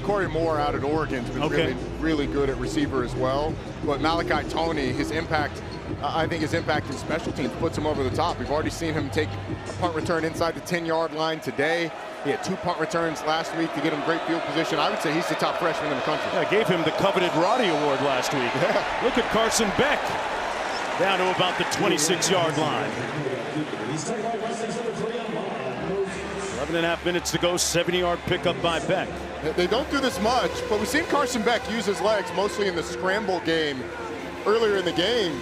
Corey Moore out at Oregon's been really good at receiver as well. But Malachi Tony, his impact, I think his impact in special teams puts him over the top. We've already seen him take a punt return inside the 10-yard line today. He had 2 punt returns last week to get him great field position. I would say he's the top freshman in the country. Yeah, I gave him the coveted Roddy Award last week. Yeah. Look at Carson Beck down to about the 26-yard line. 11.5 minutes to go, 70-yard pickup by Beck. They don't do this much, but we've seen Carson Beck use his legs mostly in the scramble game earlier in the game.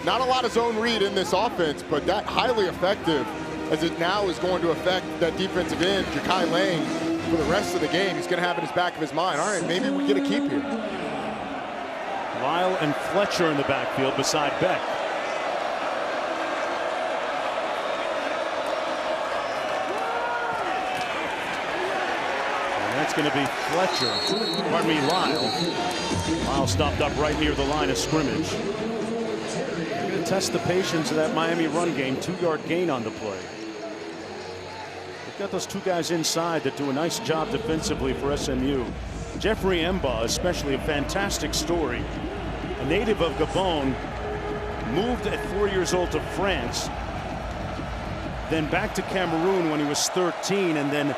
Not a lot of zone read in this offense, but that highly effective, as it now is going to affect that defensive end, Ja'Kai Lane, for the rest of the game. He's going to have in his back of his mind, all right, maybe we get a keep here. Lyle and Fletcher in the backfield beside Beck. That's going to be Fletcher. Pardon me, Lyle. Lyle stopped up right near the line of scrimmage. They're going to test the patience of that Miami run game. 2-yard gain on the play. They've got those 2 guys inside that do a nice job defensively for SMU. Jeffrey Emba, especially, a fantastic story. A native of Gabon, moved at 4 years old to France, then back to Cameroon when he was 13, and then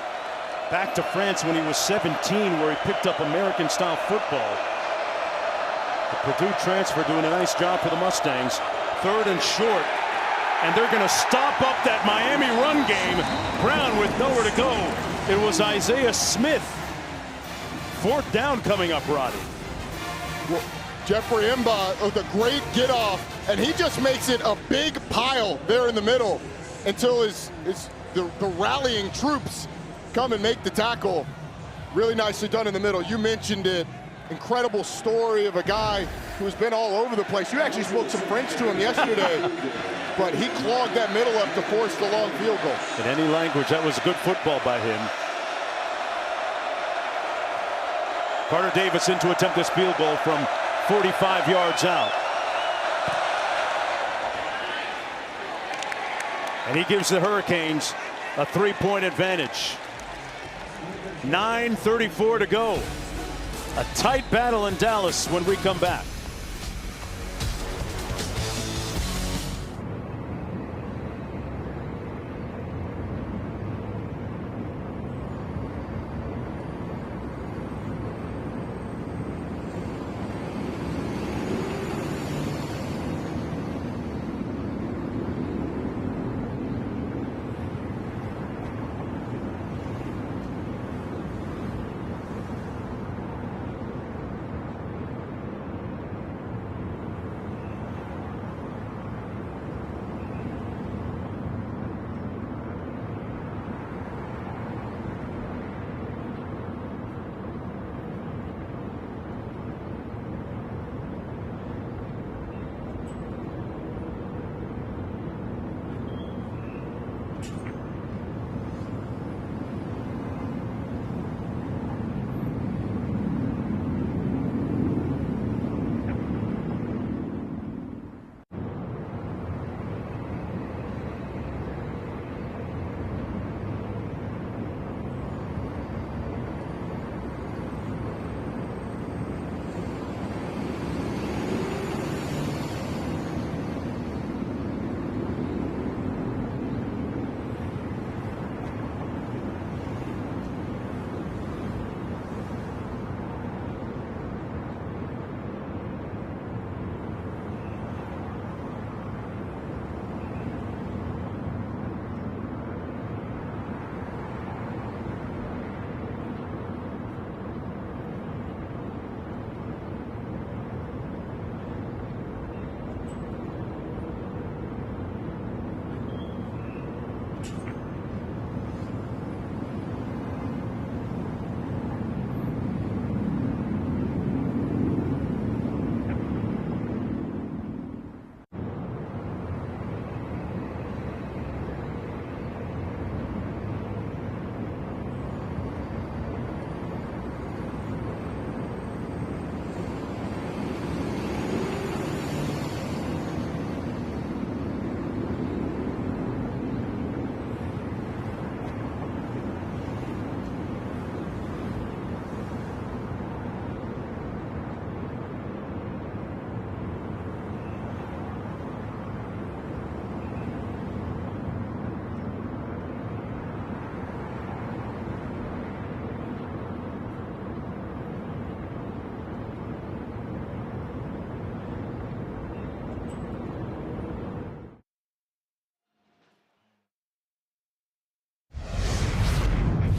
back to France when he was 17, where he picked up American-style football. The Purdue transfer doing a nice job for the Mustangs. 3rd and short, and they're going to stop up that Miami run game. Brown with nowhere to go. It was Isaiah Smith. 4th down coming up, Roddy. Well, Jeffrey Emba with a great get off, and he just makes it a big pile there in the middle until the rallying troops come and make the tackle. Really nicely done in the middle. You mentioned it. Incredible story of a guy who's been all over the place. You actually spoke some French to him yesterday, but he clogged that middle up to force the long field goal. In any language, that was good football by him. Carter Davis in to attempt this field goal from 45 yards out. And he gives the Hurricanes a 3-point advantage. 9:34 to go. A tight battle in Dallas when we come back.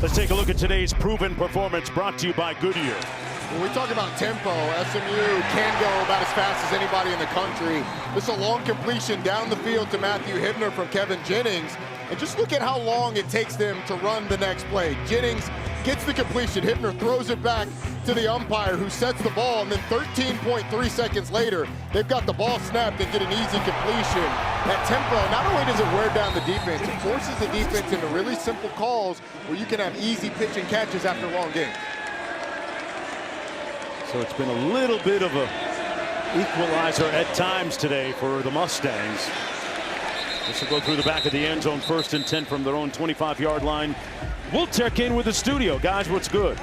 Let's take a look at today's proven performance brought to you by Goodyear. When we talk about tempo, SMU can go about as fast as anybody in the country. This is a long completion down the field to Matthew Hibner from Kevin Jennings. And just look at how long it takes them to run the next play. Jennings gets the completion. Hibner throws it back to the umpire who sets the ball. And then 13.3 seconds later, they've got the ball snapped and get an easy completion. That tempo, not only does it wear down the defense, it forces the defense into really simple calls where you can have easy pitch and catches after long games. So it's been a little bit of a equalizer at times today for the Mustangs. This will go through the back of the end zone, 1st and 10 from their own 25-yard line. We'll check in with the studio. Guys, what's good?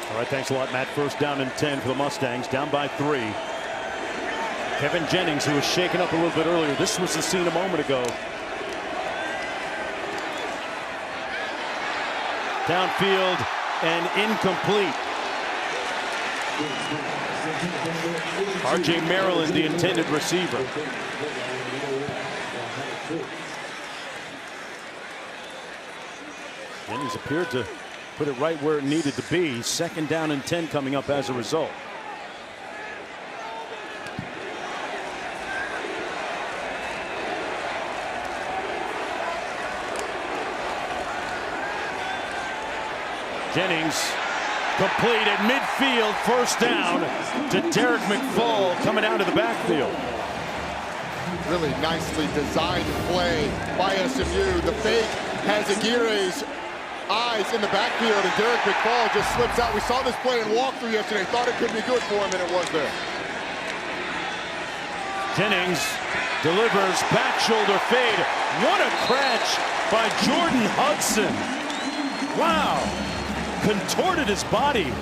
All right, thanks a lot, Matt. 1st down and 10 for the Mustangs, down by 3. Kevin Jennings, who was shaken up a little bit earlier. This was the scene a moment ago. Downfield and incomplete. R.J. Maryland, the intended receiver. Jennings appeared to put it right where it needed to be. 2nd down and 10 coming up as a result. Jennings complete at midfield, 1st down to Derek McFall coming out of the backfield. Really nicely designed play by SMU. The fake has Aguirre's eyes in the backfield, and Derek McFall just slips out. We saw this play in walkthrough yesterday. Thought it could be good for him, and it was there. Jennings delivers back shoulder fade. What a catch by Jordan Hudson. Wow. Contorted his body,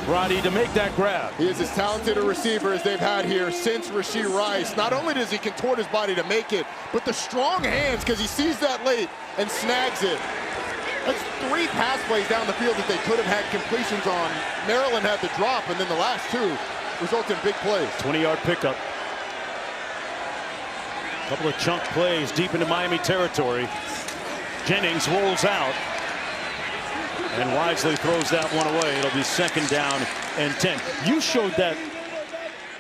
Roddy, to make that grab. He is as talented a receiver as they've had here since Rashee Rice. Not only does he contort his body to make it, but the strong hands, because he sees that late and snags it. That's 3 pass plays down the field that they could have had completions on. Maryland had the drop, and then the last 2 result in big plays. 20-yard pickup. Couple of chunk plays deep into Miami territory. Jennings rolls out and wisely throws that one away. It'll be 2nd down and 10. You showed that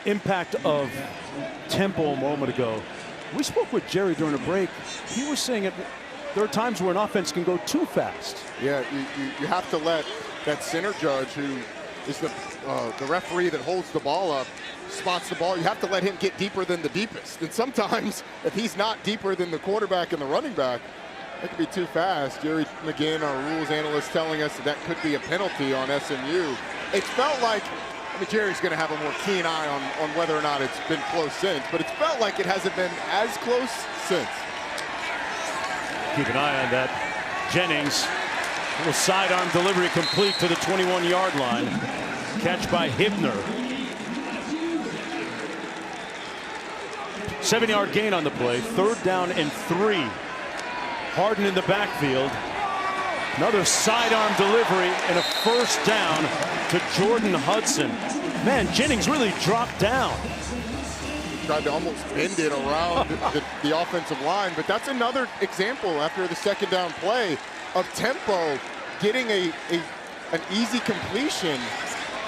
impact of tempo a moment ago. We spoke with Jerry during a break. He was saying there are times where an offense can go too fast. Yeah, you have to let that center judge, who is the referee that holds the ball up, spots the ball. You have to let him get deeper than the deepest. And sometimes, if he's not deeper than the quarterback and the running back, that could be too fast. Jerry McGinn, our rules analyst, telling us that could be a penalty on SMU. It felt like, I mean, Jerry's going to have a more keen eye on whether or not it's been close since, but it's felt like it hasn't been as close since. Keep an eye on that. Jennings, little sidearm delivery complete to the 21-yard line. Catch by Hibner. 7-yard gain on the play. 3rd down and 3. Harden in the backfield. Another sidearm delivery and a 1st down to Jordan Hudson. Man, Jennings really dropped down. He tried to almost bend it around the offensive line, but that's another example after the 2nd down play of tempo, getting an easy completion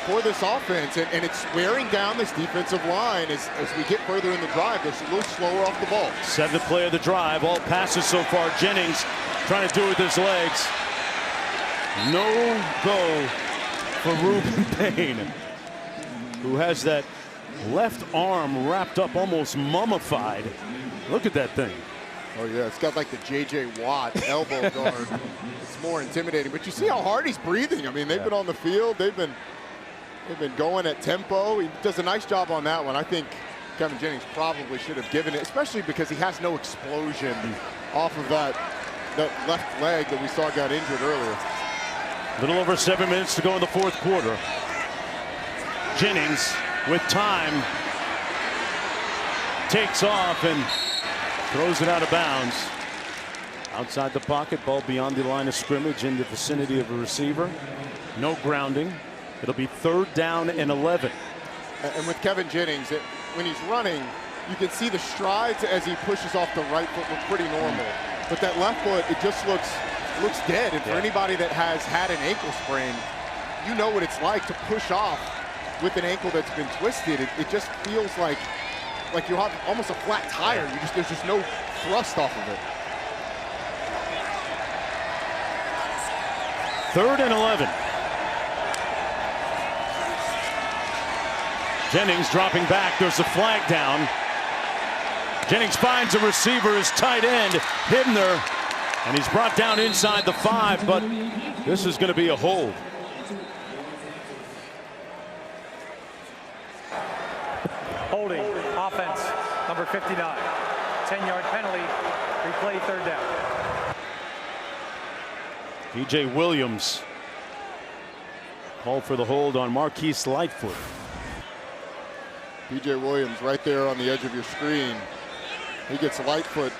for this offense, and it's wearing down this defensive line as we get further in the drive. They're a little slower off the ball. 7th play of the drive. All passes so far. Jennings trying to do it with his legs. No go for Ruben Payne, who has that left arm wrapped up, almost mummified. Look at that thing. Oh yeah, it's got like the J.J. Watt elbow guard. It's more intimidating, but you see how hard he's breathing. I mean, they've been on the field. They've been going at tempo. He does a nice job on that one. I think Kevin Jennings probably should have given it, especially because he has no explosion off of that left leg that we saw got injured earlier. Little over 7 minutes to go in the fourth quarter. Jennings with time takes off and throws it out of bounds. Outside the pocket, ball beyond the line of scrimmage in the vicinity of a receiver. No grounding. It'll be 3rd down and 11. And with Kevin Jennings, when he's running, you can see the strides as he pushes off the right foot look pretty normal. But that left foot, it just looks dead. And for anybody that has had an ankle sprain, you know what it's like to push off with an ankle that's been twisted. It just feels like you have almost a flat tire. There's just no thrust off of it. 3rd and 11. Jennings dropping back. There's a flag down. Jennings finds a receiver, his tight end, Hibner, and he's brought down inside the 5, but this is going to be a hold. Holding, offense, number 59. 10-yard penalty, replay 3rd down. P.J. Williams called for the hold on Marquise Lightfoot. P.J. Williams right there on the edge of your screen. He gets Lightfoot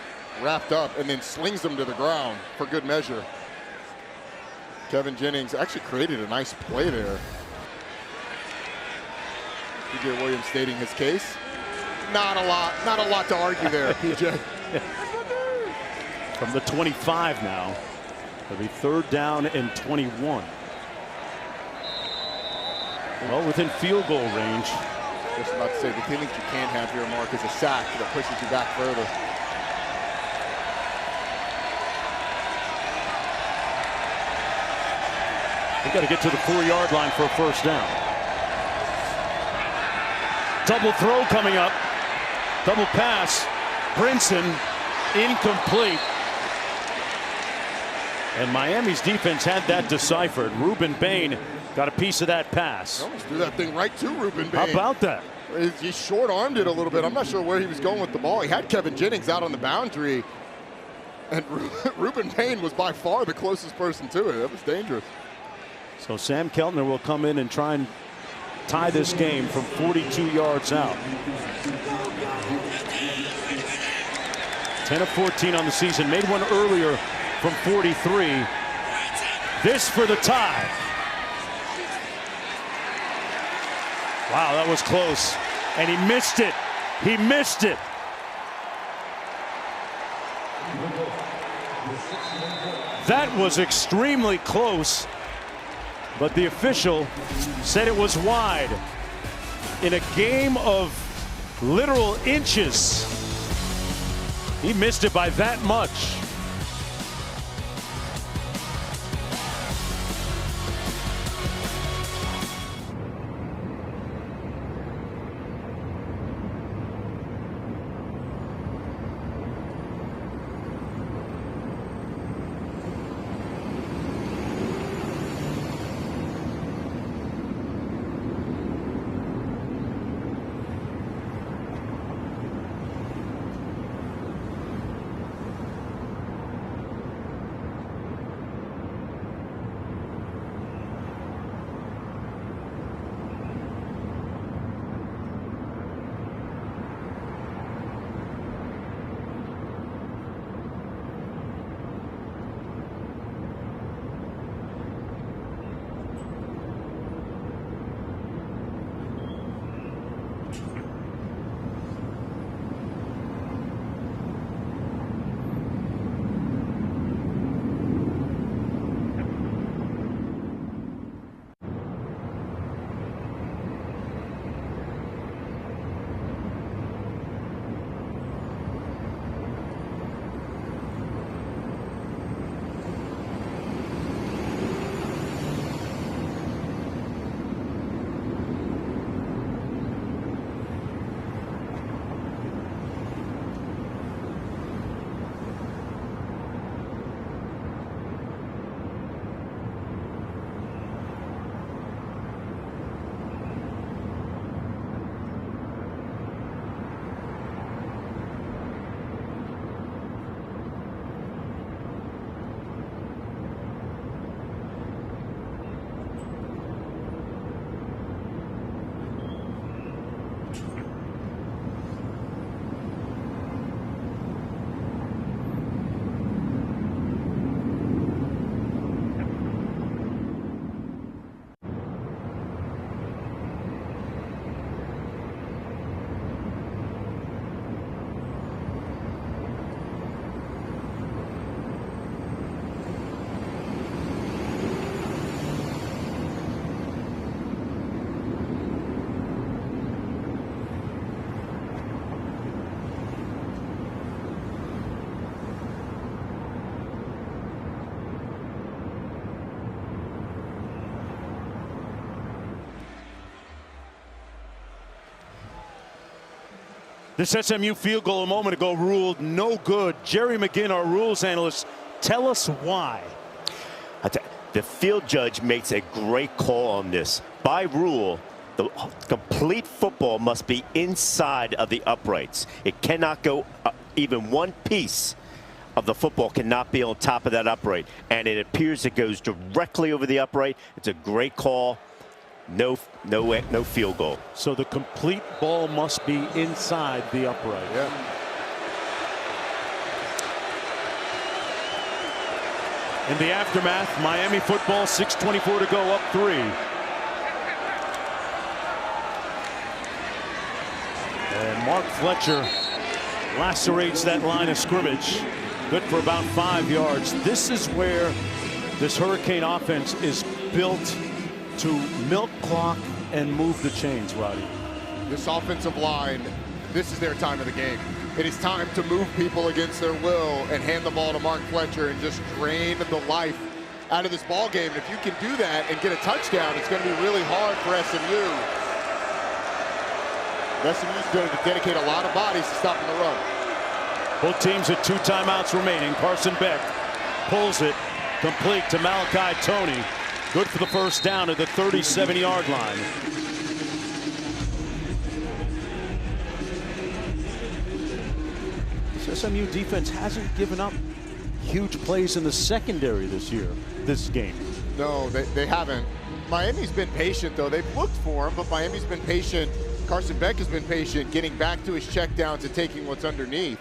wrapped up and then slings him to the ground for good measure. Kevin Jennings actually created a nice play there. P.J. Williams stating his case. Not a lot to argue there, P.J. From the 25 now. It'll be 3rd down and 21. Well, within field goal range. Just about to say, the thing that you can't have here, Mark, is a sack that pushes you back further. We've got to get to the 4-yard line for a 1st down. Double throw coming up. Double pass. Brinson incomplete. And Miami's defense had that deciphered. Ruben Bain got a piece of that pass. Almost threw that thing right to Ruben Bain. How about that? He short-armed it a little bit. I'm not sure where he was going with the ball. He had Kevin Jennings out on the boundary. And Ruben Bain was by far the closest person to it. That was dangerous. So Sam Keltner will come in and try and tie this game from 42 yards out. 10 of 14 on the season. Made one earlier from 43. This for the tie. Wow, that was close. And he missed it. He missed it. That was extremely close. But the official said it was wide. In a game of literal inches, he missed it by that much. This SMU field goal a moment ago ruled no good. Jerry McGinn, our rules analyst, tell us why. The field judge makes a great call on this. By rule, the complete football must be inside of the uprights. It cannot go, even one piece of the football cannot be on top of that upright. And it appears it goes directly over the upright. It's a great call. No field goal. So the complete ball must be inside the upright. Yeah. In the aftermath, Miami football, 6:24 to go, up 3. And Mark Fletcher lacerates that line of scrimmage. Good for about 5 yards. This is where this Hurricane offense is built to milk clock and move the chains, Roddy. This offensive line, this is their time of the game. It is time to move people against their will and hand the ball to Mark Fletcher and just drain the life out of this ball game. And if you can do that and get a touchdown, it's going to be really hard for SMU. SMU's going to dedicate a lot of bodies to stopping the run. Both teams with 2 timeouts remaining. Carson Beck pulls it complete to Malachi Toney. Good for the first down at the 37-yard line. This SMU defense hasn't given up huge plays in the secondary this game. No, they haven't. Miami's been patient, though. They've looked for him, but Miami's been patient. Carson Beck has been patient, getting back to his checkdowns and taking what's underneath.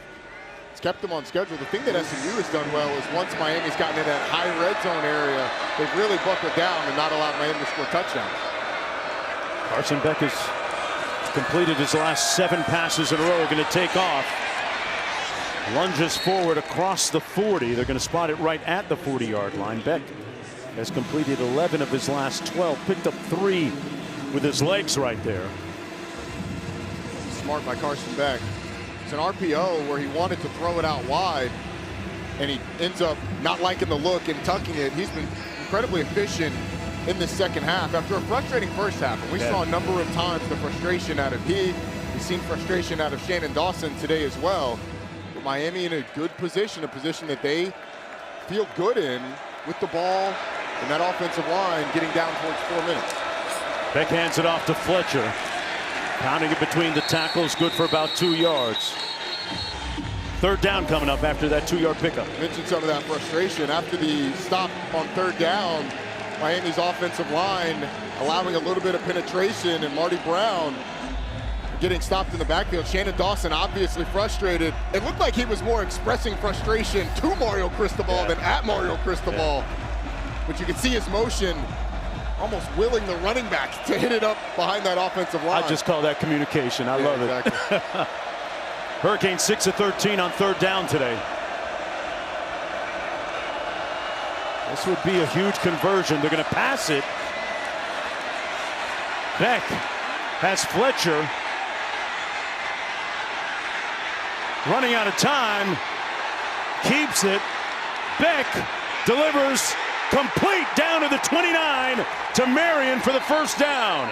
It's kept them on schedule. The thing that SMU has done well is once Miami's gotten in that high red zone area, they've really buckled down and not allowed Miami to score touchdowns. Carson Beck has completed his last 7 passes in a row. Going to take off. Lunges forward across the 40. They're going to spot it right at the 40-yard line. Beck has completed 11 of his last 12. Picked up 3 with his legs right there. Smart by Carson Beck. It's an RPO where he wanted to throw it out wide, and he ends up not liking the look and tucking it. He's been incredibly efficient in the second half after a frustrating first half. And we saw a number of times the frustration out of we've seen frustration out of Shannon Dawson today as well. But Miami in a good position, a position that they feel good in with the ball and that offensive line getting down towards 4 minutes. Beck hands it off to Fletcher. Pounding it between the tackles, good for about 2 yards. 3rd down coming up after that 2-yard pickup. Mentioned some of that frustration after the stop on 3rd down. Miami's offensive line allowing a little bit of penetration, and Marty Brown getting stopped in the backfield. Shannon Dawson obviously frustrated. It looked like he was more expressing frustration to Mario Cristobal than at Mario Cristobal. But you could see his motion, almost willing the running back to hit it up behind that offensive line. I just call that communication. I love it. Hurricanes 6 of 13 on 3rd down today. This would be a huge conversion. They're going to pass it. Beck has Fletcher running out of time. Keeps it. Beck delivers. Complete down to the 29 to Marion for the first down.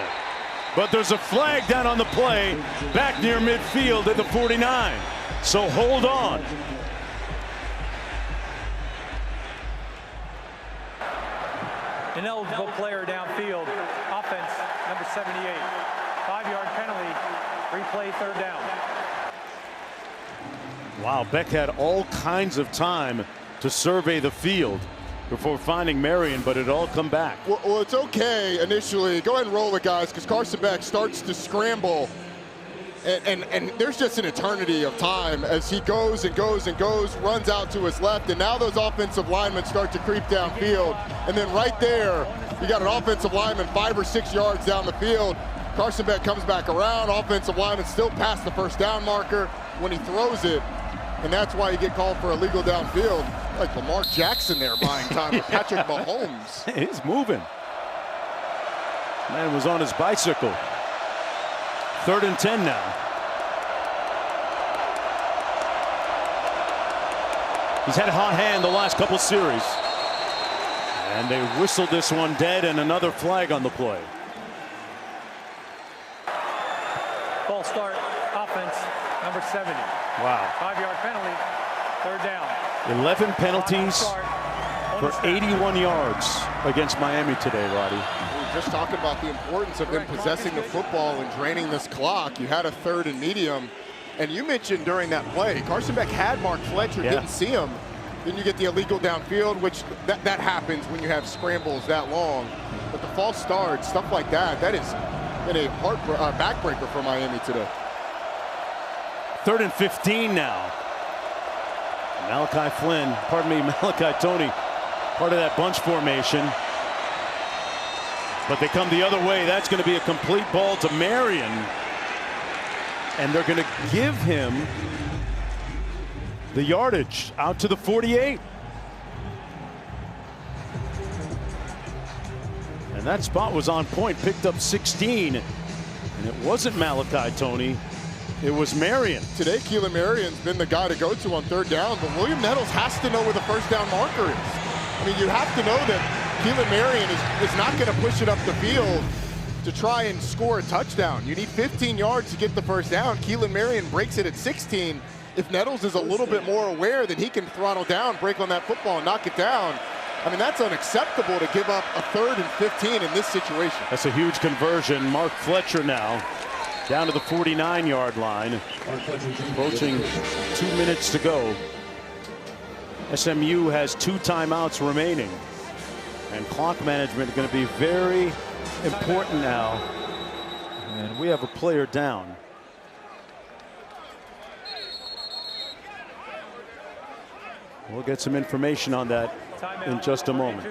But there's a flag down on the play back near midfield at the 49. So hold on. Ineligible player downfield. Offense, number 78. 5-yard penalty. Replay 3rd down. Wow, Beck had all kinds of time to survey the field before finding Marion, but it all come back. Well, it's okay initially. Go ahead and roll it, guys, because Carson Beck starts to scramble. And there's just an eternity of time as he goes and goes and goes, runs out to his left, and now those offensive linemen start to creep downfield. And then right there, you got an offensive lineman 5 or 6 yards down the field. Carson Beck comes back around. Offensive lineman still past the first down marker when he throws it. And that's why you get called for illegal downfield. Like Lamar Jackson there buying time with Patrick Mahomes. He's moving. Man was on his bicycle. 3rd and 10 now. He's had a hot hand the last couple series. And they whistled this one dead, and another flag on the play. Ball start, offense, number 70. Wow. 5-yard penalty, third down. 11 penalties for 81 yards against Miami today, Roddy. We were just talking about the importance of them possessing the football and draining this clock. You had a 3rd and medium. And you mentioned during that play, Carson Beck had Mark Fletcher, didn't see him. Then you get the illegal downfield, which that happens when you have scrambles that long. But the false start, stuff like that, that is been a backbreaker for Miami today. 3rd and 15 now. Malachi Tony, part of that bunch formation. But they come the other way. That's going to be a complete ball to Marion. And they're going to give him the yardage out to the 48. And that spot was on point, picked up 16. And it wasn't Malachi Tony, it was Marion. Today, Keelan Marion's been the guy to go to on 3rd down, but William Nettles has to know where the first down marker is. I mean, you have to know that Keelan Marion is not going to push it up the field to try and score a touchdown. You need 15 yards to get the first down. Keelan Marion breaks it at 16. If Nettles is a little bit more aware that he can throttle down, break on that football, and knock it down, I mean, that's unacceptable to give up a 3rd and 15 in this situation. That's a huge conversion. Mark Fletcher now down to the 49-yard line. Approaching 2 minutes to go. SMU has 2 timeouts remaining. And clock management is going to be very important now. And we have a player down. We'll get some information on that in just a moment.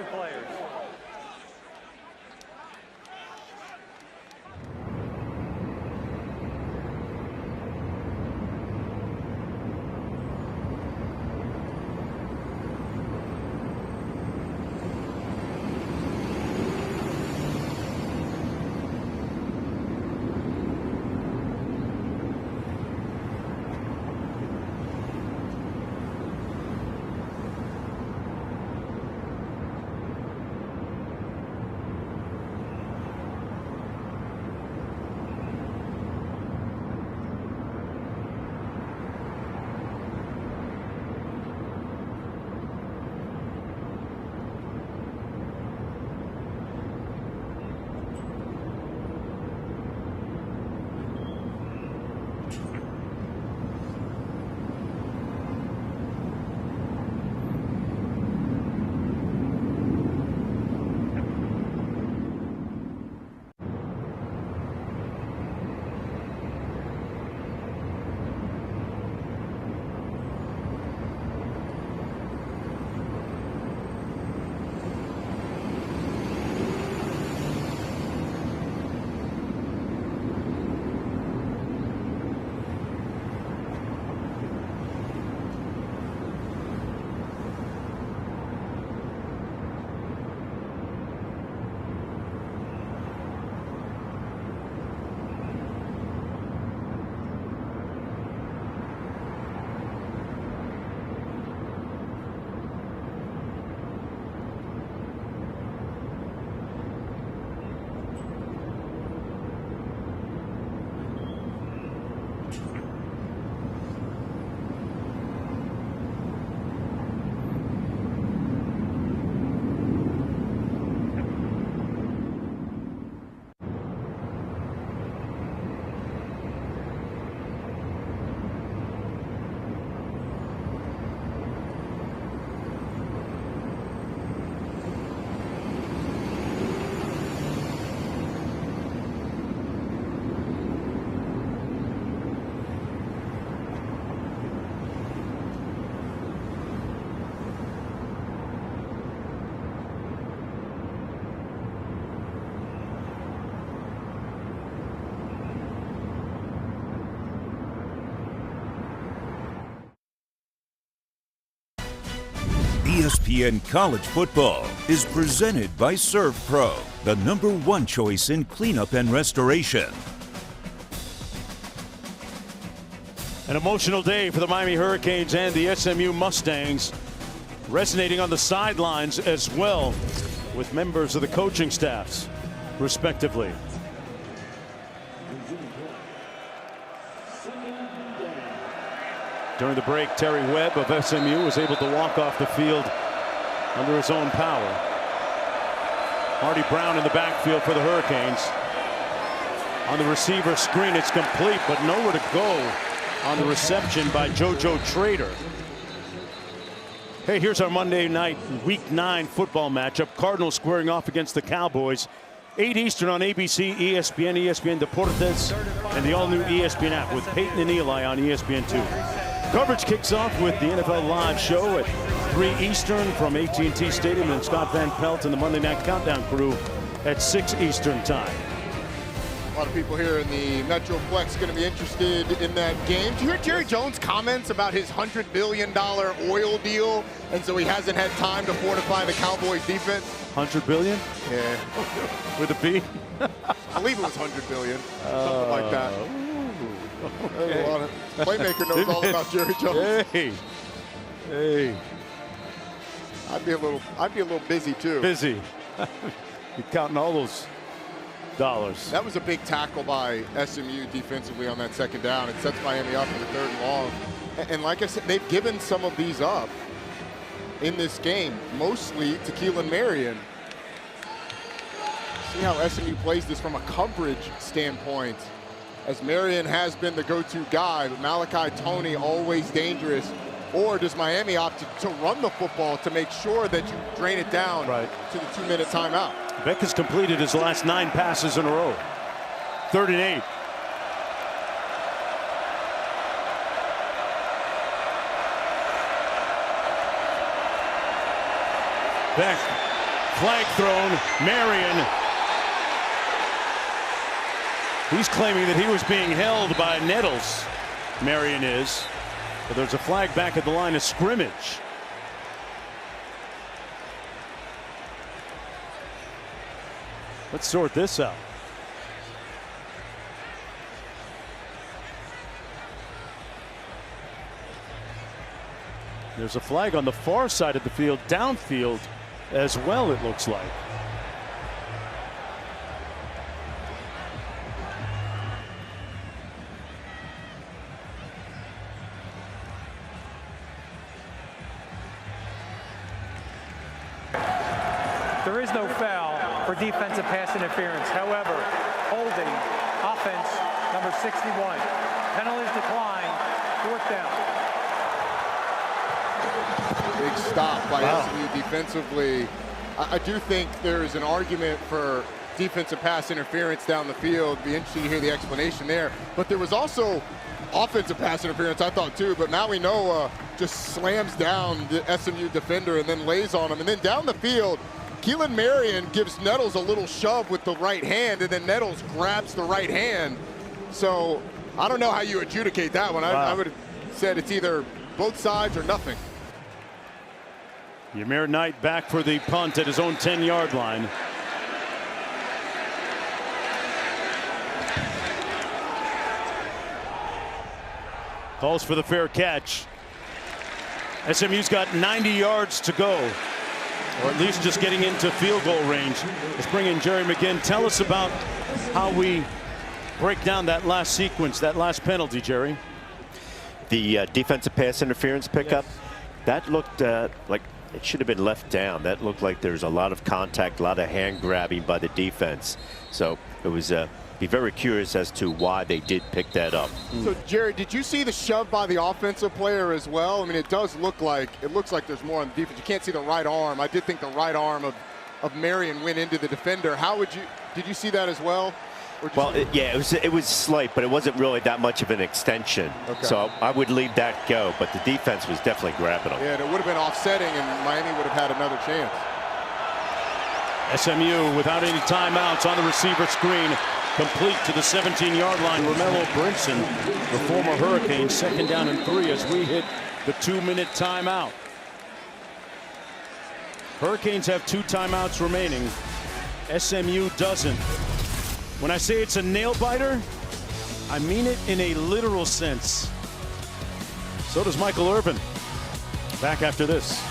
ESPN College Football is presented by Serve Pro, the #1 choice in cleanup and restoration. An emotional day for the Miami Hurricanes and the SMU Mustangs, resonating on the sidelines as well with members of the coaching staffs, respectively. During the break, Terry Webb of SMU was able to walk off the field under his own power. Marty Brown in the backfield for the Hurricanes. On the receiver screen, it's complete, but nowhere to go on the reception by JoJo Trader. Hey, here's our Monday night Week 9 football matchup. Cardinals squaring off against the Cowboys. 8 Eastern on ABC, ESPN, ESPN Deportes, and the all-new ESPN app with Peyton and Eli on ESPN2. Coverage kicks off with the NFL Live show at 3 Eastern from AT&T Stadium, and Scott Van Pelt and the Monday Night Countdown crew at 6 Eastern time. A lot of people here in the Metroplex going to be interested in that game. Did you hear Jerry Jones' comments about his $100 billion oil deal, and so he hasn't had time to fortify the Cowboys defense? 100 billion? Yeah. With a B? I believe it was 100 billion, something like that. Okay. A lot of playmaker knows all about Jerry Jones. Hey. I'd be a little busy too. Busy. You're counting all those dollars. That was a big tackle by SMU defensively on that second down. It sets Miami up for the 3rd and long. And like I said, they've given some of these up in this game, mostly to Keelan Marion. See how SMU plays this from a coverage standpoint, as Marion has been the go-to guy, but Malachi Toney always dangerous. Or does Miami opt to run the football to make sure that you drain it down to the 2-minute timeout? Beck has completed his last 9 passes in a row. 3rd and 8. Beck, flag thrown, Marion. He's claiming that he was being held by Nettles. Marion is. But there's a flag back at the line of scrimmage. Let's sort this out. There's a flag on the far side of the field, downfield as well, it looks like. There is no foul for defensive pass interference. However, holding, offense, number 61. Penalties decline, 4th down. Big stop by SMU defensively. I do think there is an argument for defensive pass interference down the field. Be interesting to hear the explanation there. But there was also offensive pass interference, I thought too, but Maui Noah just slams down the SMU defender and then lays on him. And then down the field, Keelan Marion gives Nettles a little shove with the right hand, and then Nettles grabs the right hand. So I don't know how you adjudicate that one. I would have said it's either both sides or nothing. Ymir Knight back for the punt at his own 10-yard line. Calls for the fair catch. SMU's got 90 yards to go, or at least just getting into field goal range. Let's bring in Jerry McGinn. Tell us about how we break down that last sequence, that last penalty, Jerry. The defensive pass interference pickup, that looked like it should have been left down. That looked like there's a lot of contact, a lot of hand grabbing by the defense. So it was be very curious as to why they did pick that up. So Jerry, did you see the shove by the offensive player as well? I mean, it does look like there's more on the defense. You can't see the right arm. I did think the right arm of Marion went into the defender. Did you see that as well? Well, it was slight, but it wasn't really that much of an extension. Okay. So I would leave that go, but the defense was definitely grabbing them. Yeah, and it would have been offsetting, and Miami would have had another chance. SMU without any timeouts on the receiver screen, complete to the 17-yard line. Romello Brinson, the former Hurricane, 2nd down and 3 as we hit the 2-minute timeout. Hurricanes have 2 timeouts remaining. SMU doesn't. When I say it's a nail biter, I mean it in a literal sense. So does Michael Irvin. Back after this.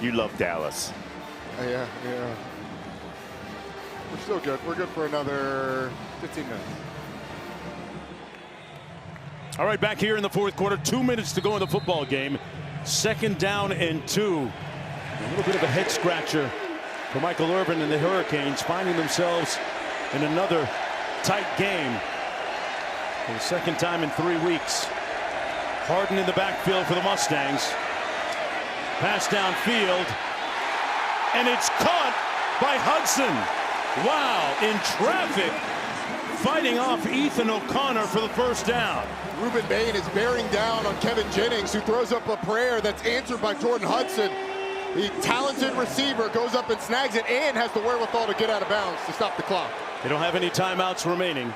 You love Dallas. Yeah. We're still good. We're good for another 15 minutes. All right, back here in the fourth quarter, 2 minutes to go in the football game. 2nd down and 2. A little bit of a head scratcher for Michael Irvin and the Hurricanes, finding themselves in another tight game for the 2nd time in 3 weeks. Harden in the backfield for the Mustangs. Pass downfield, and it's caught by Hudson. Wow, in traffic, fighting off Ethan O'Connor for the first down. Ruben Bain is bearing down on Kevin Jennings, who throws up a prayer that's answered by Jordan Hudson. The talented receiver goes up and snags it and has the wherewithal to get out of bounds to stop the clock. They don't have any timeouts remaining.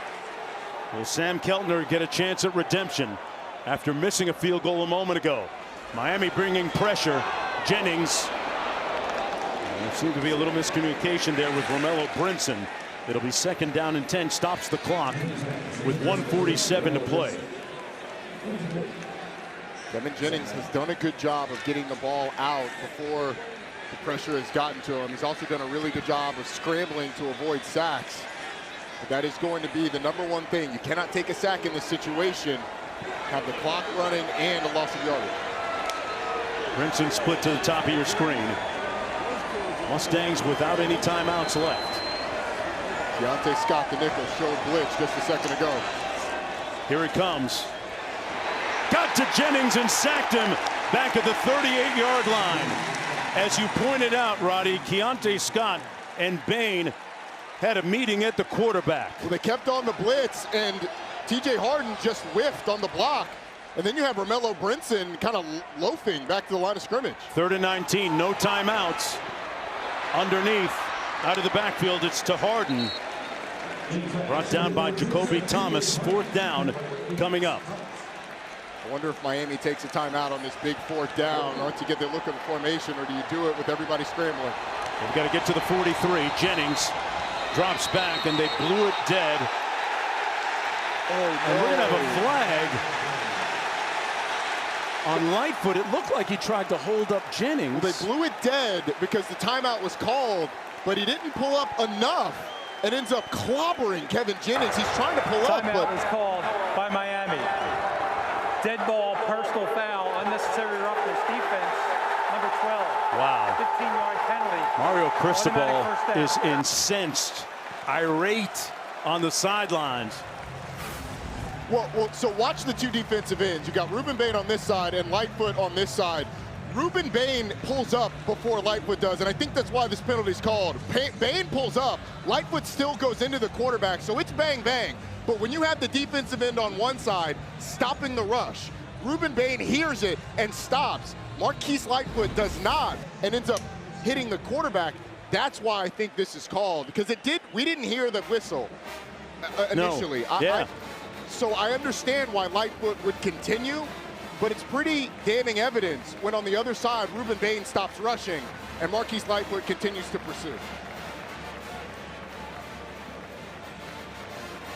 Will Sam Keltner get a chance at redemption after missing a field goal a moment ago? Miami bringing pressure. Jennings. There seemed to be a little miscommunication there with Romello Brinson. It'll be 2nd down and 10. Stops the clock with 1:47 to play. Kevin Jennings has done a good job of getting the ball out before the pressure has gotten to him. He's also done a really good job of scrambling to avoid sacks. But that is going to be the #1 thing. You cannot take a sack in this situation, have the clock running, and a loss of yardage. Brinson split to the top of your screen. Mustangs without any timeouts left. Deontay Scott, the nickel, showed blitz just a second ago. Here he comes. Got to Jennings and sacked him back at the 38-yard line. As you pointed out, Roddy, Deontay Scott and Bain had a meeting at the quarterback. Well, they kept on the blitz, and T.J. Harden just whiffed on the block. And then you have Romello Brinson kind of loafing back to the line of scrimmage. 3rd and 19, no timeouts. Underneath, out of the backfield, it's to Harden. Brought down by Jacoby Thomas. 4th down coming up. I wonder if Miami takes a timeout on this big 4th down. Once you get the look of the formation, or do you do it with everybody scrambling? They've got to get to the 43. Jennings drops back, and they blew it dead. And we're going to have a flag on Lightfoot. It looked like he tried to hold up Jennings. Well, they blew it dead because the timeout was called, but he didn't pull up enough and ends up clobbering Kevin Jennings. He's trying to pull up, but was called by Miami. Dead ball, personal foul, unnecessary roughness, defense, number 12. Wow. 15-yard penalty. Mario Cristobal is incensed, irate on the sidelines. Well, so watch the 2 defensive ends. You got Ruben Bain on this side and Lightfoot on this side. Ruben Bain pulls up before Lightfoot does, and I think that's why this penalty's called. Bain pulls up, Lightfoot still goes into the quarterback, so it's bang, bang. But when you have the defensive end on one side stopping the rush, Ruben Bain hears it and stops. Marquise Lightfoot does not and ends up hitting the quarterback. That's why I think this is called, because we didn't hear the whistle initially. No. So I understand why Lightfoot would continue, but it's pretty damning evidence when on the other side, Ruben Bain stops rushing and Marquise Lightfoot continues to pursue.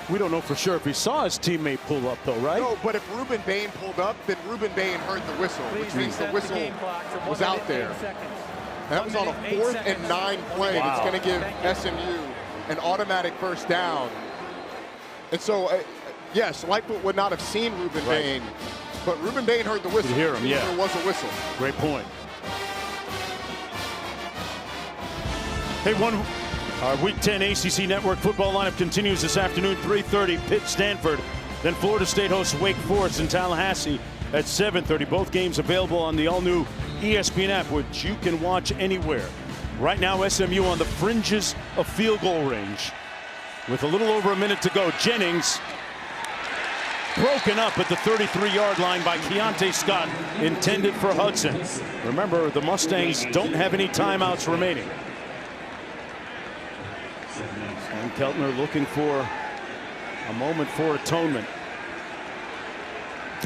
We don't know for sure if he saw his teammate pull up, though, right? No, but if Ruben Bain pulled up, then Ruben Bain heard the whistle, which means the whistle was out there. That was on a 4th and 9 play that's going to give SMU an automatic 1st down. And so, yes, Lightfoot would not have seen Ruben Bain, but Ruben Bain heard the whistle. Could hear him, yeah. There was a whistle. Great point. Hey, our Week 10 ACC Network football lineup continues this afternoon, 3:30, Pitt, Stanford. Then Florida State hosts Wake Forest in Tallahassee at 7:30. Both games available on the all-new ESPN app, which you can watch anywhere. Right now, SMU on the fringes of field goal range. With a little over a minute to go, Jennings broken up at the 33-yard line by Deontay Scott, intended for Hudson. Remember, the Mustangs don't have any timeouts remaining. And Keltner looking for a moment for atonement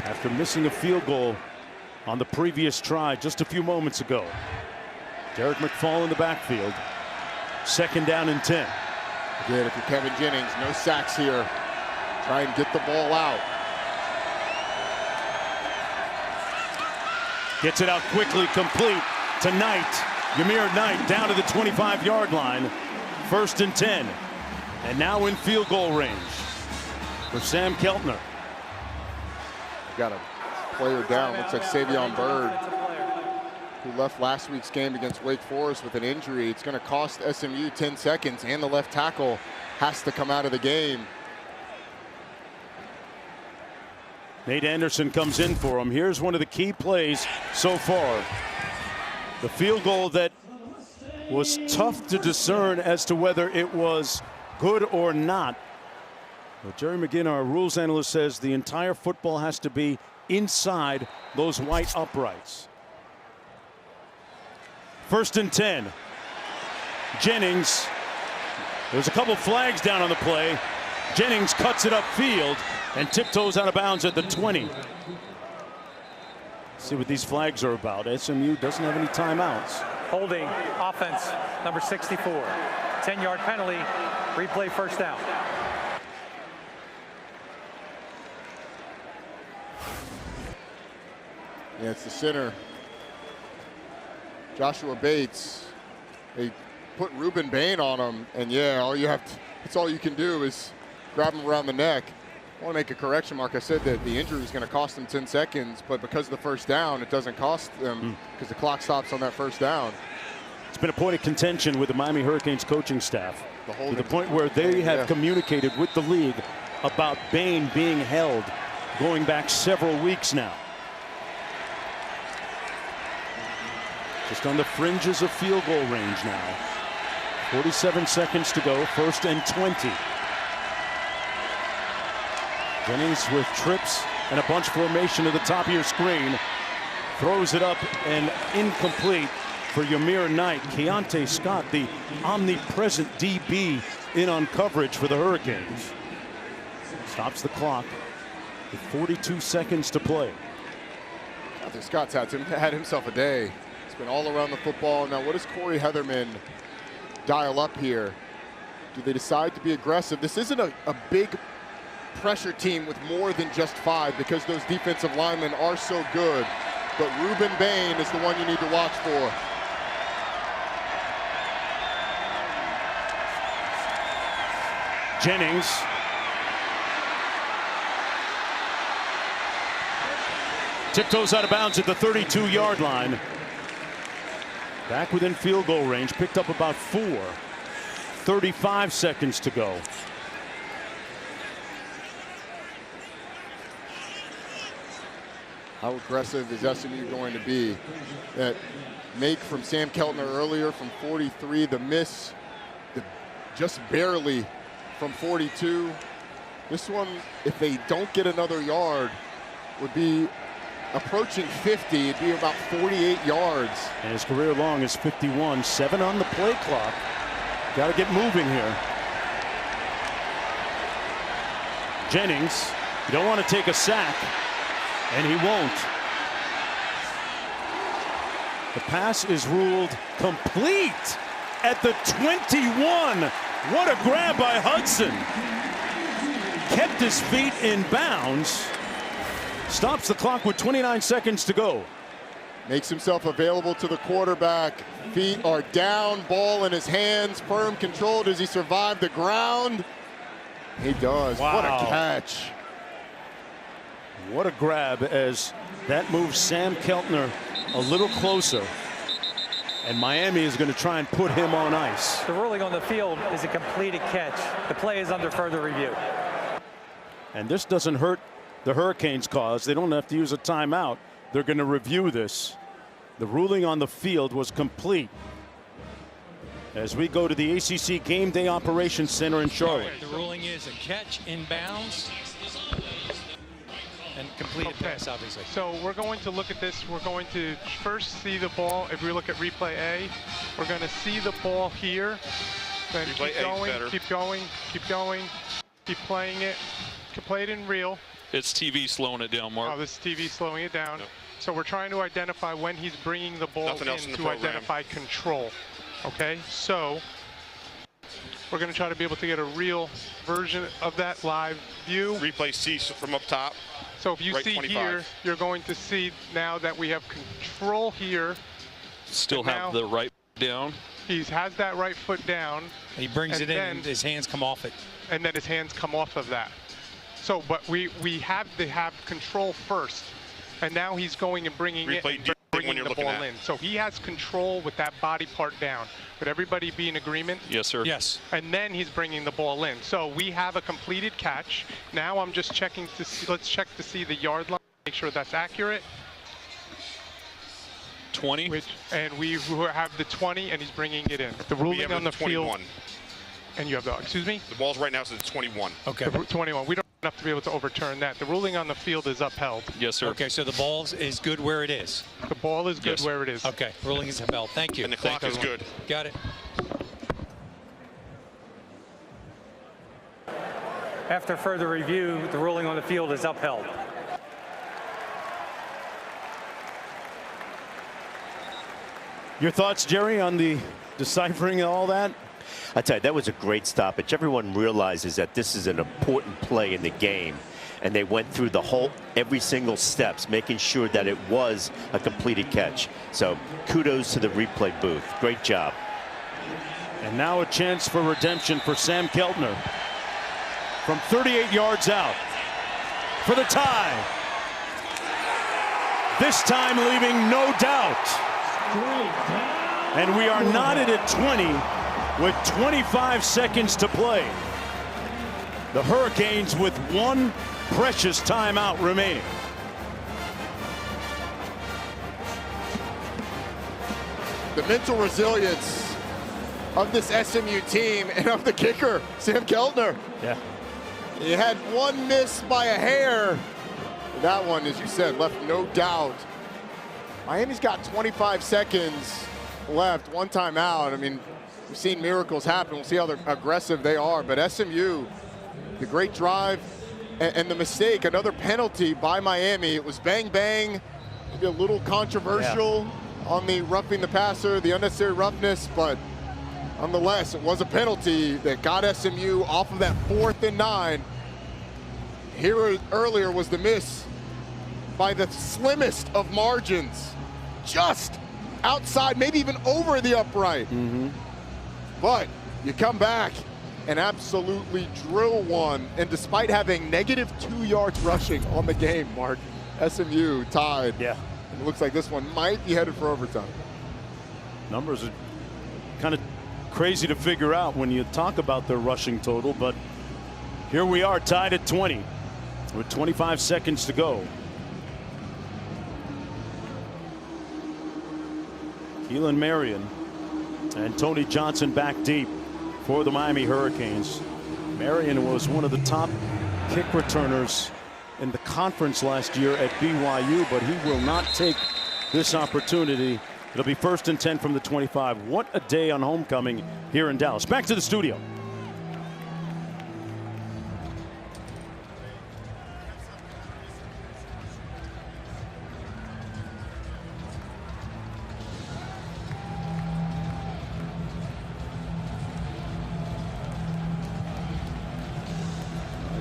after missing a field goal on the previous try just a few moments ago. Derek McFall in the backfield. 2nd down and 10. Again, if you're Kevin Jennings, no sacks here. Try and get the ball out. Gets it out quickly, complete to Knight. Ymir Knight down to the 25-yard line. 1st and 10. And now in field goal range for Sam Keltner. Got a player down. Looks like Savion Byrd, who left last week's game against Wake Forest with an injury. It's going to cost SMU 10 seconds, and the left tackle has to come out of the game. Nate Anderson comes in for him. Here's one of the key plays so far. The field goal that was tough to discern as to whether it was good or not. But Jerry McGinn, our rules analyst, says the entire football has to be inside those white uprights. 1st and 10. Jennings. There's a couple flags down on the play. Jennings cuts it upfield and tiptoes out of bounds at the 20. See what these flags are about. SMU doesn't have any timeouts. Holding offense, number 64. 10-yard penalty, replay 1st down. Yeah, it's the center, Joshua Bates. They put Ruben Bain on him, and yeah, it's all you can do is grab him around the neck. I want to make a correction, Mark. I said that the injury is going to cost them 10 seconds, but because of the 1st down, it doesn't cost them because the clock stops on that 1st down. It's been a point of contention with the Miami Hurricanes coaching staff to the point where they have communicated with the league about Bain being held going back several weeks now. Just on the fringes of field goal range now. 47 seconds to go, 1st and 20. Jennings with trips and a bunch formation to the top of your screen. Throws it up and incomplete for Ymir Knight. Keontae Scott, the omnipresent DB, in on coverage for the Hurricanes. Stops the clock with 42 seconds to play. Keontae Scott's had himself a day. He's been all around the football. Now, what does Corey Heatherman dial up here? Do they decide to be aggressive? This isn't a big pressure team with more than just 5 because those defensive linemen are so good. But Ruben Bain is the one you need to watch for. Jennings. Tiptoes out of bounds at the 32-yard line. Back within field goal range, picked up about 4. 35 seconds to go. How aggressive is SMU going to be? That make from Sam Keltner earlier from 43, the miss just barely from 42. This one, if they don't get another yard, would be approaching 50. It'd be about 48 yards. And his career long is 51. 7 on the play clock. Got to get moving here. Jennings, you don't want to take a sack, and he won't. The pass is ruled complete at the 21. What a grab by Hudson. Kept his feet in bounds. Stops the clock with 29 seconds to go. Makes himself available to the quarterback. Feet are down, ball in his hands, firm control. Does he survive the ground? He does. Wow. What a catch. What a grab as that moves Sam Keltner a little closer. And Miami is going to try and put him on ice. The ruling on the field is a completed catch. The play is under further review. And this doesn't hurt the Hurricanes' cause. They don't have to use a timeout. They're going to review this. The ruling on the field was complete. As we go to the ACC Game Day Operations Center in Charlotte. The ruling is a catch in bounds and completed pass, obviously. So we're going to look at this. We're going to first see the ball. If we look at replay A, we're going to see the ball here. Then keep going, keep going, keep going, keep playing it. Play it in real. It's TV slowing it down, Mark. Oh, this TV slowing it down. Yep. So we're trying to identify when he's bringing the ball in to identify control. Okay, so we're going to try to be able to get a real version of that live view. Replay C from up top. So if you see 25. Here, you're going to see now that we have control here. Still have the right down. He has that right foot down. He brings it in and his hands come off it. And then his hands come off of that. So, but we have to have control first. And now he's going and bringing the ball in. So he has control with that body part down. Would everybody be in agreement? Yes, sir. Yes. And then he's bringing the ball in. So we have a completed catch. Now I'm just checking to see, let's check to see the yard line, make sure that's accurate. 20. And we have the 20, and he's bringing it in. The ruling on the 21. field. And you have the, excuse me? The ball's right now says 21. Okay. 21. We don't have enough to be able to overturn that. The ruling on the field is upheld. Yes, sir. Okay, so the ball is good where it is. The ball is good where it is. Okay, ruling is upheld. Thank you. And the clock is good. Got it. After further review, the ruling on the field is upheld. Your thoughts, Jerry, on the deciphering all that? I tell you, that was a great stoppage. Everyone realizes that this is an important play in the game, and they went through every single steps, making sure that it was a completed catch. So kudos to the replay booth. Great job. And now a chance for redemption for Sam Keltner from 38 yards out for the tie. This time leaving no doubt. And we are knotted at 20 with 25 seconds to play. The Hurricanes with one precious timeout remaining. The mental resilience of this SMU team and of the kicker, Sam Keltner. Yeah. He had one miss by a hair. That one, as you said, left no doubt. Miami's got 25 seconds left, one timeout. I mean, we've seen miracles happen. We'll see how aggressive they are. But SMU, the great drive and the mistake, another penalty by Miami. It was bang, bang, maybe a little controversial on the roughing the passer, the unnecessary roughness, but nonetheless, it was a penalty that got SMU off of that 4th and 9. Here earlier was the miss by the slimmest of margins, just outside, maybe even over the upright. But you come back and absolutely drill one, and despite having -2 yards rushing on the game, Mark, SMU tied. Yeah. And it looks like this one might be headed for overtime. Numbers are kind of crazy to figure out when you talk about their rushing total, but here we are tied at 20 with 25 seconds to go. Keelan Marion and Tony Johnson back deep for the Miami Hurricanes. Marion was one of the top kick returners in the conference last year at BYU, but he will not take this opportunity. It'll be 1st and 10 from the 25. What a day on homecoming here in Dallas. Back to the studio.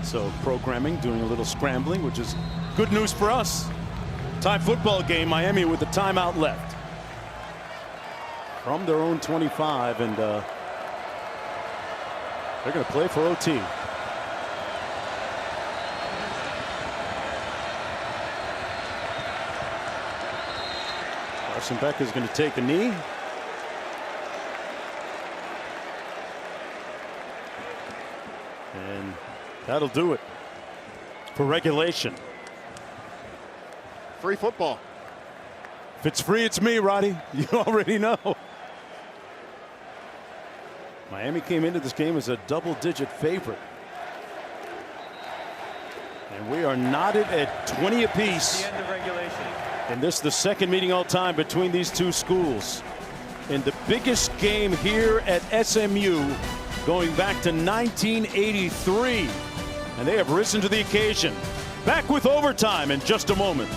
So programming, doing a little scrambling, which is good news for us. Tie football game, Miami with the timeout left. From their own 25, and they're going to play for OT. Carson Beck is going to take a knee. And that'll do it for regulation. Free football. If it's free, it's me, Roddy. You already know. Miami came into this game as a double-digit favorite. And we are knotted at 20 apiece. The end of regulation. And this is the second meeting all time between these two schools. In the biggest game here at SMU going back to 1983. And they have risen to the occasion. Back with overtime in just a moment.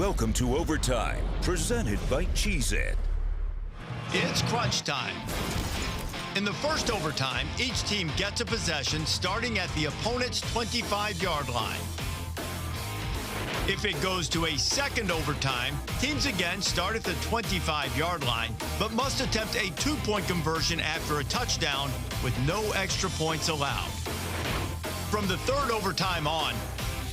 Welcome to Overtime, presented by Cheez-It. It's crunch time. In the first overtime, each team gets a possession starting at the opponent's 25-yard line. If it goes to a second overtime, teams again start at the 25-yard line, but must attempt a 2-point conversion after a touchdown with no extra points allowed. From the third overtime on,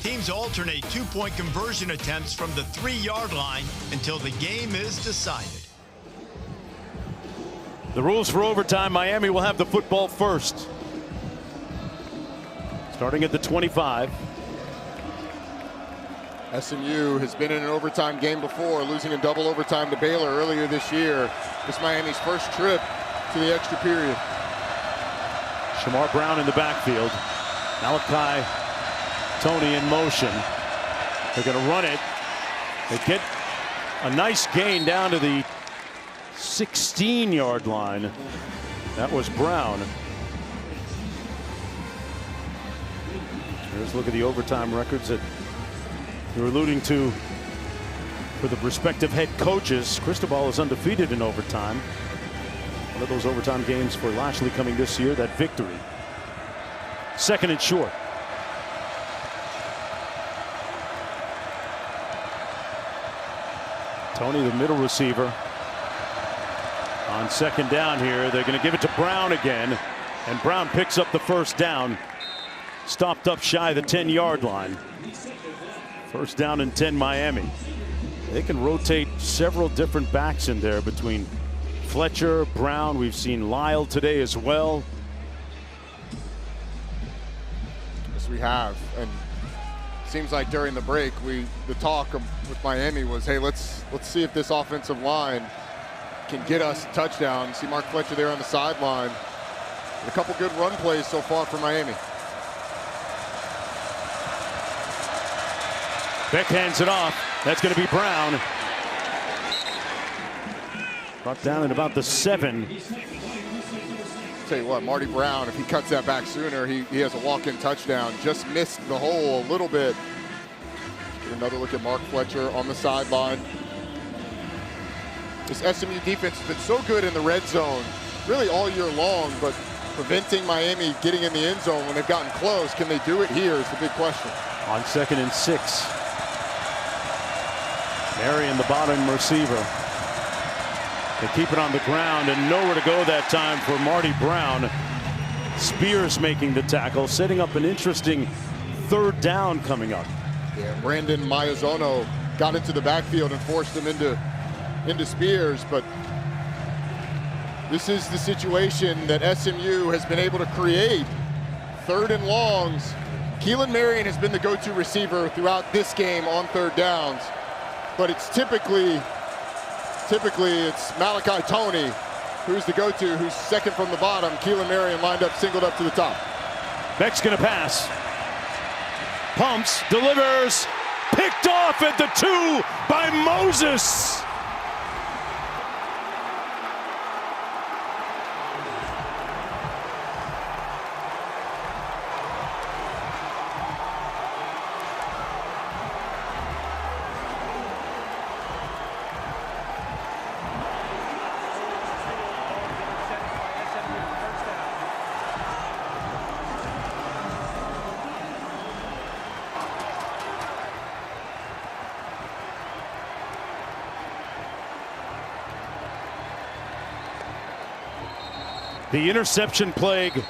teams alternate 2-point conversion attempts from the 3-yard line until the game is decided. The rules for overtime, Miami will have the football first. Starting at the 25. SMU has been in an overtime game before, losing in double overtime to Baylor earlier this year. This Miami's first trip to the extra period. Shamar Brown in the backfield. Malachi Tony in motion. They're going to run it. They get a nice gain down to the 16-yard line. That was Brown. Here's a look at the overtime records that you're alluding to for the respective head coaches. Cristobal is undefeated in overtime. One of those overtime games for Lashley coming this year, that victory. Second and short. Tony, the middle receiver. On second down here, they're going to give it to Brown again. And Brown picks up the first down. Stopped up shy of the 10-yard line. First down and 10 Miami. They can rotate several different backs in there between Fletcher, Brown. We've seen Lyle today as well. Yes, we have. And it seems like during the break, the talk with Miami was, hey, let's see if this offensive line can get us a touchdown. See Mark Fletcher there on the sideline. A couple good run plays so far for Miami. Beck hands it off. That's going to be Brown. Brought down at about the 7. Tell you what, Marty Brown, if he cuts that back sooner, he has a walk-in touchdown. Just missed the hole a little bit. Get another look at Mark Fletcher on the sideline. This SMU defense has been so good in the red zone really all year long, but preventing Miami getting in the end zone when they've gotten close. Can they do it here is the big question. On second and 6. Marion, the bottom receiver. They keep it on the ground and nowhere to go that time for Marty Brown. Spears making the tackle, setting up an interesting third down coming up. Yeah, Brandon Mayazono got into the backfield and forced him into Spears, but this is the situation that SMU has been able to create. Third and longs. Keelan Marion has been the go-to receiver throughout this game on third downs, but it's typically it's Malachi Tony who's the go-to, who's second from the bottom. Keelan Marion lined up, singled up to the top. Beck's going to pass. Pumps, delivers, picked off at the 2 by Moses. The interception plague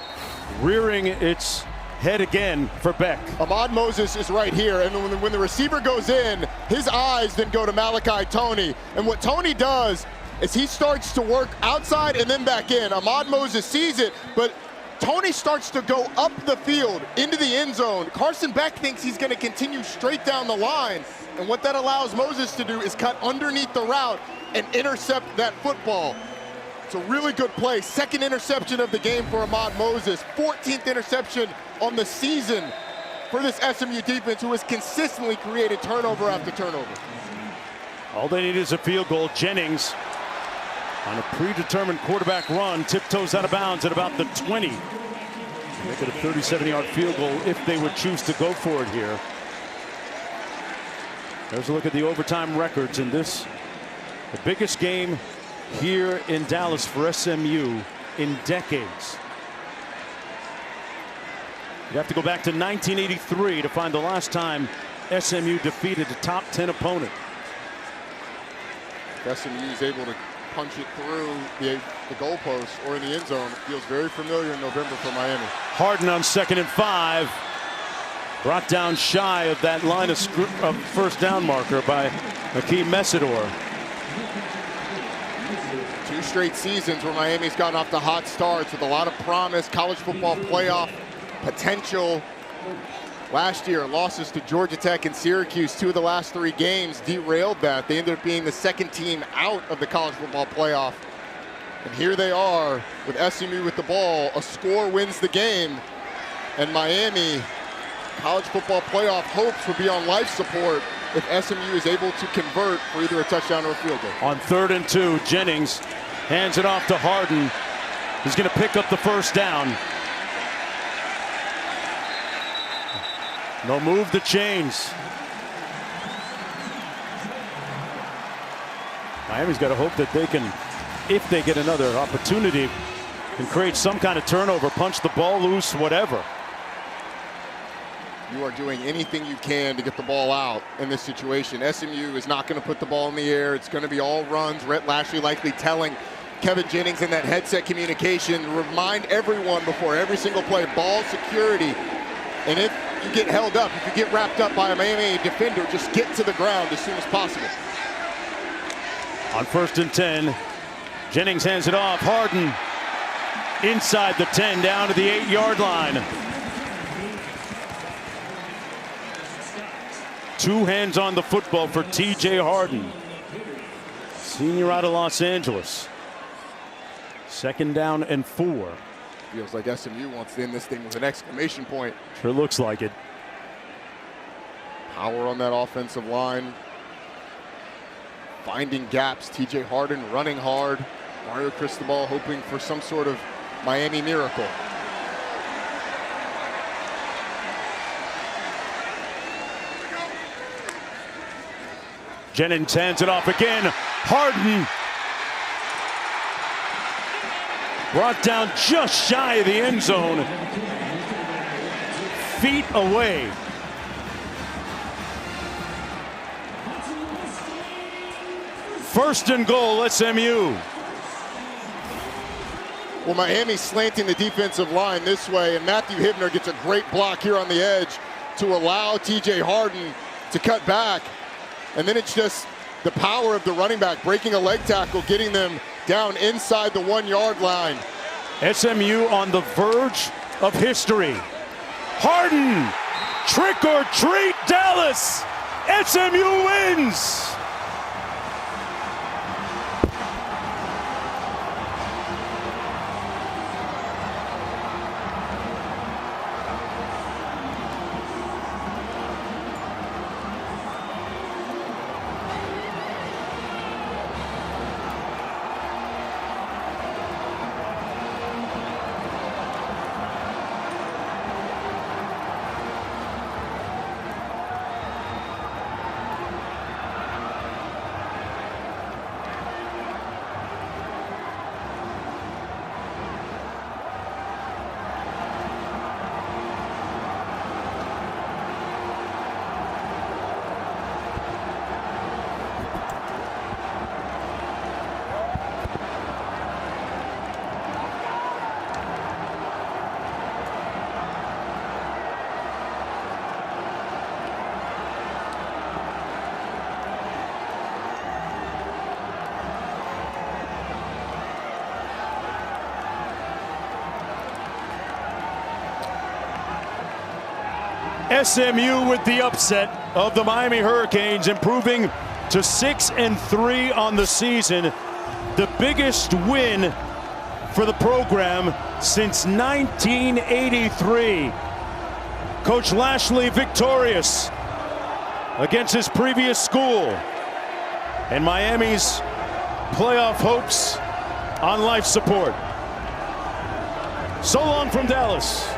rearing its head again for Beck. Ahmad Moses is right here, and when the receiver goes in, his eyes then go to Malachi Tony. And what Tony does is he starts to work outside and then back in. Ahmad Moses sees it, but Tony starts to go up the field into the end zone. Carson Beck thinks he's going to continue straight down the line, and what that allows Moses to do is cut underneath the route and intercept that football. It's a really good play. Second interception of the game for Ahmad Moses. 14th interception on the season for this SMU defense, who has consistently created turnover after turnover. All they need is a field goal. Jennings on a predetermined quarterback run, tiptoes out of bounds at about the 20. Make it a 37-yard field goal if they would choose to go for it here. There's a look at the overtime records in this, the biggest game here in Dallas for SMU in decades. You have to go back to 1983 to find the last time SMU defeated a top 10 opponent. If SMU is able to punch it through the goalpost or in the end zone, it feels very familiar in November for Miami. Harden on 2nd and 5. Brought down shy of that line of first down marker by Hakeem Messidor. 2 straight seasons where Miami's gotten off to hot starts with a lot of promise, college football playoff potential. Last year, losses to Georgia Tech and Syracuse, 2 of the last 3 games derailed that. They ended up being the 2nd team out of the college football playoff. And here they are with SMU with the ball. A score wins the game. And Miami, college football playoff hopes would be on life support if SMU is able to convert for either a touchdown or a field goal. On 3rd and 2, Jennings hands it off to Harden. He's going to pick up the first down. No move to chains. Miami's got to hope that they can, if they get another opportunity, can create some kind of turnover, punch the ball loose, whatever. You are doing anything you can to get the ball out in this situation. SMU is not going to put the ball in the air. It's going to be all runs. Rhett Lashley likely telling Kevin Jennings in that headset communication, remind everyone before every single play, ball security. And if you get held up, if you get wrapped up by a Miami defender, just get to the ground as soon as possible. On 1st and 10, Jennings hands it off. Harden inside the 10, down to the 8-yard line. 2 hands on the football for TJ Harden, senior out of Los Angeles. 2nd down and 4. Feels like SMU wants to end this thing with an exclamation point. Sure looks like it. Power on that offensive line. Finding gaps. TJ Harden running hard. Mario Cristobal hoping for some sort of Miami miracle. Jennings hands it off again. Harden brought down just shy of the end zone. Feet away. First and goal, SMU. Well, Miami's slanting the defensive line this way, and Matthew Hibner gets a great block here on the edge to allow TJ Harden to cut back. And then it's just the power of the running back breaking a leg tackle, getting them down inside the 1-yard line. SMU on the verge of history. Harden, trick or treat, Dallas. SMU wins. SMU with the upset of the Miami Hurricanes, improving to 6-3 on the season. The biggest win for the program since 1983. Coach Lashley victorious against his previous school. And Miami's playoff hopes on life support. So long from Dallas.